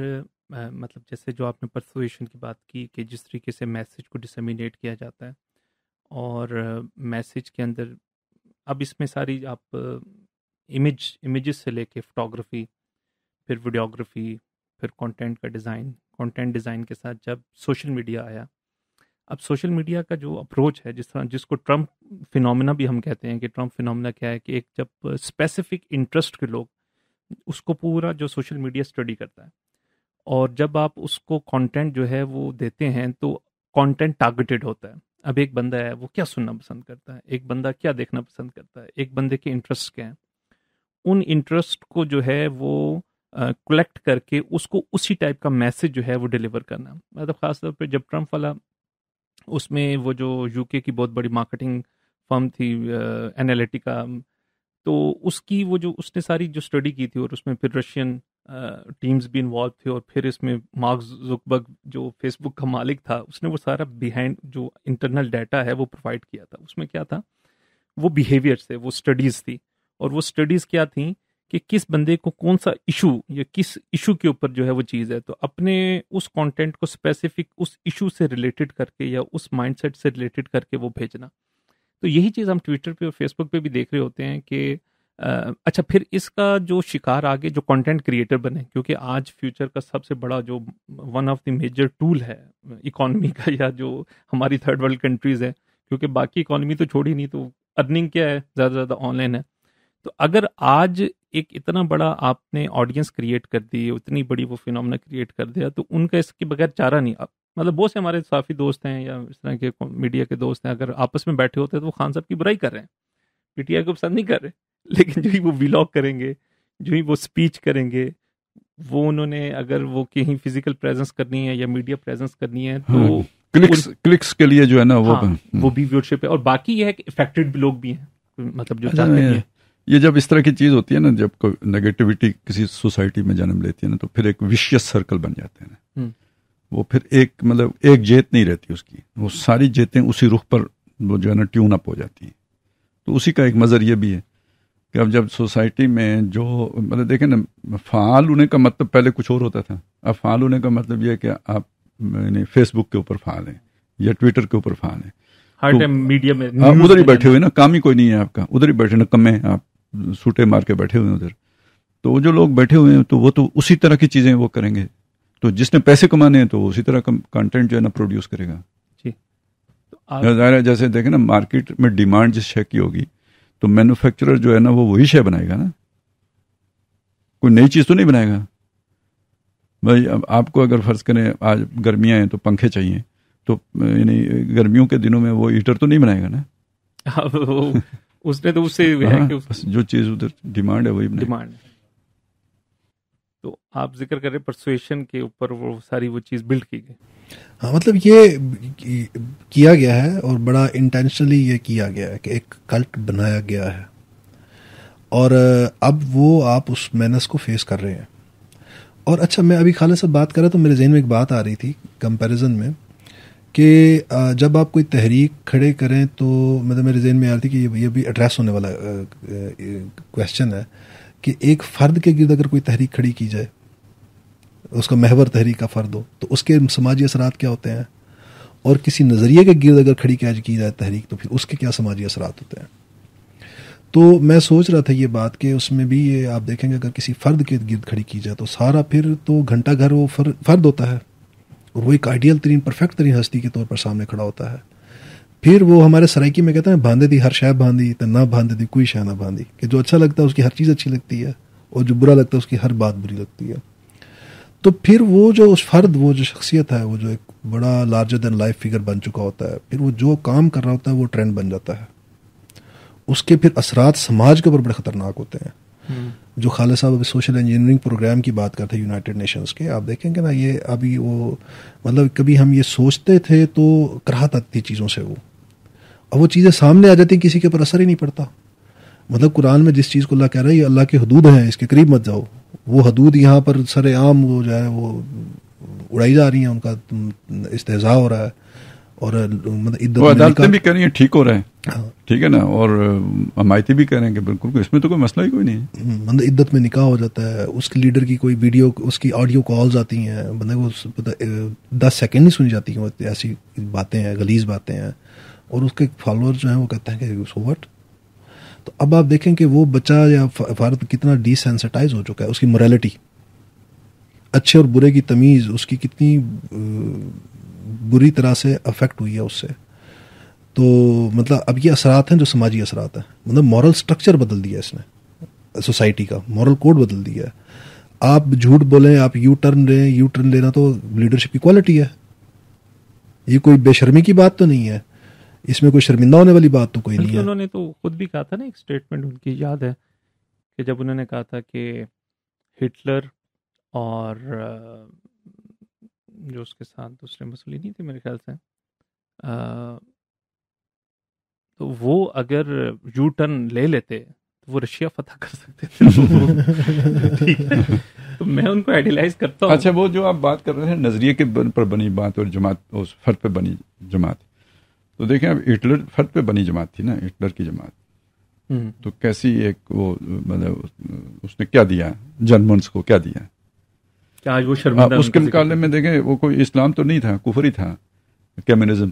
مطلب جیسے جو آپ نے پرسویشن کی بات کی کہ جس طریقے سے میسج کو ڈسیمینیٹ کیا جاتا ہے، اور میسج کے اندر اب اس میں ساری آپ امیجز سے لے کے فوٹوگرافی، پھر ویڈیوگرافی، پھر کنٹینٹ کا ڈیزائن، کنٹینٹ ڈیزائن کے ساتھ جب سوشل میڈیا آیا. اب سوشل میڈیا کا جو اپروچ ہے، جس کو ٹرمپ فینومینا بھی ہم کہتے ہیں، کہ ٹرمپ فینومینا کیا ہے، کہ ایک جب اسپیسیفک انٹرسٹ کے لوگ اس کو پورا جو سوشل میڈیا اسٹڈی کرتا ہے، اور جب آپ اس کو کانٹینٹ جو ہے وہ دیتے ہیں تو کانٹینٹ ٹارگیٹڈ ہوتا ہے. اب ایک بندہ ہے وہ کیا سننا پسند کرتا ہے، ایک بندہ کیا دیکھنا پسند کرتا ہے، ایک بندے کے انٹرسٹ کیا ہیں، ان انٹرسٹ کو جو ہے وہ کلیکٹ کر کے اس کو اسی ٹائپ کا میسج جو ہے وہ ڈیلیور کرنا. مطلب خاص طور پہ جب ٹرمپ والا، اس میں وہ جو یو کے کی بہت بڑی مارکیٹنگ فرم تھی اینالیٹیکا، تو اس کی وہ جو اس نے ساری جو اسٹڈی کی تھی، اور اس میں پھر رشین ٹیمز بھی انوالو تھے، اور پھر اس میں مارک زکربرگ جو فیس بک کا مالک تھا، اس نے وہ سارا بیہائنڈ جو انٹرنل ڈیٹا ہے وہ پرووائڈ کیا تھا. اس میں کیا تھا، وہ بیہیویئر تھے، وہ اسٹڈیز تھی، اور وہ اسٹڈیز کیا تھیں کہ کس بندے کو کون سا ایشو یا کس ایشو کے اوپر جو ہے وہ چیز ہے، تو اپنے اس کانٹینٹ کو اسپیسیفک اس ایشو سے ریلیٹڈ کر کے یا اس مائنڈ سیٹ سے ریلیٹڈ کر کے وہ بھیجنا. تو یہی چیز ہم ٹویٹر پہ اور فیس بک پہ بھی دیکھ رہے ہوتے ہیں کہ اچھا پھر اس کا جو شکار آگے جو کنٹینٹ کریٹر بنے، کیونکہ آج فیوچر کا سب سے بڑا جو one of the major tool ہے اکانومی کا، یا جو ہماری تھرڈ ورلڈ کنٹریز ہے، کیونکہ باقی اکانومی تو چھوڑی نہیں، تو ارننگ کیا ہے، زیادہ سے زیادہ آن لائن ہے. تو اگر آج ایک اتنا بڑا آپ نے آڈینس کریٹ کر دی، اتنی بڑی وہ فینومینا کریٹ کر دیا، تو ان کا اس کے بغیر چارہ نہیں. مطلب بہت سے ہمارے صحافی دوست ہیں یا اس طرح کے میڈیا کے دوست ہیں، اگر آپس میں بیٹھے ہوتے ہیں تو وہ خان صاحب کی برائی کر رہے ہیں، پی ٹی آئی کو پسند نہیں کر رہے، لیکن جو ہی وہ ویلاگ کریں گے، جو ہی وہ سپیچ کریں گے، وہ انہوں نے اگر وہ کہیں فزیکل پریزنس کرنی ہے یا میڈیا پریزنس کرنی ہے تو کلکس کے لیے جو ہے نا وہ بھی ویورشپ ہے. اور باقی یہ ہے کہ افیکٹڈ بھی لوگ بھی ہیں، مطلب جو چاہتے ہیں. یہ جب اس طرح کی چیز ہوتی ہے نا، جب کوئی نیگیٹیوٹی کسی سوسائٹی میں جنم لیتی ہے نا، تو پھر ایک ویشیس سرکل بن جاتے ہیں نا. وہ پھر ایک جیت نہیں رہتی اس کی، وہ ساری جیتیں اسی رخ پر وہ جو ہے نا ٹیون اپ ہو جاتی ہیں. تو اسی کا ایک مظہر یہ بھی ہے کہ اب جب سوسائٹی میں جو مطلب دیکھیں نا، فعال ہونے کا مطلب پہلے کچھ اور ہوتا تھا. اب فعال ہونے کا مطلب یہ ہے کہ آپ فیس بک کے اوپر فعال ہیں یا ٹویٹر کے اوپر فعال ہیں، ہر ٹائم میڈیا میں آپ ادھر ہی بیٹھے ہوئے نا، کام ہی کوئی نہیں ہے آپ کا، ادھر ہی بیٹھے نا، کم ہے آپ سوٹے مار کے بیٹھے ہوئے ہیں ادھر. تو وہ جو لوگ بیٹھے ہوئے ہیں تو وہ تو اسی طرح کی چیزیں وہ کریں گے. تو جس نے پیسے کمانے ہیں تو وہ اسی طرح کا کنٹینٹ جو ہے نا پروڈیوس کرے گا. جی ظاہر ہے، جیسے دیکھیں نا مارکیٹ میں ڈیمانڈ جس شے کی ہوگی تو مینوفیکچرر جو ہے نا وہ وہی شے بنائے گا نا، کوئی نئی چیز تو نہیں بنائے گا. بھائی اب آپ کو اگر فرض کریں آج گرمیاں ہیں تو پنکھے چاہیے، تو یعنی گرمیوں کے دنوں میں وہ ہیٹر تو نہیں بنائے گا نا. اس نے تو اس سے جو چیز ادھر ڈیمانڈ ہے وہی ڈیمانڈ. تو آپ ذکر کر رہے پرسویشن کے اوپر وہ ساری وہ چیز بلڈ کی گئی. ہاں مطلب یہ کیا گیا ہے اور بڑا انٹینشنلی یہ کیا گیا ہے کہ ایک کلٹ بنایا گیا ہے، اور اب وہ آپ اس مینس کو فیس کر رہے ہیں. اور اچھا میں ابھی خالد سے بات کر رہا تو میرے ذہن میں ایک بات آ رہی تھی کمپیریزن میں، کہ جب آپ کوئی تحریک کھڑے کریں تو مطلب میرے ذہن میں آ رہی تھی کہ یہ بھی ایڈریس ہونے والا کویشچن ہے کہ ایک فرد کے گرد اگر کوئی تحریک کھڑی کی جائے، اس کا محور تحریک کا فرد ہو، تو اس کے سماجی اثرات کیا ہوتے ہیں، اور کسی نظریے کے گرد اگر کھڑی کی جائے تحریک تو پھر اس کے کیا سماجی اثرات ہوتے ہیں. تو میں سوچ رہا تھا یہ بات کہ اس میں بھی یہ آپ دیکھیں گے اگر کسی فرد کے گرد کھڑی کی جائے تو سارا پھر تو گھنٹہ گھر وہ فرد ہوتا ہے، اور وہ ایک آئیڈیل ترین پرفیکٹ ترین ہستی کے طور پر سامنے کھڑا ہوتا ہے. پھر وہ ہمارے سرائکی میں کہتے ہیں باندھے دی ہر شے باندھی تو نہ باندھے دی کوئی شے نہ باندھی، کہ جو اچھا لگتا ہے اس کی ہر چیز اچھی لگتی ہے، اور جو برا لگتا ہے اس کی ہر بات بری لگتی ہے. تو پھر وہ جو اس فرد، وہ جو شخصیت ہے، وہ جو ایک بڑا لارجر دین لائف فگر بن چکا ہوتا ہے، پھر وہ جو کام کر رہا ہوتا ہے وہ ٹرینڈ بن جاتا ہے. اس کے پھر اثرات سماج کے اوپر بڑے خطرناک ہوتے ہیں. جو خالد صاحب ابھی سوشل انجینئرنگ پروگرام کی بات کرتے ہیں یونائٹڈ نیشنز کے، آپ دیکھیں گے نا یہ ابھی وہ مطلب کبھی ہم یہ سوچتے تھے تو کراہت آتی چیزوں سے، وہ اب وہ چیزیں سامنے آ جاتی ہیں، کسی کے اوپر اثر ہی نہیں پڑتا. مطلب قرآن میں جس چیز کو اللہ کہہ رہا ہے یہ اللہ کی حدود ہیں، اس کے قریب مت جاؤ، وہ حدود یہاں پر سر عام وہ جو ہے وہ اڑائی جا رہی ہیں، ان کا استہزاء ہو رہا ہے. اور مطلب عدالتیں بھی کہہ رہی ہیں ٹھیک ہو رہا ہے، ٹھیک ہے نا، اور حمایتی بھی کہہ رہے ہیں کہ بالکل اس میں تو کوئی مسئلہ ہی کوئی نہیں ہے. مطلب عدت میں نکاح ہو جاتا ہے، اس کے لیڈر کی کوئی ویڈیو، اس کی آڈیو کالز آتی ہیں، بندے کو 10 سیکنڈ نہیں سنی جاتی ہیں، ایسی باتیں ہیں، غلیظ باتیں ہیں، اور اس کے فالوور جو ہیں وہ کہتے ہیں کہ سو وٹ. تو اب آپ دیکھیں کہ وہ بچہ یا فرد کتنا ڈی سینسٹائز ہو چکا ہے، اس کی موریلٹی، اچھے اور برے کی تمیز اس کی کتنی بری طرح سے افیکٹ ہوئی ہے اس سے. تو مطلب اب یہ اثرات ہیں جو سماجی اثرات ہیں، مطلب مورل سٹرکچر بدل دیا اس نے، سوسائٹی کا مورل کوڈ بدل دیا ہے. آپ جھوٹ بولیں، آپ یو ٹرن لیں، یو ٹرن لینا تو لیڈرشپ کی کوالٹی ہے. یہ کوئی بے شرمی کی بات تو نہیں ہے، اس میں کوئی شرمندہ ہونے والی بات تو کوئی نہیں ہے. انہوں نے تو خود بھی کہا تھا نا، ایک اسٹیٹمنٹ ان کی یاد ہے کہ جب انہوں نے کہا تھا کہ ہٹلر اور جو اس کے ساتھ دوسرے مسئلے نہیں تھے میرے خیال سے، تو وہ اگر یو ٹرن لے لیتے تو وہ رشیا فتح کر سکتے تھے. تو میں ان کو آئیڈیلائز کرتا ہوں. اچھا، وہ جو آپ بات کر رہے ہیں نظریے کے پر بنی بات اور جماعت، اس فرد پہ بنی جماعت، تو دیکھیں اب ہٹلر فرد پہ بنی جماعت تھی نا، ہٹلر کی جماعت. تو کیسی ایک وہ مطلب اس نے کیا دیا جرمنس کو، کیا دیا کیا وہ شرمندہ. اس کے مقابلے میں دیکھیں وہ کوئی اسلام تو نہیں تھا، کفر ہی تھا، کمیونزم،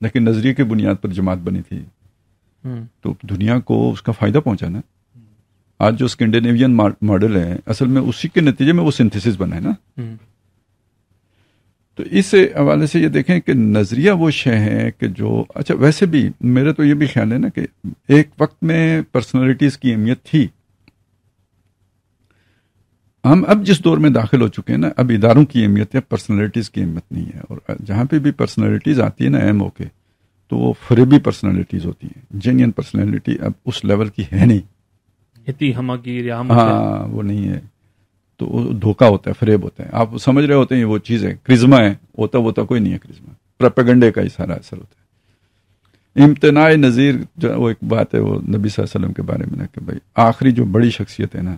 لیکن نظریے کی بنیاد پر جماعت بنی تھی. تو دنیا کو اس کا فائدہ پہنچا نا. آج جو اسکینڈینیوین ماڈل ہے اصل میں اسی کے نتیجے میں وہ سنتھیسس بنا ہے نا. تو اس حوالے سے یہ دیکھیں کہ نظریہ وہ شے ہے کہ جو، اچھا ویسے بھی میرا تو یہ بھی خیال ہے نا کہ ایک وقت میں پرسنالٹیز کی اہمیت تھی. ہم اب جس دور میں داخل ہو چکے ہیں نا، اب اداروں کی اہمیت ہے، پرسنالٹیز کی اہمیت نہیں ہے. اور جہاں پہ بھی پرسنالٹیز آتی ہے نا اہم ہو کے، تو وہ فریبی پرسنالٹیز ہوتی ہیں. جینین پرسنالٹی اب اس لیول کی ہے نہیں، اتنی ہمگیر یا ہاں وہ نہیں ہے. تو دھوکہ ہوتا ہے، فریب ہوتا ہے. آپ سمجھ رہے ہوتے ہیں وہ چیز ہے، کرزما ہے، ہوتا کوئی نہیں ہے. کرزما پروپیگنڈے کا ہی سارا اثر ہوتا ہے. امتناع نظیر جو وہ ایک بات ہے، وہ نبی صلی اللہ علیہ وسلم کے بارے میں نا کہ بھائی آخری جو بڑی شخصیت ہے نا،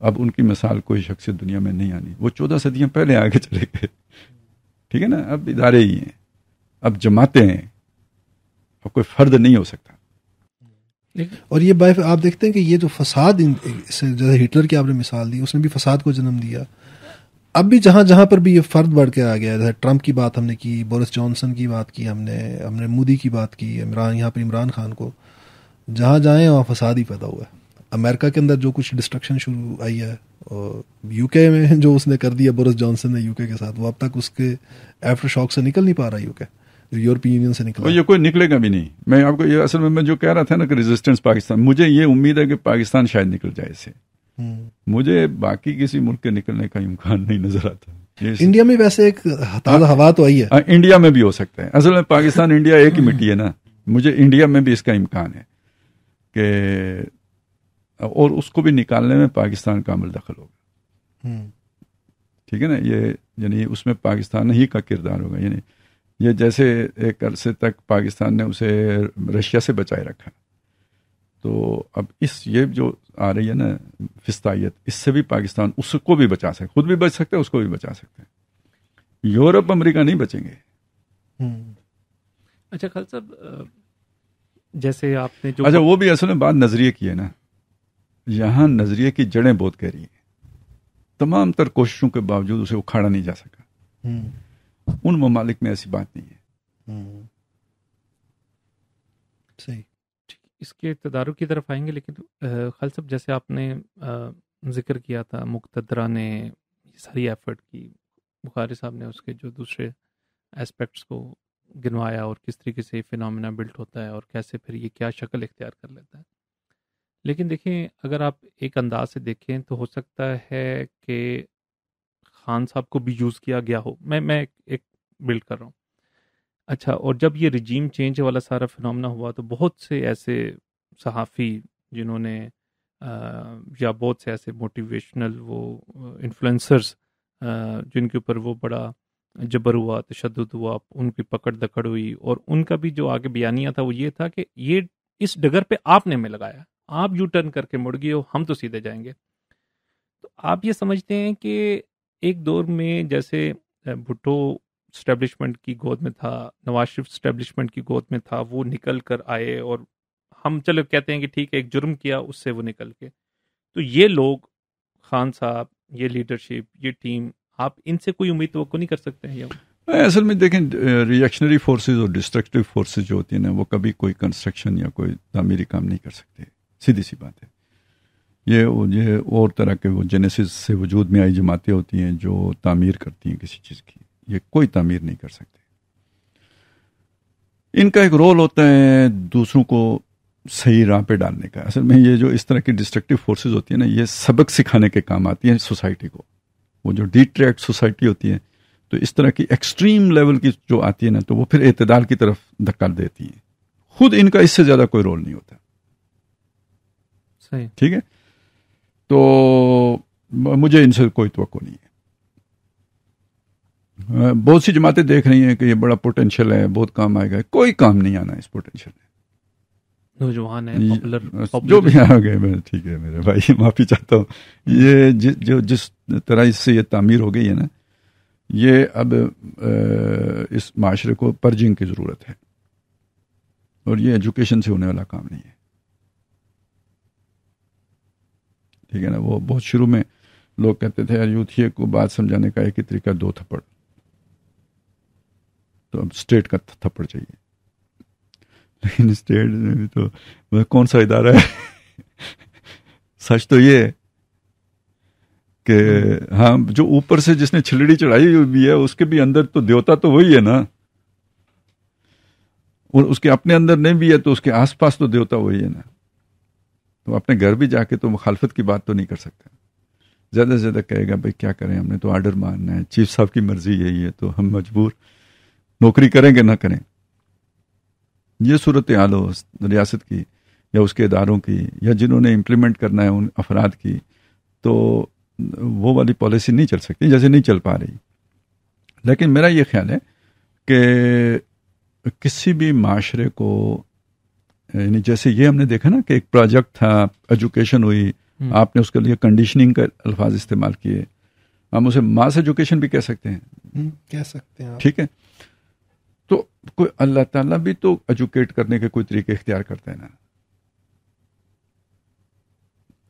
اب ان کی مثال کوئی شخصیت دنیا میں نہیں آنی. وہ 14 صدیاں پہلے آگے چلے گئے، ٹھیک ہے نا. اب ادارے ہی ہیں، اب جماعتیں ہیں، اب کوئی فرد نہیں ہو سکتا. اور یہ آپ دیکھتے ہیں کہ یہ جو فساد، جیسے ہٹلر کی آپ نے مثال دی، اس نے بھی فساد کو جنم دیا. اب بھی جہاں جہاں پر بھی یہ فرد بڑھ کے آ گیا، جیسے ٹرمپ کی بات ہم نے کی، بورس جانسن کی بات کی، ہم نے مودی کی بات کی، یہاں پر عمران خان کو، جہاں جائیں وہاں فساد ہی پیدا ہوا ہے. امریکہ کے اندر جو کچھ ڈسٹرکشن شروع آئی ہے، اور یو کے میں جو اس نے کر دیا بورس جانسن نے یو کے ساتھ، وہ اب تک اس کے آفٹر شاک سے نکل نہیں پا رہا. یو کے یورپی یونین سے نکلا، یہ کوئی نکلے گا بھی نہیں. میں آپ کو یہ اصل میں جو کہہ رہا تھا نا کہ ریزسٹنس پاکستان، مجھے یہ امید ہے کہ پاکستان شاید نکل جائے اس سے. مجھے باقی کسی ملک کے نکلنے کا امکان نہیں نظر آتا. انڈیا میں ویسے ایک تازہ ہوا تو آئی ہے، انڈیا میں بھی ہو سکتا ہے. اصل میں پاکستان انڈیا ایک ہی مٹی ہے نا. مجھے انڈیا میں بھی اس کا امکان ہے کہ، اور اس کو بھی نکالنے میں پاکستان کا عمل دخل ہوگا. ٹھیک ہے نا. یہ یعنی اس میں پاکستان ہی کا کردار ہوگا. یعنی یہ جیسے ایک عرصے تک پاکستان نے اسے رشیا سے بچائے رکھا، تو اب یہ جو آ رہی ہے نا فسطائیت، اس سے بھی پاکستان اس کو بھی بچا سکتا، خود بھی بچ سکتا ہے، اس کو بھی بچا سکتا ہے. یورپ امریکہ نہیں بچیں گے. اچھا خالد صاحب، جیسے آپ نے جو، اچھا وہ بھی اصل میں بات نظریے کی ہے نا. یہاں نظریے کی جڑیں بہت گہری ہیں. تمام تر کوششوں کے باوجود اسے اکھاڑا نہیں جا سکا. ان ممالک میں ایسی بات نہیں ہے. صحیح. اس کے تدارک کی طرف آئیں گے، لیکن خالد صاحب جیسے آپ نے ذکر کیا تھا مقتدرہ نے ساری ایفرٹ کی، بخاری صاحب نے اس کے جو دوسرے اسپیکٹس کو گنوایا اور کس طریقے سے فینومینا بلٹ ہوتا ہے اور کیسے پھر یہ کیا شکل اختیار کر لیتا ہے. لیکن دیکھیں اگر آپ ایک انداز سے دیکھیں تو ہو سکتا ہے کہ خان صاحب کو بھی یوز کیا گیا ہو. میں ایک بلڈ کر رہا ہوں. اچھا، اور جب یہ رجیم چینج والا سارا فینومینا ہوا تو بہت سے ایسے صحافی جنہوں نے یا بہت سے ایسے موٹیویشنل وہ انفلوئنسرز جن کے اوپر وہ بڑا جبر ہوا، تشدد ہوا، ان کی پکڑ دکڑ ہوئی، اور ان کا بھی جو آگے بیانیہ تھا وہ یہ تھا کہ یہ اس ڈگر پہ آپ نے ہمیں لگایا، آپ یو ٹرن کر کے مڑ گئے ہو، ہم تو سیدھے جائیں گے. تو آپ یہ سمجھتے ہیں کہ ایک دور میں جیسے بھٹو اسٹیبلشمنٹ کی گود میں تھا، نواز شریف اسٹیبلشمنٹ کی گود میں تھا، وہ نکل کر آئے اور ہم چلو کہتے ہیں کہ ٹھیک ہے ایک جرم کیا اس سے وہ نکل کے، تو یہ لوگ خان صاحب، یہ لیڈرشپ، یہ ٹیم، آپ ان سے کوئی امید توقع نہیں کر سکتے ہیں؟ اصل میں دیکھیں ری ایکشنری فورسز اور ڈسٹرکٹیو فورسز جو ہوتی ہیں نا، وہ کبھی کوئی کنسٹرکشن یا کوئی تعمیری کام نہیں کر سکتے. سیدھی سی بات ہے. یہ اور طرح کے وہ جینیسس سے وجود میں آئی جماعتیں ہوتی ہیں جو تعمیر کرتی ہیں کسی چیز کی. یہ کوئی تعمیر نہیں کر سکتے. ان کا ایک رول ہوتا ہے دوسروں کو صحیح راہ پہ ڈالنے کا. اصل میں یہ جو اس طرح کی ڈسٹرکٹیو فورسز ہوتی ہیں نا، یہ سبق سکھانے کے کام آتی ہیں سوسائٹی کو. وہ جو ڈیٹریکٹ سوسائٹی ہوتی ہے تو اس طرح کی ایکسٹریم لیول کی جو آتی ہے نا، تو وہ پھر اعتدال کی طرف دھکا دیتی ہیں. خود ان کا اس سے زیادہ کوئی رول نہیں ہوتا. صحیح. ٹھیک ہے. تو مجھے ان سے کوئی توقع نہیں ہے. بہت سی جماعتیں دیکھ رہی ہیں کہ یہ بڑا پوٹینشیل ہے، بہت کام آئے گا. کوئی کام نہیں آنا اس پوٹینشیل میں. نوجوان ہے جو بھی آ گئے میں ٹھیک ہے میرے بھائی، معافی چاہتا ہوں. یہ جو جس طرح اس سے یہ تعمیر ہو گئی ہے نا، یہ اب اس معاشرے کو پرجنگ کی ضرورت ہے. اور یہ ایجوکیشن سے ہونے والا کام نہیں ہے. ٹھیک ہے نا. وہ بہت شروع میں لوگ کہتے تھے یوتھیے کو بات سمجھانے کا ایک ہی طریقہ 2 تھپڑ. تو اب اسٹیٹ کا تھپڑ چاہیے. لیکن اسٹیٹ میں تو کون سا ادارہ ہے؟ سچ تو یہ ہے کہ ہاں، جو اوپر سے جس نے چھلڑی چڑھائی ہوئی بھی ہے اس کے بھی اندر تو دیوتا تو وہی ہے نا، اور اس کے اپنے اندر نہیں بھی ہے تو اس کے آس پاس تو دیوتا وہی ہے نا. تو اپنے گھر بھی جا کے تو مخالفت کی بات تو نہیں کر سکتا. زیادہ سے زیادہ کہے گا بھائی کیا کریں، ہم نے تو آرڈر ماننا ہے، چیف صاحب کی مرضی یہی ہے تو ہم مجبور نوکری کریں گے نہ کریں. یہ صورتحال ہو ریاست کی یا اس کے اداروں کی یا جنہوں نے امپلیمنٹ کرنا ہے ان افراد کی، تو وہ والی پالیسی نہیں چل سکتی جیسے نہیں چل پا رہی. لیکن میرا یہ خیال ہے کہ کسی بھی معاشرے کو، یعنی جیسے یہ ہم نے دیکھا نا کہ ایک پروجیکٹ تھا، ایجوکیشن ہوئی، آپ نے اس کے لیے کنڈیشننگ کا الفاظ استعمال کیے. ہم اسے ماس ایجوکیشن بھی کہہ سکتے ہیں. کہہ سکتے ہیں. ٹھیک ہے. تو کوئی اللہ تعالیٰ بھی تو ایجوکیٹ کرنے کے کوئی طریقے اختیار کرتا ہے نا.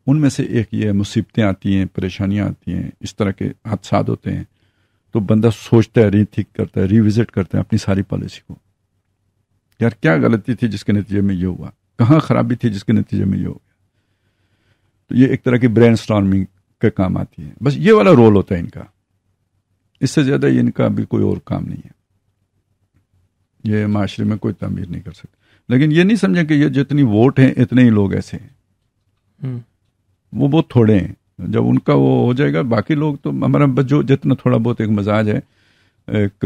ان میں سے ایک یہ مصیبتیں آتی ہیں، پریشانیاں آتی ہیں، اس طرح کے حادثات ہوتے ہیں، تو بندہ سوچتا ہے، ری تھنک کرتا ہے، ری وزٹ کرتا ہے اپنی ساری پالیسی کو. یار کیا غلطی تھی جس کے نتیجے میں یہ ہوا، کہاں خرابی تھی جس کے نتیجے میں یہ ہو گیا. تو یہ ایک طرح کی برین اسٹارمنگ کے کام آتی ہے. بس یہ والا رول ہوتا ہے ان کا. اس سے زیادہ ان کا بھی کوئی اور کام نہیں ہے. یہ معاشرے میں کوئی تعمیر نہیں کر سکتے. لیکن یہ نہیں سمجھیں کہ یہ جتنی ووٹ ہیں اتنے ہی لوگ ایسے ہیں. وہ بہت تھوڑے ہیں. جب ان کا وہ ہو جائے گا، باقی لوگ تو ہمارا جو جتنا تھوڑا بہت ایک مزاج ہے، ایک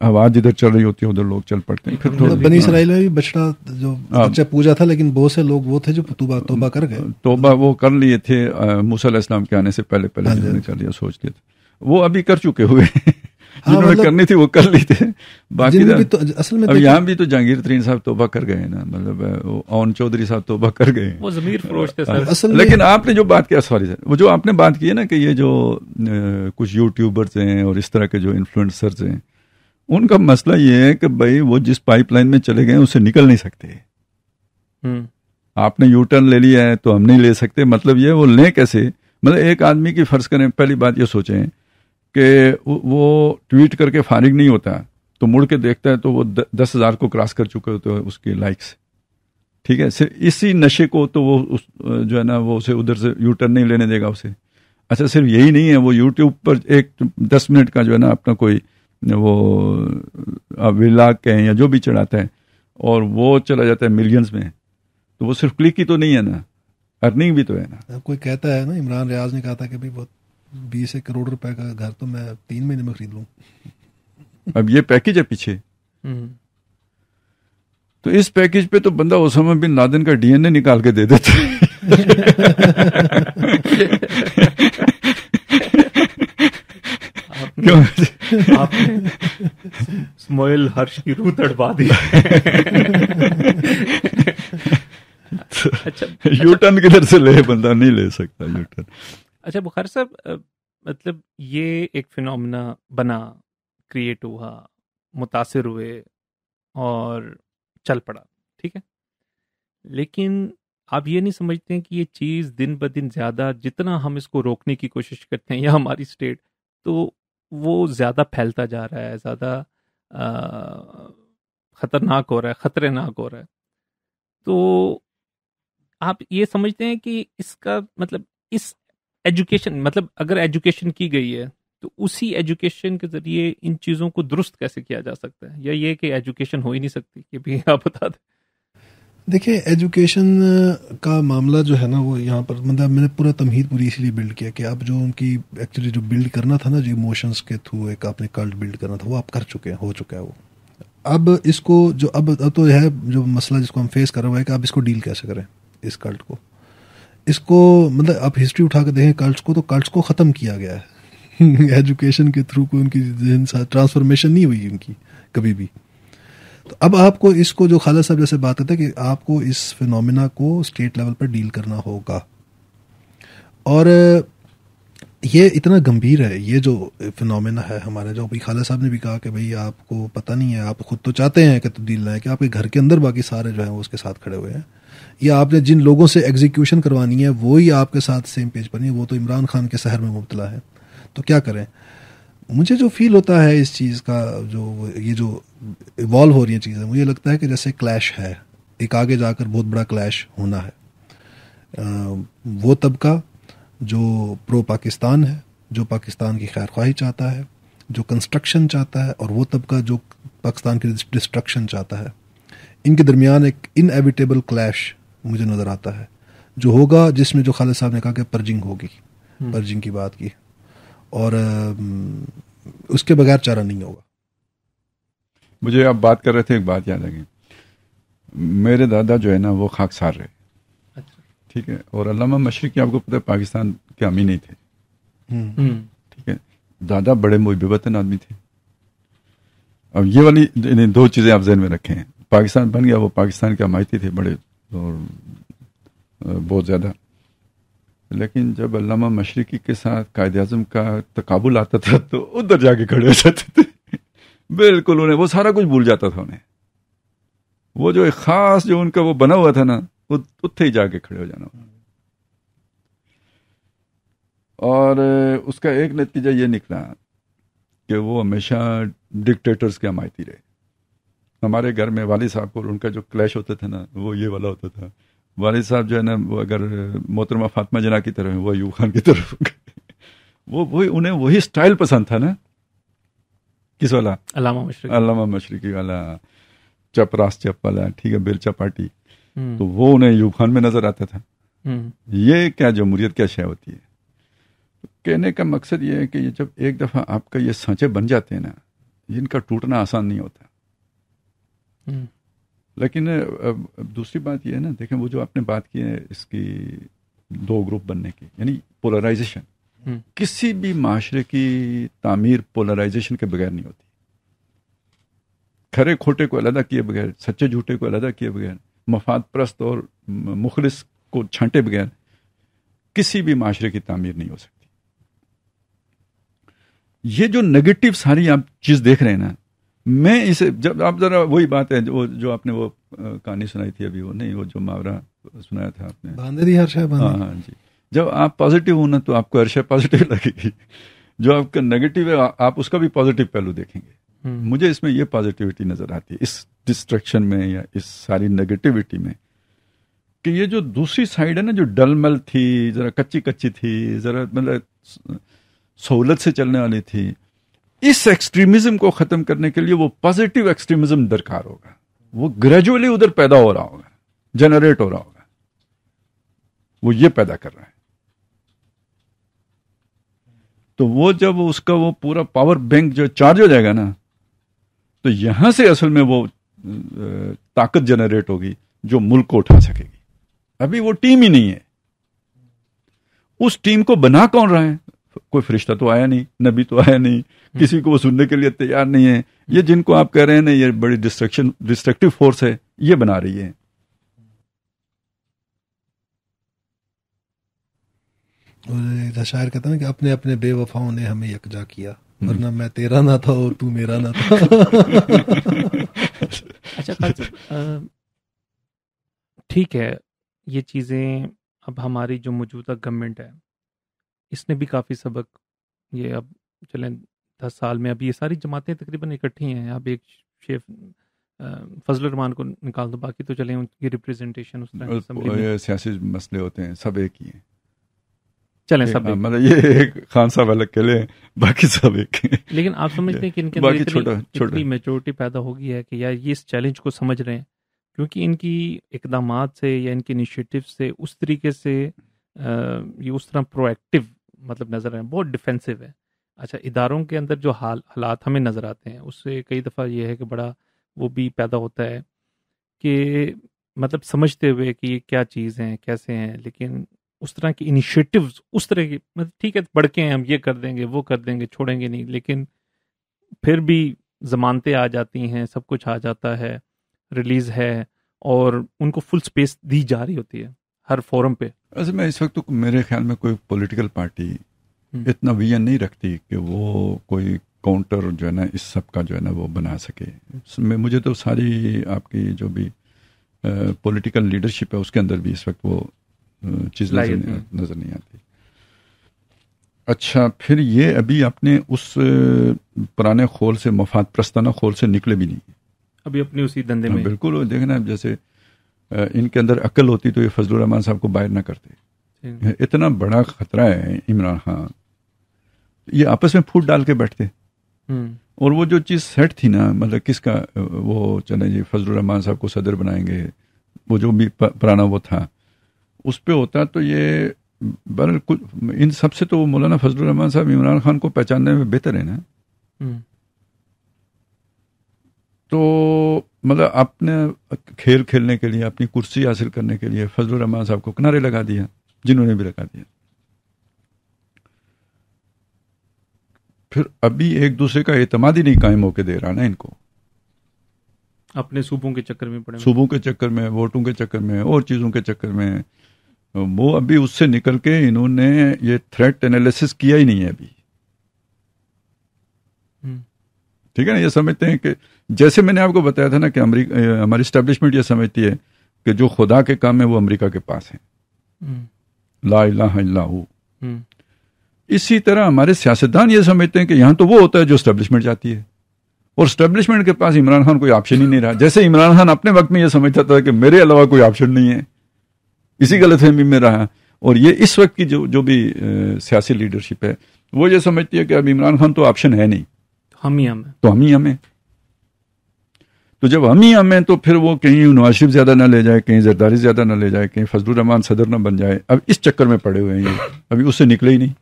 آواز جدھر چل رہی ہوتی ہے ادھر لوگ چل پڑتے ہیں. پھر بنی اسرائیل میں بھی بچڑا جو بچہ پوجا تھا، لیکن بہت سے لوگ وہ تھے جو توبہ کر گئے. توبہ وہ کر لیے تھے موسیٰ علیہ السلام کے آنے سے پہلے جنہوں نے کر لیا، سوچ لیے تھے. وہ ابھی کر چکے ہوئے جنہوں نے کرنی تھی وہ کر لی تھے. باقی اصل میں اب یہاں بھی تو جہانگیر ترین صاحب توبہ کر گئے نا، مطلب اون چودھری صاحب توبہ کر گئے. وہ ضمیر فروش تھے سر. لیکن آپ نے جو بات کیا، سوری سر، وہ جو آپ نے بات کی ہے نا کہ یہ جو کچھ یوٹیوبرز ہیں اور اس طرح کے جو انفلوئنسرز ہیں، ان کا مسئلہ یہ ہے کہ بھائی وہ جس پائپ لائن میں چلے گئے اس سے نکل نہیں سکتے. آپ نے یو ٹرن لے لیا ہے تو ہم نہیں لے سکتے. مطلب یہ وہ لیں کیسے؟ مطلب ایک آدمی کی فرض کریں، پہلی بات یہ سوچیں کہ وہ ٹویٹ کر کے فارغ نہیں ہوتا تو مڑ کے دیکھتا ہے تو وہ 10,000 کو کراس کر چکے ہوتے ہیں اس کے لائکس. ٹھیک ہے. صرف اسی نشے کو تو وہ جو ہے نا وہ اسے ادھر سے یو ٹرن نہیں لینے دے گا اسے. اچھا صرف یہی نہیں ہے، وہ یوٹیوب پر ایک 10 منٹ کا جو ہے نا اپنا کوئی وہ ولاگ کہیں یا جو بھی چڑھاتا ہے اور وہ چلا جاتا ہے ملینز میں، تو وہ صرف کلک ہی تو نہیں ہے نا، ارننگ بھی تو ہے نا. کوئی کہتا ہے نا، عمران ریاض نے کہا تھا کہ بھائی وہ 20 کروڑ روپے کا گھر تو میں 3 مہینے میں خرید لوں. اب یہ پیکج ہے پیچھے. تو اس پیکج پہ تو بندہ اسامہ بن لادن کا ڈی این اے نکال کے دے دیتا ہے. آپ نے اسماعیل ہرش کی روح تڑپا دی. یو ٹرن کدھر سے لے، بندہ نہیں لے سکتا یو ٹرن. اچھا بخاری صاحب، مطلب یہ ایک فینومینا بنا، کریٹ ہوا، متاثر ہوئے اور چل پڑا، ٹھیک ہے. لیکن آپ یہ نہیں سمجھتے ہیں کہ یہ چیز دن بدن زیادہ، جتنا ہم اس کو روکنے کی کوشش کرتے ہیں یا ہماری اسٹیٹ، تو وہ زیادہ پھیلتا جا رہا ہے، زیادہ خطرناک ہو رہا ہے، خطرناک ہو رہا ہے. تو آپ یہ سمجھتے ہیں کہ اس کا مطلب اس ایجوکیشن، مطلب اگر ایجوکیشن کی گئی ہے تو اسی ایجوکیشن کے ذریعے ان چیزوں کو درست کیسے کیا جا سکتا ہے، یا یہ کہ ایجوکیشن ہو ہی نہیں سکتی؟ یہ بھی آپ بتا دیں. دیکھیں ایجوکیشن کا معاملہ جو ہے نا وہ یہاں پر مطلب میں نے پورا تمہید پوری اسی لیے بلڈ کیا کہ اب جو ان کی ایکچولی جو بلڈ کرنا تھا نا، جو ایموشنس کے تھرو ایک آپ نے کلٹ بلڈ کرنا تھا، وہ آپ کر چکے ہیں، ہو چکا ہے وہ. اب اس کو جو اب تو ہے جو مسئلہ جس کو ہم فیس کر رہے ہیں کہ اب اس کو ڈیل کیسے کریں، اس کلٹ کو. اس کو مطلب آپ ہسٹری اٹھا کے دیکھیں کلٹس کو، تو کلٹس کو ختم کیا گیا ہے ایجوکیشن کے تھرو. کوئی ان کی ذہن سے ٹرانسفارمیشن نہیں ہوئی ان کی کبھی بھی. تو اب آپ کو اس کو جو خالد صاحب جیسے بات کرتے ہیں کہ آپ کو اس فینومینا کو اسٹیٹ لیول پر ڈیل کرنا ہوگا. اور یہ اتنا گمبھیر ہے یہ جو فینومینا ہے ہمارے، جو ابھی خالد صاحب نے بھی کہا کہ بھئی آپ کو پتہ نہیں ہے، آپ خود تو چاہتے ہیں کہ تبدیل لائیں، کہ آپ کے گھر کے اندر باقی سارے جو ہیں وہ اس کے ساتھ کھڑے ہوئے ہیں، یا آپ نے جن لوگوں سے ایگزیکیوشن کروانی ہے وہی آپ کے ساتھ سیم پیج پر نہیں، وہ تو عمران خان کے سحر میں مبتلا ہے. تو کیا کریں؟ مجھے جو فیل ہوتا ہے اس چیز کا، جو یہ جو ایوالو ہو رہی ہیں چیزیں، مجھے لگتا ہے کہ جیسے کلیش ہے، ایک آگے جا کر بہت بڑا کلیش ہونا ہے. وہ طبقہ جو پرو پاکستان ہے، جو پاکستان کی خیر خواہی چاہتا ہے، جو کنسٹرکشن چاہتا ہے، اور وہ طبقہ جو پاکستان کی ڈسٹرکشن چاہتا ہے، ان کے درمیان ایک انیویٹیبل کلیش مجھے نظر آتا ہے جو ہوگا، جس میں جو خالد صاحب نے کہا کہ پرجنگ ہوگی، پرجنگ کی بات کی، اور اس کے بغیر چارہ نہیں ہوگا. مجھے آپ بات کر رہے تھے، ایک بات یاد آ گئی. میرے دادا جو ہے نا وہ خاکسار رہے، ٹھیک ہے، اور علامہ مشرقی آپ کو پتہ ہے پاکستان کے امی نہیں تھے، ٹھیک ہے. دادا بڑے محب وطن آدمی تھے. اب یہ والی دو چیزیں آپ ذہن میں رکھیں. پاکستان بن گیا، وہ پاکستان کے حمایتی تھے بڑے اور بہت زیادہ، لیکن جب علامہ مشرقی کے ساتھ قائد اعظم کا تقابل آتا تھا تو ادھر جا کے کھڑے ہو جاتے تھے. بالکل انہیں وہ سارا کچھ بھول جاتا تھا. انہیں وہ جو ایک خاص جو ان کا وہ بنا ہوا تھا نا، وہ اتھے ہی جا کے کھڑے ہو جانا. اور اس کا ایک نتیجہ یہ نکلا کہ وہ ہمیشہ ڈکٹیٹرز کے حمایتی رہے. ہمارے گھر میں والد صاحب کو ان کا جو کلیش ہوتا تھا نا، وہ یہ والا ہوتا تھا. والد صاحب جو ہے نا، وہ اگر محترمہ فاطمہ جناح کی طرف، وہ ایوب خان کی طرف وہ انہیں وہی سٹائل پسند تھا نا. کس والا؟ علامہ مشرقی والا، چپراس چپ والا، ٹھیک ہے، بیلچا پارٹی. تو وہ انہیں ایوب خان میں نظر آتا تھا. یہ کیا جمہوریت کیا شے ہوتی ہے؟ کہنے کا مقصد یہ ہے کہ جب ایک دفعہ آپ کا یہ سانچے بن جاتے ہیں نا، ان کا ٹوٹنا آسان نہیں ہوتا. لیکن دوسری بات یہ ہے نا، دیکھیں وہ جو آپ نے بات کی ہے اس کی دو گروپ بننے کی، یعنی پولرائزیشن. کسی بھی معاشرے کی تعمیر پولرائزیشن کے بغیر نہیں ہوتی. کھرے کھوٹے کو علیحدہ کیے بغیر، سچے جھوٹے کو علیحدہ کیے بغیر، مفاد پرست اور مخلص کو چھانٹے بغیر کسی بھی معاشرے کی تعمیر نہیں ہو سکتی. یہ جو نگیٹو ساری آپ چیز دیکھ رہے ہیں نا، میں اسے جب آپ ذرا وہی بات ہے جو آپ نے وہ کہانی سنائی تھی ابھی، وہ نہیں، وہ جو محاورہ سنایا تھا آپ نے، باندھری ہر شے باندھری. ہاں جی. جب آپ پازیٹیو ہونا تو آپ کو ہر شے پازیٹیو لگے گی. جو آپ کا نیگیٹو ہے آپ اس کا بھی پازیٹیو پہلو دیکھیں گے. مجھے اس میں یہ پازیٹیوٹی نظر آتی ہے، اس ڈسٹریکشن میں یا اس ساری نیگیٹیوٹی میں، کہ یہ جو دوسری سائڈ ہے نا، جو ڈل مل تھی، ذرا کچی کچی تھی، ذرا مطلب سہولت سے چلنے والی تھی، اس ایکسٹریمزم کو ختم کرنے کے لیے وہ پازیٹیو ایکسٹریمزم درکار ہوگا. وہ گریجولی ادھر پیدا ہو رہا ہوگا، جنریٹ ہو رہا ہوگا. وہ یہ پیدا کر رہا ہے. تو وہ جب اس کا وہ پورا پاور بینک جو چارج ہو جائے گا نا، تو یہاں سے اصل میں وہ طاقت جنریٹ ہوگی جو ملک کو اٹھا سکے گی. ابھی وہ ٹیم ہی نہیں ہے. اس ٹیم کو بنا کون رہا ہے؟ کوئی فرشتہ تو آیا نہیں، نبی تو آیا نہیں، کسی کو وہ سننے کے لیے تیار نہیں ہے. یہ جن کو آپ کہہ رہے ہیں نا یہ بڑی ڈسٹرکٹیو فورس ہے، یہ بنا رہی ہے. شاعر کہتا ہے نا کہ اپنے اپنے بے وفاؤں نے ہمیں یکجا کیا، ورنہ میں تیرا نہ تھا اور تو میرا نہ تھا. اچھا ٹھیک ہے، یہ چیزیں اب ہماری جو موجودہ گورنمنٹ ہے اس نے بھی کافی سبق، یہ اب چلیں 10 سال میں اب یہ ساری جماعتیں تقریباً اکٹھی ہیں. اب ایک فضل الرحمان کو نکال دو، باقی تو چلیں ان کی ریپریزنٹیشن اس طرح اسمبلی میں سیاسی مسئلے ہوتے ہیں، سب ایک ہی ہیں، چلیں سب ایک، مطلب یہ ایک خان صاحب الگ کہلے باقی سب ایک ہیں. لیکن آپ سمجھتے ہیں کہ ان کے اندر اتنی میچورٹی پیدا ہو گئی ہے کہ یار یہ اس چیلنج کو سمجھ رہے ہیں، کیونکہ ان کی اقدامات سے یا ان کی انیشیٹو سے اس طریقے سے یہ اس طرح پرو ایکٹیو مطلب نظر آئے، بہت ڈیفینسو ہے. اچھا، اداروں کے اندر جو حالات ہمیں نظر آتے ہیں اس سے کئی دفعہ یہ ہے کہ بڑا وہ بھی پیدا ہوتا ہے کہ مطلب سمجھتے ہوئے کہ یہ کیا چیز ہیں کیسے ہیں، لیکن اس طرح کی انیشیٹوز اس طرح کی مطلب ٹھیک ہے بڑھ کے ہیں، ہم یہ کر دیں گے وہ کر دیں گے چھوڑیں گے نہیں، لیکن پھر بھی ضمانتیں آ جاتی ہیں، سب کچھ آ جاتا ہے، ریلیز ہے اور ان کو فل سپیس دی جا رہی ہوتی ہے ہر فورم پہ. ویسے میں اس وقت میرے خیال میں کوئی پولیٹیکل پارٹی اتنا ویژن نہیں رکھتی کہ وہ کوئی کاؤنٹر جو ہے نا اس سب کا جو ہے نا وہ بنا سکے. مجھے تو ساری آپ کی جو بھی پولیٹیکل لیڈرشپ ہے اس کے اندر بھی اس وقت وہ چیز نظر نہیں آتی. اچھا، پھر یہ ابھی اپنے اس پرانے خول سے، مفاد پرستانہ خول سے نکلے بھی نہیں، ابھی اپنی اسی دندے میں. بالکل دیکھنا، جیسے ان کے اندر عقل ہوتی تو یہ فضل الرحمان صاحب کو باہر نہ کرتے. اتنا بڑا خطرہ ہے عمران خان، یہ آپس میں پھوٹ ڈال کے بیٹھتے. اور وہ جو چیز سیٹ تھی نا، مطلب کس کا وہ چلے جی فضل الرحمان صاحب کو صدر بنائیں گے، وہ جو بھی پرانا وہ تھا اس پہ ہوتا تو یہ ان سب سے تو مولانا فضل الرحمان صاحب عمران خان کو پہچاننے میں بہتر ہے نا. تو مطلب اپنے کھیل کھیلنے کے لیے، اپنی کرسی حاصل کرنے کے لیے فضل الرحمان صاحب کو کنارے لگا دیا، جنہوں نے بھی لگا دیا. پھر ابھی ایک دوسرے کا اعتماد ہی نہیں قائم ہو کے دے رہا نا ان کو، اپنے صوبوں کے چکر میں پڑے، صوبوں کے چکر میں، ووٹوں کے چکر میں، اور چیزوں کے چکر میں. وہ ابھی اس سے نکل کے انہوں نے یہ تھریٹ انالیسس کیا ہی نہیں ہے ابھی. ٹھیک ہے نا، یہ سمجھتے ہیں کہ جیسے میں نے آپ کو بتایا تھا نا کہ ہماری اسٹیبلشمنٹ یہ سمجھتی ہے کہ جو خدا کے کام ہے وہ امریکہ کے پاس ہیں، لا الہ الا ہو. اسی طرح ہمارے سیاستدان یہ سمجھتے ہیں کہ یہاں تو وہ ہوتا ہے جو اسٹیبلشمنٹ چاہتی ہے، اور اسٹیبلشمنٹ کے پاس عمران خان کوئی آپشن ہی نہیں رہا. جیسے عمران خان اپنے وقت میں یہ سمجھتا تھا کہ میرے علاوہ کوئی آپشن نہیں ہے، اسی غلط فہمی میں رہا. اور یہ اس وقت کی جو بھی سیاسی لیڈرشپ ہے وہ یہ سمجھتی ہے کہ اب عمران خان تو آپشن ہے نہیں، ہم ہی ہمیں. تو جب ہم ہیں تو پھر وہ کہیں نواز شریف زیادہ نہ لے جائے، کہیں زرداری زیادہ نہ لے جائے، کہیں فضل الرحمان صدر نہ بن جائے. اب اس چکر میں پڑے ہوئے ہیں، ابھی اس سے نکلے ہی نہیں،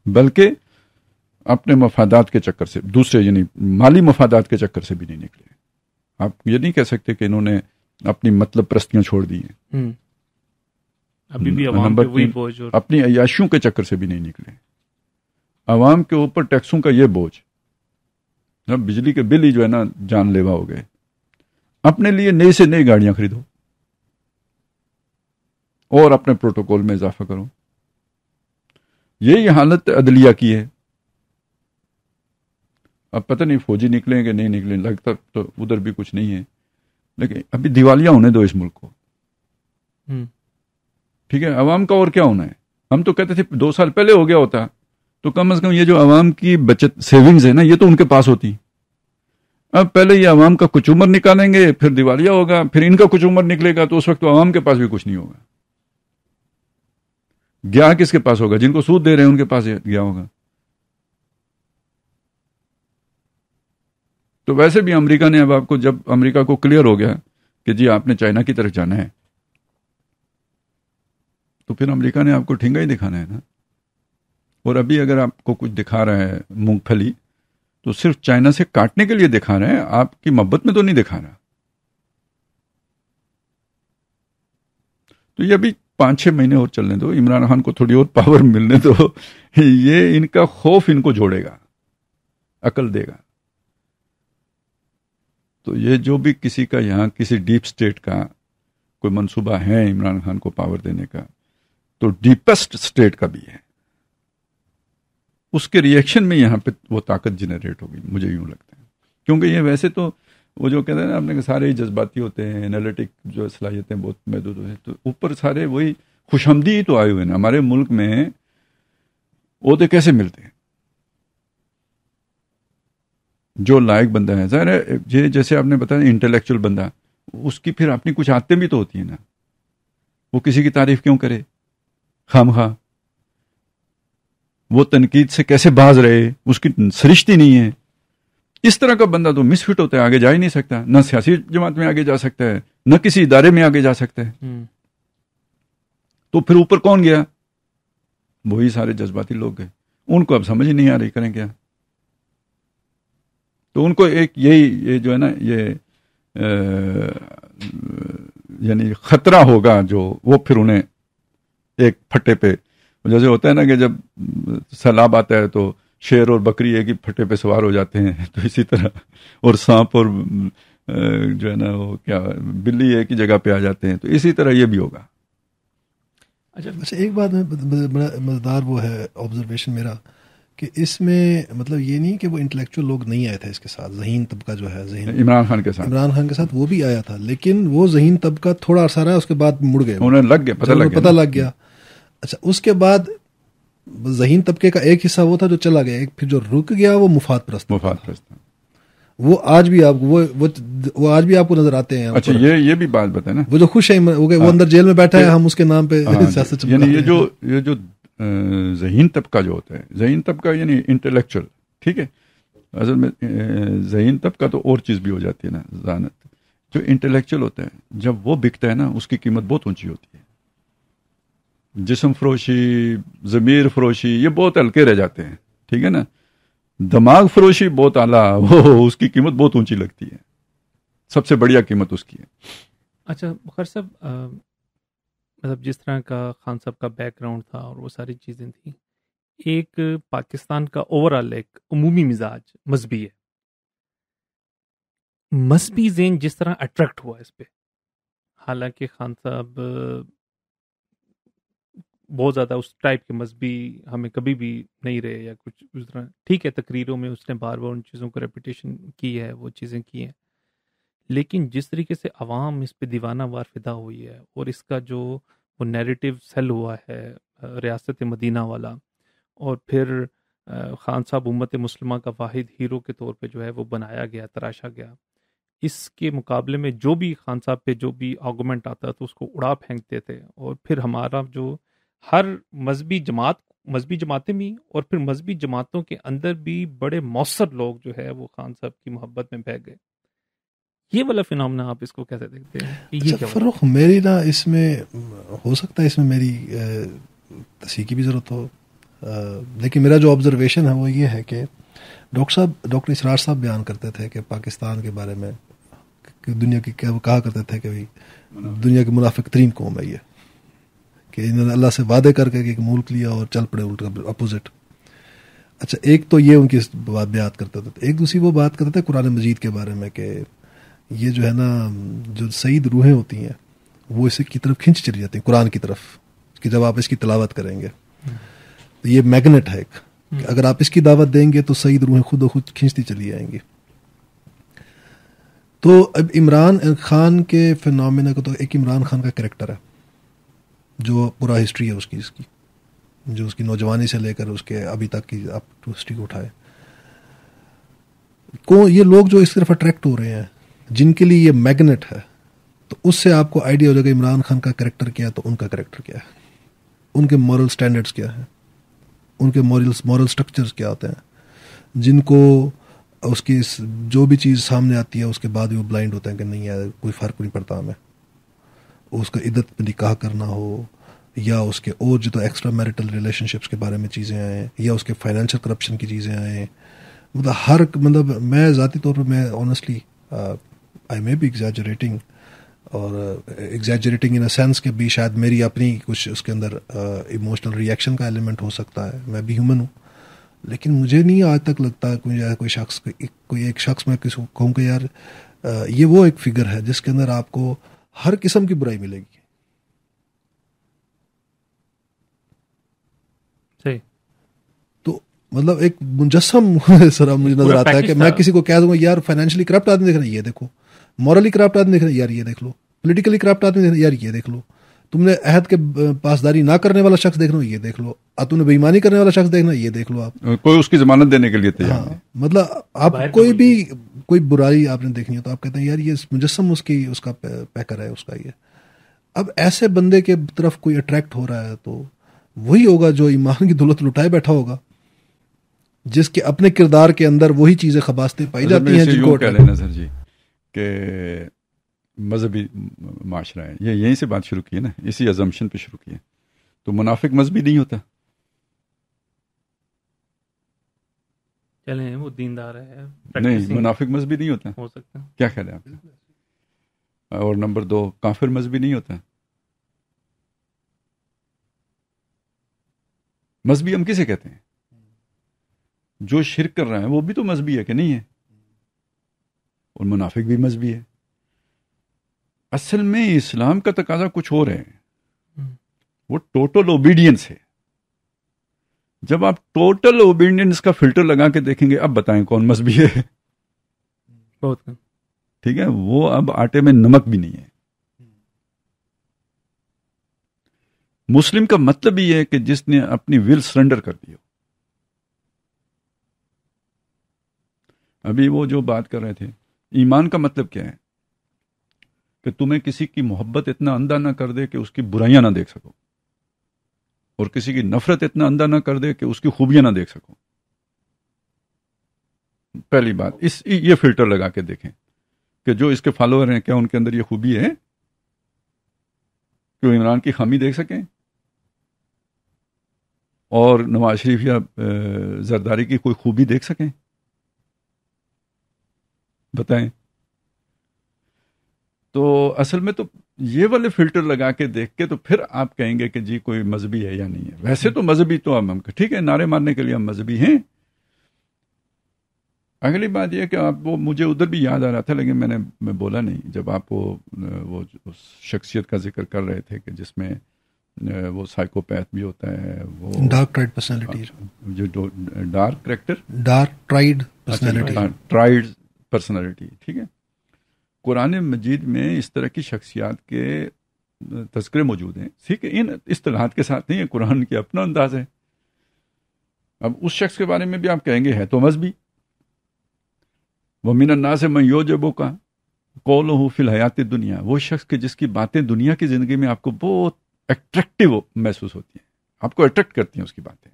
بلکہ اپنے مفادات کے چکر سے، دوسرے یعنی مالی مفادات کے چکر سے بھی نہیں نکلے. آپ یہ نہیں کہہ سکتے کہ انہوں نے اپنی مطلب پرستیاں چھوڑ دی ہیں، ابھی بھی عوام پہ وہی بوجھ، اپنی عیاشیوں کے چکر سے بھی نہیں نکلے. عوام کے اوپر ٹیکسوں کا یہ بوجھ، بجلی کے بل ہی جو ہے نا جان لیوا ہو گئے. اپنے لیے نئی سے نئی گاڑیاں خریدو اور اپنے پروٹوکول میں اضافہ کرو. یہ حالت عدلیہ کی ہے. اب پتہ نہیں فوجی نکلیں کہ نہیں نکلیں، لگتا تو ادھر بھی کچھ نہیں ہے، لیکن ابھی دیوالیہ ہونے دو اس ملک کو. ٹھیک ہے، عوام کا اور کیا ہونا ہے. ہم تو کہتے تھے 2 سال پہلے ہو گیا ہوتا تو کم از کم یہ جو عوام کی بچت سیونگز ہے نا یہ تو ان کے پاس ہوتی. اب پہلے یہ عوام کا کچھ عمر نکالیں گے، پھر دیوالیہ ہوگا، پھر ان کا کچھ عمر نکلے گا، تو اس وقت تو عوام کے پاس بھی کچھ نہیں ہوگا. گیا کس کے پاس ہوگا؟ جن کو سود دے رہے ہیں ان کے پاس گیا ہوگا. تو ویسے بھی امریکہ نے اب آپ کو، جب امریکہ کو کلیئر ہو گیا کہ جی آپ نے چائنا کی طرف جانا ہے، تو پھر امریکہ نے آپ کو ٹھنگا ہی دکھانا ہے نا. اور ابھی اگر آپ کو کچھ دکھا رہا ہے مونگ پھلی تو صرف چائنا سے کاٹنے کے لیے دکھا رہے ہیں، آپ کی محبت میں تو نہیں دکھا رہا. تو یہ ابھی 5-6 مہینے اور چلنے دو، عمران خان کو تھوڑی اور پاور ملنے دو. یہ ان کا خوف ان کو جوڑے گا، عقل دے گا. تو یہ جو بھی کسی کا یہاں کسی ڈیپ سٹیٹ کا کوئی منصوبہ ہے عمران خان کو پاور دینے کا، تو ڈیپسٹ سٹیٹ کا بھی ہے. اس کے ریئیکشن میں یہاں پہ وہ طاقت جنریٹ ہوگی، مجھے یوں لگتا ہے. کیونکہ یہ ویسے تو وہ جو کہتے ہیں نا، آپ نے سارے ہی جذباتی ہوتے ہیں، انالیٹک جو صلاحیتیں بہت محدود ہوتی ہیں، تو اوپر سارے وہی خوشامدی ہی تو آئے ہوئے ہیں. ہمارے ملک میں عہدے کیسے ملتے ہیں؟ جو لائق بندہ ہے، ظاہر ہے یہ جیسے آپ نے بتایا انٹلیکچوئل بندہ، اس کی پھر اپنی کچھ عادتیں بھی تو ہوتی ہیں نا، وہ کسی کی تعریف کیوں کرے خام خواہ، وہ تنقید سے کیسے باز رہے، اس کی سرشتی نہیں ہے. اس طرح کا بندہ تو مس فٹ ہوتا ہے، آگے جا ہی نہیں سکتا، نہ سیاسی جماعت میں آگے جا سکتا ہے، نہ کسی ادارے میں آگے جا سکتا ہے. تو پھر اوپر کون گیا؟ وہی سارے جذباتی لوگ گئے. ان کو اب سمجھ ہی نہیں آ رہی کریں کیا. تو ان کو ایک یہ جو ہے نا یہ یعنی خطرہ ہوگا جو وہ پھر انہیں ایک پھٹے پہ، جیسے ہوتا ہے نا کہ جب سیلاب آتا ہے تو شیر اور بکری ایک ہی پھٹے پہ سوار ہو جاتے ہیں، تو اسی طرح اور سانپ اور جو ہے نا وہ کیا بلی ایک ہی جگہ پہ آ جاتے ہیں، تو اسی طرح یہ بھی ہوگا. اچھا ایک بات بڑا مزیدار وہ ہے آبزرویشن میرا کہ اس میں مطلب یہ نہیں کہ وہ انٹلیکچوئل لوگ نہیں آئے تھے اس کے ساتھ، ذہین طبقہ جو ہے عمران خان کے ساتھ وہ بھی آیا تھا، لیکن وہ ذہین طبقہ تھوڑا عرصہ رہا، اس کے بعد مڑ گئے، انہیں لگ گیا پتہ لگ گیا. اچھا اس کے بعد ذہین طبقے کا ایک حصہ وہ تھا جو چلا گیا، ایک پھر جو رک گیا وہ مفاد پرست. وہ آج بھی آپ وہ آج بھی آپ کو نظر آتے ہیں. اچھا یہ بھی بات بتائیں نا، وہ جو خوش ہے وہ اندر جیل میں بیٹھا ہے، ہم اس کے نام پہ سیاست چلا رہے ہیں. یعنی یہ جو ذہین طبقہ جو ہوتا ہے، ذہین طبقہ یعنی انٹلیکچوئل، ٹھیک ہے، اصل میں ذہین طبقہ تو اور چیز بھی ہو جاتی ہے نا، ذہانت. جو انٹلیکچوئل ہوتا ہے جب وہ بکتا ہے نا اس کی قیمت بہت اونچی ہوتی ہے. جسم فروشی، ضمیر فروشی یہ بہت ہلکے رہ جاتے ہیں، ٹھیک ہے نا. دماغ فروشی بہت اعلیٰ، وہ اس کی قیمت بہت اونچی لگتی ہے، سب سے بڑھیا قیمت اس کی ہے. اچھا بخیر صاحب، مطلب جس طرح کا خان صاحب کا بیک گراؤنڈ تھا اور وہ ساری چیزیں تھیں، ایک پاکستان کا اوور آل ایک عمومی مزاج مذہبی ہے، مذہبی ذہن جس طرح اٹریکٹ ہوا اس پہ، حالانکہ خان صاحب بہت زیادہ اس ٹائپ کے مذہبی ہمیں کبھی بھی نہیں رہے یا کچھ اس طرح. ٹھیک ہے تقریروں میں اس نے بار بار ان چیزوں کو ریپیٹیشن کی ہے، وہ چیزیں کی ہیں، لیکن جس طریقے سے عوام اس پہ دیوانہ وار فدا ہوئی ہے اور اس کا جو وہ نیریٹو سیل ہوا ہے ریاست مدینہ والا، اور پھر خان صاحب امت مسلمہ کا واحد ہیرو کے طور پہ جو ہے وہ بنایا گیا، تراشا گیا. اس کے مقابلے میں جو بھی خان صاحب پہ جو بھی آرگومنٹ آتا تو اس کو اڑا پھینکتے تھے. اور پھر ہمارا جو ہر مذہبی جماعتیں بھی، اور پھر مذہبی جماعتوں کے اندر بھی بڑے مؤثر لوگ جو ہے وہ خان صاحب کی محبت میں بہہ گئے. یہ والا فینومنا آپ اس کو کیسے دیکھتے ہیں؟ فروخ میری نا اس میں ہو سکتا ہے اس میں میری تصحیح کی بھی ضرورت ہو، لیکن میرا جو آبزرویشن ہے وہ یہ ہے کہ ڈاکٹر اسرار صاحب بیان کرتے تھے کہ پاکستان کے بارے میں کہ دنیا کی کہا کرتے تھے کہ دنیا کی منافق ترین قوم ہے یہ، کہ انہوں نے اللہ سے وعدے کر کے ایک ملک لیا اور چل پڑے الٹا اپوزٹ. اچھا ایک تو یہ ان کی بات بیان کرتے تھے. ایک دوسری وہ بات کرتے تھے قرآن مجید کے بارے میں کہ یہ جو ہے نا جو سعید روحیں ہوتی ہیں وہ اس کی طرف کھینچ چلی جاتی ہیں قرآن کی طرف، کہ جب آپ اس کی تلاوت کریں گے تو یہ میگنیٹ ہے ایک، کہ اگر آپ اس کی دعوت دیں گے تو سعید روحیں خود و خود کھینچتی چلی جائیں گی. تو اب عمران خان کے فینومینا کو تو ایک عمران خان کا کریکٹر ہے جو پورا ہسٹری ہے اس کی جو اس کی نوجوانی سے لے کر اس کے ابھی تک کی آپ ہسٹری کو اٹھائے، یہ لوگ جو اس طرف اٹریکٹ ہو رہے ہیں جن کے لیے یہ میگنیٹ ہے، تو اس سے آپ کو آئیڈیا ہو جائے گا عمران خان کا کریکٹر کیا ہے تو ان کا کریکٹر کیا ہے، ان کے مورل سٹینڈرڈز کیا ہیں، ان کے مورل سٹرکچرز کیا ہوتے ہیں، جن کو اس کی جو بھی چیز سامنے آتی ہے اس کے بعد بھی وہ بلائنڈ ہوتے ہیں کہ نہیں ہے کوئی فرق نہیں پڑتا ہمیں. اس کا عدت میں نکاح کرنا ہو یا اس کے اور جو تو ایکسٹرا میریٹل ریلیشن شپس کے بارے میں چیزیں آئیں یا اس کے فائنینشیل کرپشن کی چیزیں آئیں، مطلب میں ذاتی طور پر میں honestly I may be exaggerating in a sense کہ بھی شاید میری اپنی کچھ اس کے اندر ایموشنل ریئیکشن کا ایلیمنٹ ہو سکتا ہے، میں بھی ہیومن ہوں، لیکن مجھے نہیں آج تک لگتا کوئی ایک شخص میں کسی کو کہوں کہ یار یہ وہ ایک فگر ہے جس کے اندر آپ کو ہر قسم کی برائی ملے گی. صحیح. تو مطلب ایک مجسم سر مجھے نظر آتا ہے کہ میں کسی کو کہہ دوں گا یار فائنینشلی کرپٹ آدمی دیکھ رہا ہے یہ دیکھو، مورلی کرپٹ آدمی دیکھ رہا ہے یار یہ دیکھ لو، پولیٹیکلی کرپٹ آدمی دیکھ رہا ہے یار یہ دیکھ لو. تم نے عہد کے پاسداری نہ کرنے والا شخص دیکھ لو، یہ دیکھ لو، تم نے بے ایمانی کرنے والا شخص دیکھنا، یہ دیکھ لو آپ، کوئی اس کی ضمانت دینے کے لیے تیار نہیں۔ مطلب آپ کوئی برائی آپ نے دیکھنی ہے تو آپ کہتے ہیں یار یہ مجسم اس کا پیکر ہے، اس کا یہ۔ اب ایسے بندے کے طرف کوئی اٹریکٹ ہو رہا ہے تو وہی ہوگا جو ایمان کی دولت لٹائے بیٹھا ہوگا، جس کے اپنے کردار کے اندر وہی چیزیں خباستیں پائی جاتی ہیں جن کو کہہ لینا سر جی کہ مذہبی معاشرہ ہے، یہ یہیں سے بات شروع کی ہے نا، اسی ازمپشن پہ شروع کی ہے۔ تو منافق مذہبی نہیں ہوتا، چلیں وہ دیندار ہے، نہیں منافق مذہبی نہیں ہوتا، ہو سکتا ہے۔ کیا خیال ہے آپ کا؟ اور نمبر 2 کافر مذہبی نہیں ہوتا۔ مذہبی ہم کسے کہتے ہیں؟ جو شرک کر رہا ہے وہ بھی تو مذہبی ہے کہ نہیں ہے؟ اور منافق بھی مذہبی ہے۔ اصل میں اسلام کا تقاضا کچھ اور ہے، وہ ٹوٹل اوبیڈینس ہے۔ جب آپ ٹوٹل اوبیڈینس کا فلٹر لگا کے دیکھیں گے، اب بتائیں کون مذہبی ہے؟ بہت ٹھیک ہے، وہ اب آٹے میں نمک بھی نہیں ہے۔ مسلم کا مطلب یہ ہے کہ جس نے اپنی ول سرنڈر کر دی ہو۔ ابھی وہ جو بات کر رہے تھے، ایمان کا مطلب کیا ہے؟ کہ تمہیں کسی کی محبت اتنا اندھا نہ کر دے کہ اس کی برائیاں نہ دیکھ سکو، اور کسی کی نفرت اتنا اندھا نہ کر دے کہ اس کی خوبیاں نہ دیکھ سکو۔ پہلی بات یہ فلٹر لگا کے دیکھیں کہ جو اس کے فالوور ہیں کیا ان کے اندر یہ خوبی ہے کہ وہ عمران کی خامی دیکھ سکیں اور نواز شریف یا زرداری کی کوئی خوبی دیکھ سکیں؟ بتائیں۔ تو اصل میں تو یہ والے فلٹر لگا کے دیکھ کے تو پھر آپ کہیں گے کہ جی کوئی مذہبی ہے یا نہیں ہے۔ ویسے تو مذہبی تو ہم ٹھیک ہے، نعرے مارنے کے لیے ہم مذہبی ہیں۔ اگلی بات یہ کہ آپ وہ مجھے ادھر بھی یاد آ رہا تھا لیکن میں بولا نہیں، جب آپ وہ اس شخصیت کا ذکر کر رہے تھے کہ جس میں وہ سائیکوپیتھ بھی ہوتا ہے، وہ ڈارک ٹرائیڈ پرسنالٹی، جو dark character, dark tried personality, tried personality, ٹھیک ہے۔ قرآن مجید میں اس طرح کی شخصیات کے تذکرے موجود ہیں، ٹھیک ہے، ان اصطلاحات کے ساتھ نہیں ہے، قرآن کے اپنا انداز ہے۔ اب اس شخص کے بارے میں بھی آپ کہیں گے ہے تو مذہبی۔ وَمِنَ النَّاسِ مَن يُعْجِبُكَ قَوْلُهُ فِي الْحَيَاةِ الدُّنْيَا، وہ شخص کہ جس کی باتیں دنیا کی زندگی میں آپ کو بہت اٹریکٹیو محسوس ہوتی ہیں، آپ کو اٹریکٹ کرتی ہیں اس کی باتیں۔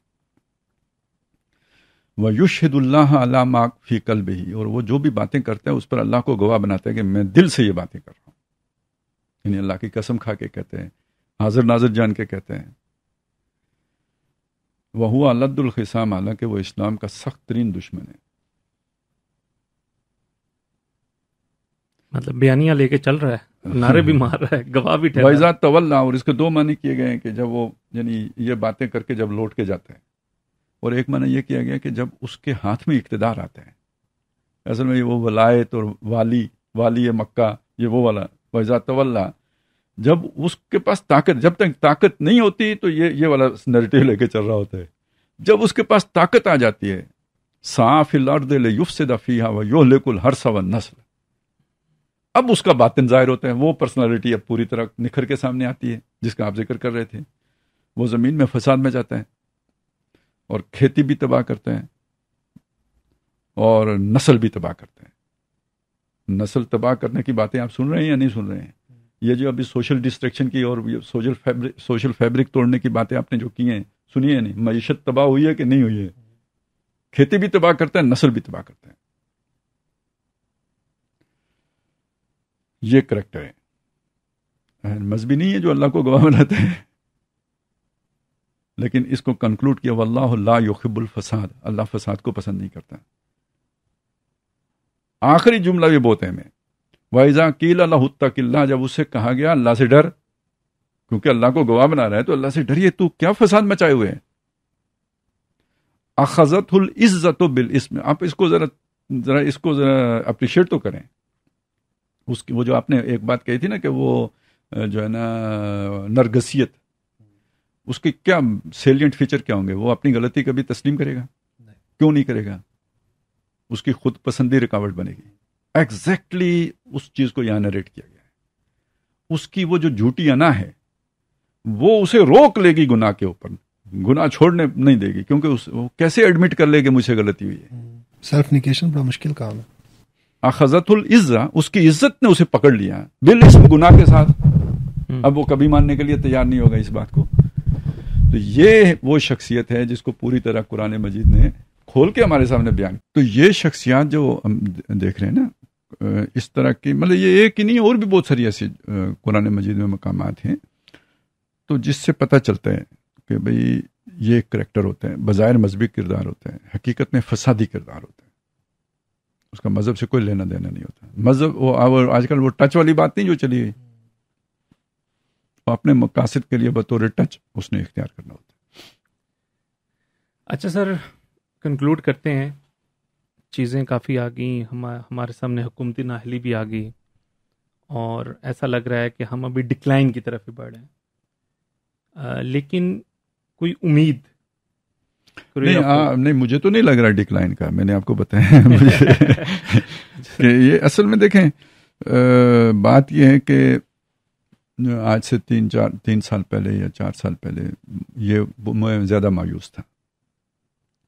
وَيُشْهِدُ اللَّهَ عَلَى مَا فِي قَلْبِهِ، اور وہ جو بھی باتیں کرتا ہے اس پر اللہ کو گواہ بناتا ہے کہ میں دل سے یہ باتیں کر رہا ہوں، یعنی اللہ کی قسم کھا کے کہتے ہیں، حاضر ناظر جان کے کہتے ہیں۔ وَهُوَ أَلَدُّ الْخِصَامِ، حالانکہ وہ اسلام کا سخت ترین دشمن ہے۔ مطلب بیانیاں لے کے چل رہا ہے، نعرے بھی مار رہا ہے، گواہ بھی ٹھہرا ہے۔ وَإِذَا تَوَلَّىٰ، اور اس کے 2 معنی کیے گئے ہیں کہ جب وہ یعنی یہ باتیں کر کے جب لوٹ کے جاتا ہے، اور ایک معنی یہ کیا گیا کہ جب اس کے ہاتھ میں اقتدار آتا ہے۔ اصل میں یہ وہ ولایت اور والی مکہ، یہ وہ والا وَإِذَا تَوَلَّىٰ، جب اس کے پاس طاقت، جب تک طاقت نہیں ہوتی تو یہ والا نیریٹو لے کے چل رہا ہوتا ہے۔ جب اس کے پاس طاقت آ جاتی ہے، سَعَىٰ فِي الْأَرْضِ لِيُفْسِدَ فِيهَا وَيُهْلِكُ الْحَرْثَ وَالنَّسْلَ، اب اس کا باطن ظاہر ہوتا ہے، وہ پرسنالٹی اب پوری طرح نکھر کے سامنے آتی ہے جس کا آپ ذکر کر رہے تھے۔ وہ زمین میں فساد میں جاتا ہے اور کھیتی بھی تباہ کرتا ہے اور نسل بھی تباہ کرتا ہے۔ نسل تباہ کرنے کی باتیں آپ سن رہے ہیں یا نہیں سن رہے ہیں؟ یہ جو ابھی سوشل ڈسٹریکشن کی اور سوشل فیبرک توڑنے کی باتیں آپ نے جو کی ہیں، سنیے نہیں، معیشت تباہ ہوئی ہے کہ نہیں ہوئی ہے؟ کھیتی بھی تباہ کرتا ہے، نسل بھی تباہ کرتا ہے۔ یہ کریکٹر ہے، مذہبی نہیں ہے جو اللہ کو گواہ بناتا ہے، لیکن اس کو کنکلوڈ کیا واللہ لا یحب الفساد، اللہ فساد کو پسند نہیں کرتا۔ آخری جملہ بھی بہت اہم ہے، وَإِذَا قِيلَ لَهُ اتَّقِ اللَّهَ، جب اس سے کہا گیا اللہ سے ڈر، کیونکہ اللہ کو گواہ بنا رہا ہے تو اللہ سے ڈریے، تو کیا فساد مچائے ہوئے ہے۔ أَخَذَتْهُ الْعِزَّةُ بِالْإِثْمِ، آپ اس کو ذرا اپریشیٹ تو کریں۔ اس کی وہ جو آپ نے ایک بات کہی تھی نا کہ وہ جو ہے نا نرگسیت، اس کے کیا سیلینٹ فیچر کیا ہوں گے؟ وہ اپنی غلطی کبھی تسلیم کرے گا؟ کیوں نہیں کرے گا؟ اس کی خود پسندی رکاوٹ بنے گی۔ ایگزیکٹلی اس چیز کو یہاں نریٹ کیا گیا ہے۔ اس کی وہ جو جھوٹی انا ہے وہ اسے روک لے گی گناہ کے اوپر, گناہ چھوڑنے نہیں دے گی, کیونکہ وہ کیسے ایڈمٹ کر لے کہ مجھ سے غلطی ہوئی ہے. سیلف نیگیشن بڑا مشکل کام ہے. اخذت العزہ, اس کی عزت نے اسے پکڑ لیا بالاسم گناہ کے ساتھ. اب وہ کبھی ماننے کے لیے تیار نہیں ہوگا اس بات کو. تو یہ وہ شخصیت ہے جس کو پوری طرح قرآن مجید نے کھول کے ہمارے سامنے بیان. تو یہ شخصیات جو ہم دیکھ رہے ہیں نا اس طرح کی, مطلب یہ ایک ہی نہیں, اور بھی بہت ساری ایسی قرآن مجید میں مقامات ہیں تو جس سے پتہ چلتا ہے کہ بھئی یہ ایک کریکٹر ہوتا ہے, بظاہر مذہبی کردار ہوتا ہے, حقیقت میں فسادی کردار ہوتا ہے. اس کا مذہب سے کوئی لینا دینا نہیں ہوتا. مذہب وہ آج کل وہ ٹچ والی بات نہیں جو چلی گئی, وہ اپنے مقاصد کے لیے بطور ٹچ اس نے اختیار کرنا ہوتا ہے. اچھا سر, کنکلوڈ کرتے ہیں. چیزیں کافی آ گئیں, ہمارے سامنے حکومتی نااہلی بھی آ گئی, اور ایسا لگ رہا ہے کہ ہم ابھی ڈکلائن کی طرف ہی بڑھ رہے ہیں. لیکن کوئی امید نہیں, مجھے تو نہیں لگ رہا ڈکلائن کا. میں نے آپ کو بتایا کہ یہ اصل میں دیکھیں بات یہ ہے کہ آج سے 3 سال پہلے یا 4 سال پہلے یہ میں زیادہ مایوس تھا,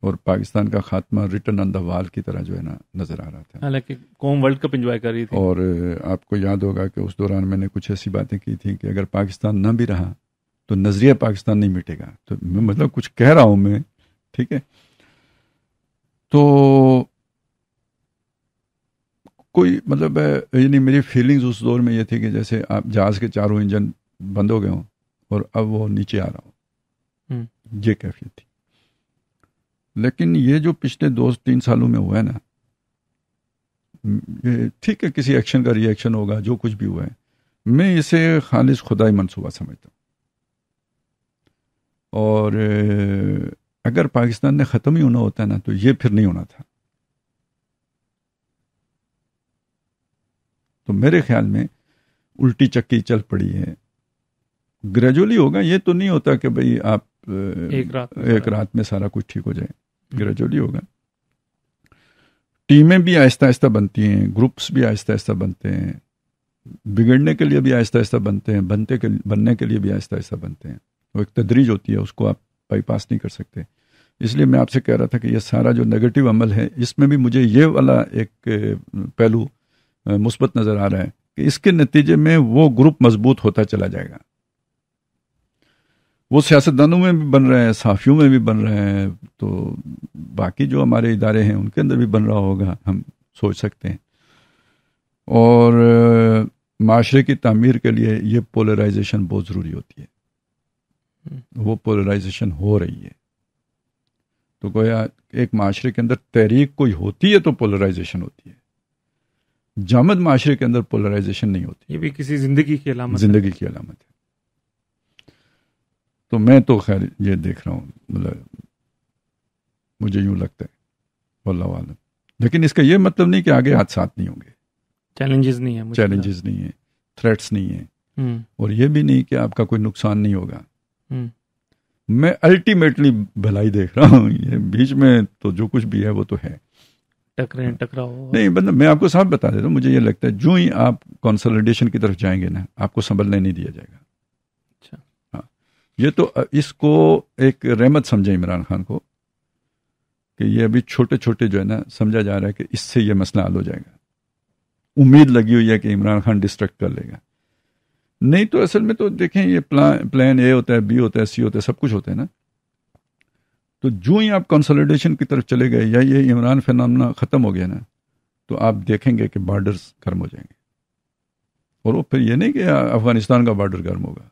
اور پاکستان کا خاتمہ ریٹن آن دا وال کی طرح جو ہے نا نظر آ رہا تھا. حالانکہ قوم ورلڈ کپ انجوائے کر رہی تھی. اور آپ کو یاد ہوگا کہ اس دوران میں نے کچھ ایسی باتیں کی تھیں کہ اگر پاکستان نہ بھی رہا تو نظریہ پاکستان نہیں مٹے گا. تو مطلب کچھ کہہ رہا ہوں میں, ٹھیک ہے. تو کوئی مطلب یعنی میری فیلنگز اس دور میں یہ تھی کہ جیسے آپ جہاز کے چاروں انجن بند ہو گئے ہوں اور اب وہ نیچے آ رہا ہو, یہ کیفیت تھی. لیکن یہ جو پچھلے 2-3 سالوں میں ہوا ہے نا, یہ ٹھیک ہے کسی ایکشن کا ری ایکشن ہوگا, جو کچھ بھی ہوا ہے, میں اسے خالص خدائی منصوبہ سمجھتا ہوں. اور اگر پاکستان نے ختم ہی ہونا ہوتا ہے نا تو یہ پھر نہیں ہونا تھا. تو میرے خیال میں الٹی چکی چل پڑی ہے. گریجولی ہوگا, یہ تو نہیں ہوتا کہ بھئی آپ ایک رات میں سارا کچھ ٹھیک ہو جائے. گریجولی ہوگا. ٹیمیں بھی آہستہ آہستہ بنتی ہیں, گروپس بھی آہستہ آہستہ بنتے ہیں, بگڑنے کے لیے بھی آہستہ آہستہ بنتے ہیں, بننے کے لیے بھی آہستہ آہستہ بنتے ہیں. وہ ایک تدریج ہوتی ہے, اس کو آپ بائی پاس نہیں کر سکتے. اس لیے میں آپ سے کہہ رہا تھا کہ یہ سارا جو نیگیٹو عمل ہے اس میں بھی مجھے یہ والا ایک پہلو مثبت نظر آ رہا ہے کہ اس کے نتیجے میں وہ گروپ مضبوط ہوتا چلا جائے گا. وہ سیاستدانوں میں بھی بن رہے ہیں, صحافیوں میں بھی بن رہے ہیں, تو باقی جو ہمارے ادارے ہیں ان کے اندر بھی بن رہا ہوگا, ہم سوچ سکتے ہیں. اور معاشرے کی تعمیر کے لیے یہ پولرائزیشن بہت ضروری ہوتی ہے. وہ پولرائزیشن ہو رہی ہے. تو گویا ایک معاشرے کے اندر تحریک کوئی ہوتی ہے تو پولرائزیشن ہوتی ہے. جامد معاشرے کے اندر پولرائزیشن نہیں ہوتی. یہ بھی کسی زندگی کی علامت ہے. تو میں تو خیر یہ دیکھ رہا ہوں, مطلب مجھے یوں لگتا ہے, واللہ عالم. لیکن اس کا یہ مطلب نہیں کہ آگے حادثات نہیں ہوں گے, چیلنجز نہیں ہیں, تھریٹس نہیں ہیں, اور یہ بھی نہیں کہ آپ کا کوئی نقصان نہیں ہوگا. میں الٹیمیٹلی بھلائی دیکھ رہا ہوں. یہ بیچ میں تو جو کچھ بھی ہے وہ تو ہے, ٹکراؤ نہیں. مطلب میں آپ کو صاحب بتا دیتا ہوں, مجھے یہ لگتا ہے جو ہی آپ کنسولیڈیشن کی طرف جائیں گے نا, آپ کو سنبھلنے نہیں دیا جائے گا. یہ تو اس کو ایک رحمت سمجھے عمران خان کو کہ یہ ابھی چھوٹے چھوٹے جو ہے نا سمجھا جا رہا ہے کہ اس سے یہ مسئلہ حل ہو جائے گا. امید لگی ہوئی ہے کہ عمران خان ڈسٹریکٹ کر لے گا. نہیں تو اصل میں تو دیکھیں یہ پلان اے ہوتا ہے, بی ہوتا ہے, سی ہوتا ہے, سب کچھ ہوتا ہے نا. تو جو ہی آپ کنسولیڈیشن کی طرف چلے گئے یا یہ عمران فنامنا ختم ہو گیا نا, تو آپ دیکھیں گے کہ بارڈرز گرم ہو جائیں گے. اور وہ پھر یہ نہیں کہ افغانستان کا بارڈر گرم ہوگا,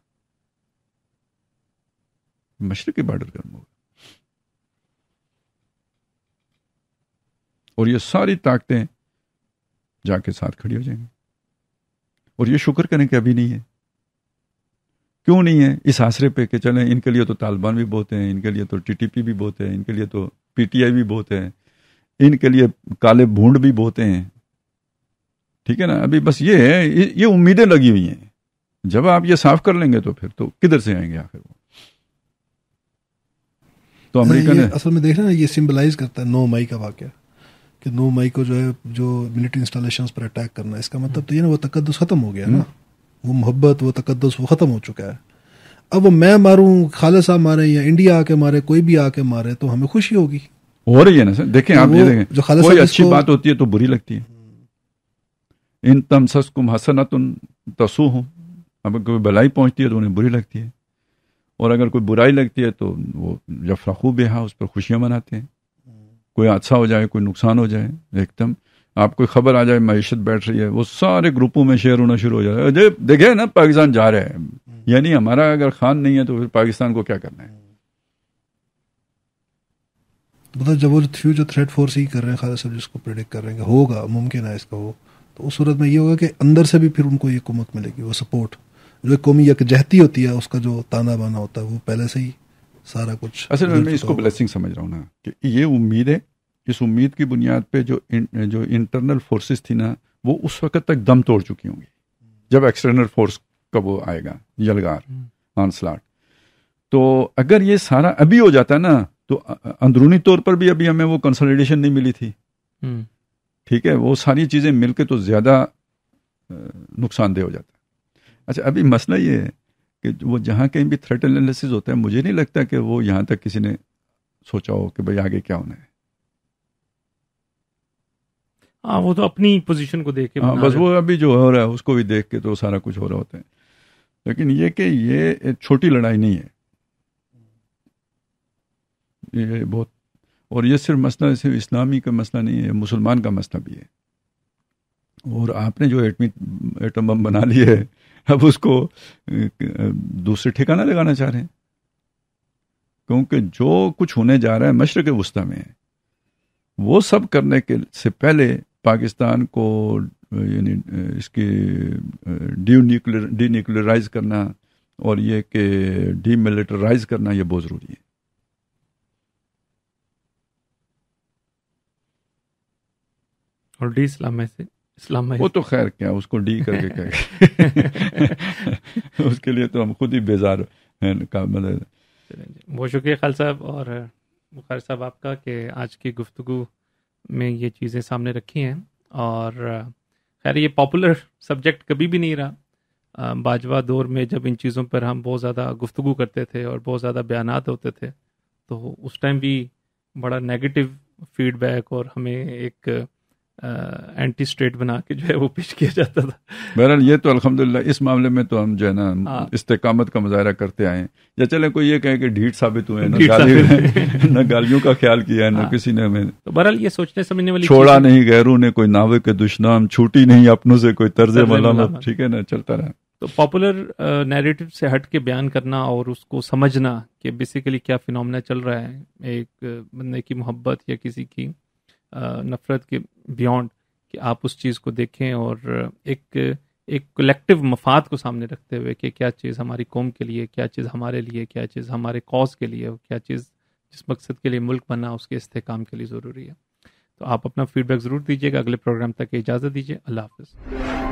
مشرقی بارڈر گرم ہوگا. اور یہ ساری طاقتیں جا کے ساتھ کھڑی ہو جائیں گی. اور یہ شکر کریں کہ ابھی نہیں ہے. کیوں نہیں ہے؟ اس آسرے پہ کہ چلیں ان کے لیے تو طالبان بھی بہت ہیں, ان کے لیے تو ٹی ٹی پی بھی بہت ہے, ان کے لیے تو پی ٹی آئی بھی بہت ہے, ان کے لیے کالے بھونڈ بھی بہت ہیں. ٹھیک ہے نا. ابھی بس یہ ہے, یہ امیدیں لگی ہوئی ہیں. جب آپ یہ صاف کر لیں گے تو پھر تو کدھر سے آئیں گے آخر وہ. تو امریکہ نے اصل میں دیکھ رہے ہیں یہ سمبلائز کرتا ہے 9 مئی کا واقعہ کہ 9 مئی کو جو ہے جو ملٹری انسٹالیشنز پر اٹیک کرنا, اس کا مطلب تو یہ نا وہ تقدس ختم ہو گیا نا, وہ محبت وہ تقدس وہ ختم ہو چکا ہے. اب وہ میں ماروں، خالد صاحب مارے یا انڈیا آ کے مارے، کوئی بھی آ کے مارے تو ہمیں خوشی ہوگی. ہو رہی ہے نا سر. دیکھیں آپ یہ دیکھیں جو خالد کوئی صاحب اچھی بات ہوتی ہے تو بری لگتی ہے. ان تمسسکم حسنۃ تسوہم، اب کوئی بلائی پہنچتی ہے تو انہیں بری لگتی ہے، اور اگر کوئی برائی لگتی ہے تو وہ یفرحوا بہا، اس پر خوشیاں مناتے ہیں. کوئی حادثہ ہو جائے، کوئی نقصان ہو جائے، ایک دم آپ کوئی خبر آ جائے معیشت بیٹھ رہی ہے، وہ سارے گروپوں میں شیئر ہونا شروع ہو جائے ہے. دیکھیں نا پاکستان جا رہا ہے، یعنی ہمارا اگر خان نہیں ہے تو پھر پاکستان کو کیا کرنا ہے؟ مطلب جب وہ فیوچر تھریٹ فورس ہی کر رہے ہیں خالد صاحب، جس کو پریڈکٹ کر رہے ہیں کہ ہوگا، ممکن ہے اس کا ہو، تو اس صورت میں یہ ہوگا کہ اندر سے بھی پھر ان کو یہ کمک ملے گی، وہ سپورٹ جو ایک قومی یکجہتی ہوتی ہے، اس کا جو تانا بانا ہوتا ہے وہ پہلے سے ہی سارا کچھ. اصل میں اس کو بلیسنگ سمجھ رہا ہوں نا، کہ یہ امید ہے، اس امید کی بنیاد پہ جو انٹرنل فورسز تھی نا، وہ اس وقت تک دم توڑ چکی ہوں گی جب ایکسٹرنل فورس کا وہ آئے گا یلغار آنسلاٹ. تو اگر یہ سارا ابھی ہو جاتا ہے نا، تو اندرونی طور پر بھی ابھی ہمیں وہ کنسولیڈیشن نہیں ملی تھی. ٹھیک ہے، وہ ساری چیزیں مل کے تو زیادہ نقصان دہ ہو جاتا ہے. اچھا، ابھی مسئلہ یہ ہے کہ وہ جہاں کہیں بھی تھریٹ انالیسس ہوتا ہے، مجھے نہیں لگتا کہ وہ یہاں تک کسی نے سوچا ہو کہ بھئی آگے کیا ہونا ہے. ہاں، وہ تو اپنی پوزیشن کو دیکھ کے بس وہ ابھی جو ہو رہا ہے اس کو بھی دیکھ کے تو سارا کچھ ہو رہا ہوتا ہے. لیکن یہ کہ یہ چھوٹی لڑائی نہیں ہے، یہ بہت، اور یہ صرف مسئلہ صرف اسلامی کا مسئلہ نہیں ہے، مسلمان کا مسئلہ بھی ہے. اور آپ نے جو ایٹم بم بنا لی ہے، اب اس کو دوسرے ٹھکانہ لگانا چاہ رہے ہیں، کیونکہ جو کچھ ہونے جا رہا ہے مشرق وسطیٰ میں، وہ سب کرنے کے سے پہلے پاکستان کو یعنی اس کی ڈی نیوکلیئرائز کرنا اور یہ کہ ڈی ملٹرائز کرنا، یہ بہت ضروری ہے. اور ڈی اسلام میں وہ تو خیر کیا اس کو ڈی کر کے کیا اس کے لیے تو ہم خود ہی بیزار ہیں. بہت شکریہ خالد صاحب اور بخاری صاحب آپ کا کہ آج کی گفتگو میں یہ چیزیں سامنے رکھی ہیں. اور خیر یہ پاپولر سبجیکٹ کبھی بھی نہیں رہا. باجوہ دور میں جب ان چیزوں پر ہم بہت زیادہ گفتگو کرتے تھے اور بہت زیادہ بیانات ہوتے تھے، تو اس ٹائم بھی بڑا نیگیٹو فیڈ بیک اور ہمیں ایک اینٹی اسٹیٹ بنا کے جو ہے وہ پیش کیا جاتا تھا. بہرحال یہ تو الحمدللہ اس معاملے میں تو ہم جو ہے نا استقامت کا مظاہرہ کرتے آئے ہیں. یا چلے کوئی یہ کہے کہ ڈھیٹ ثابت ہوئے، نہ گالیوں کا خیال کیا ہے، نہ کسی نے ہمیں. تو بہرحال یہ سوچنے سمجھنے والی چھوڑا نہیں غیروں نے کوئی ناوے کے دشنام، چھوٹی نہیں اپنوں سے کوئی طرز ملامت. ٹھیک ہے نا، چلتا رہا. تو پاپولر نیریٹو سے ہٹ کے بیان کرنا اور اس کو سمجھنا کہ بیسیکلی کیا فینومنا چل رہا ہے، ایک بندے کی محبت یا کسی کی نفرت کے بیونڈ، کہ آپ اس چیز کو دیکھیں اور ایک کلیکٹیو مفاد کو سامنے رکھتے ہوئے کہ کیا چیز ہماری قوم کے لیے، کیا چیز ہمارے لیے، کیا چیز ہمارے کاز کے لیے، کیا چیز جس مقصد کے لیے ملک بنا اس کے استحکام کے لیے ضروری ہے. تو آپ اپنا فیڈ بیک ضرور دیجیے گا. اگلے پروگرام تک اجازت دیجیے. اللہ حافظ.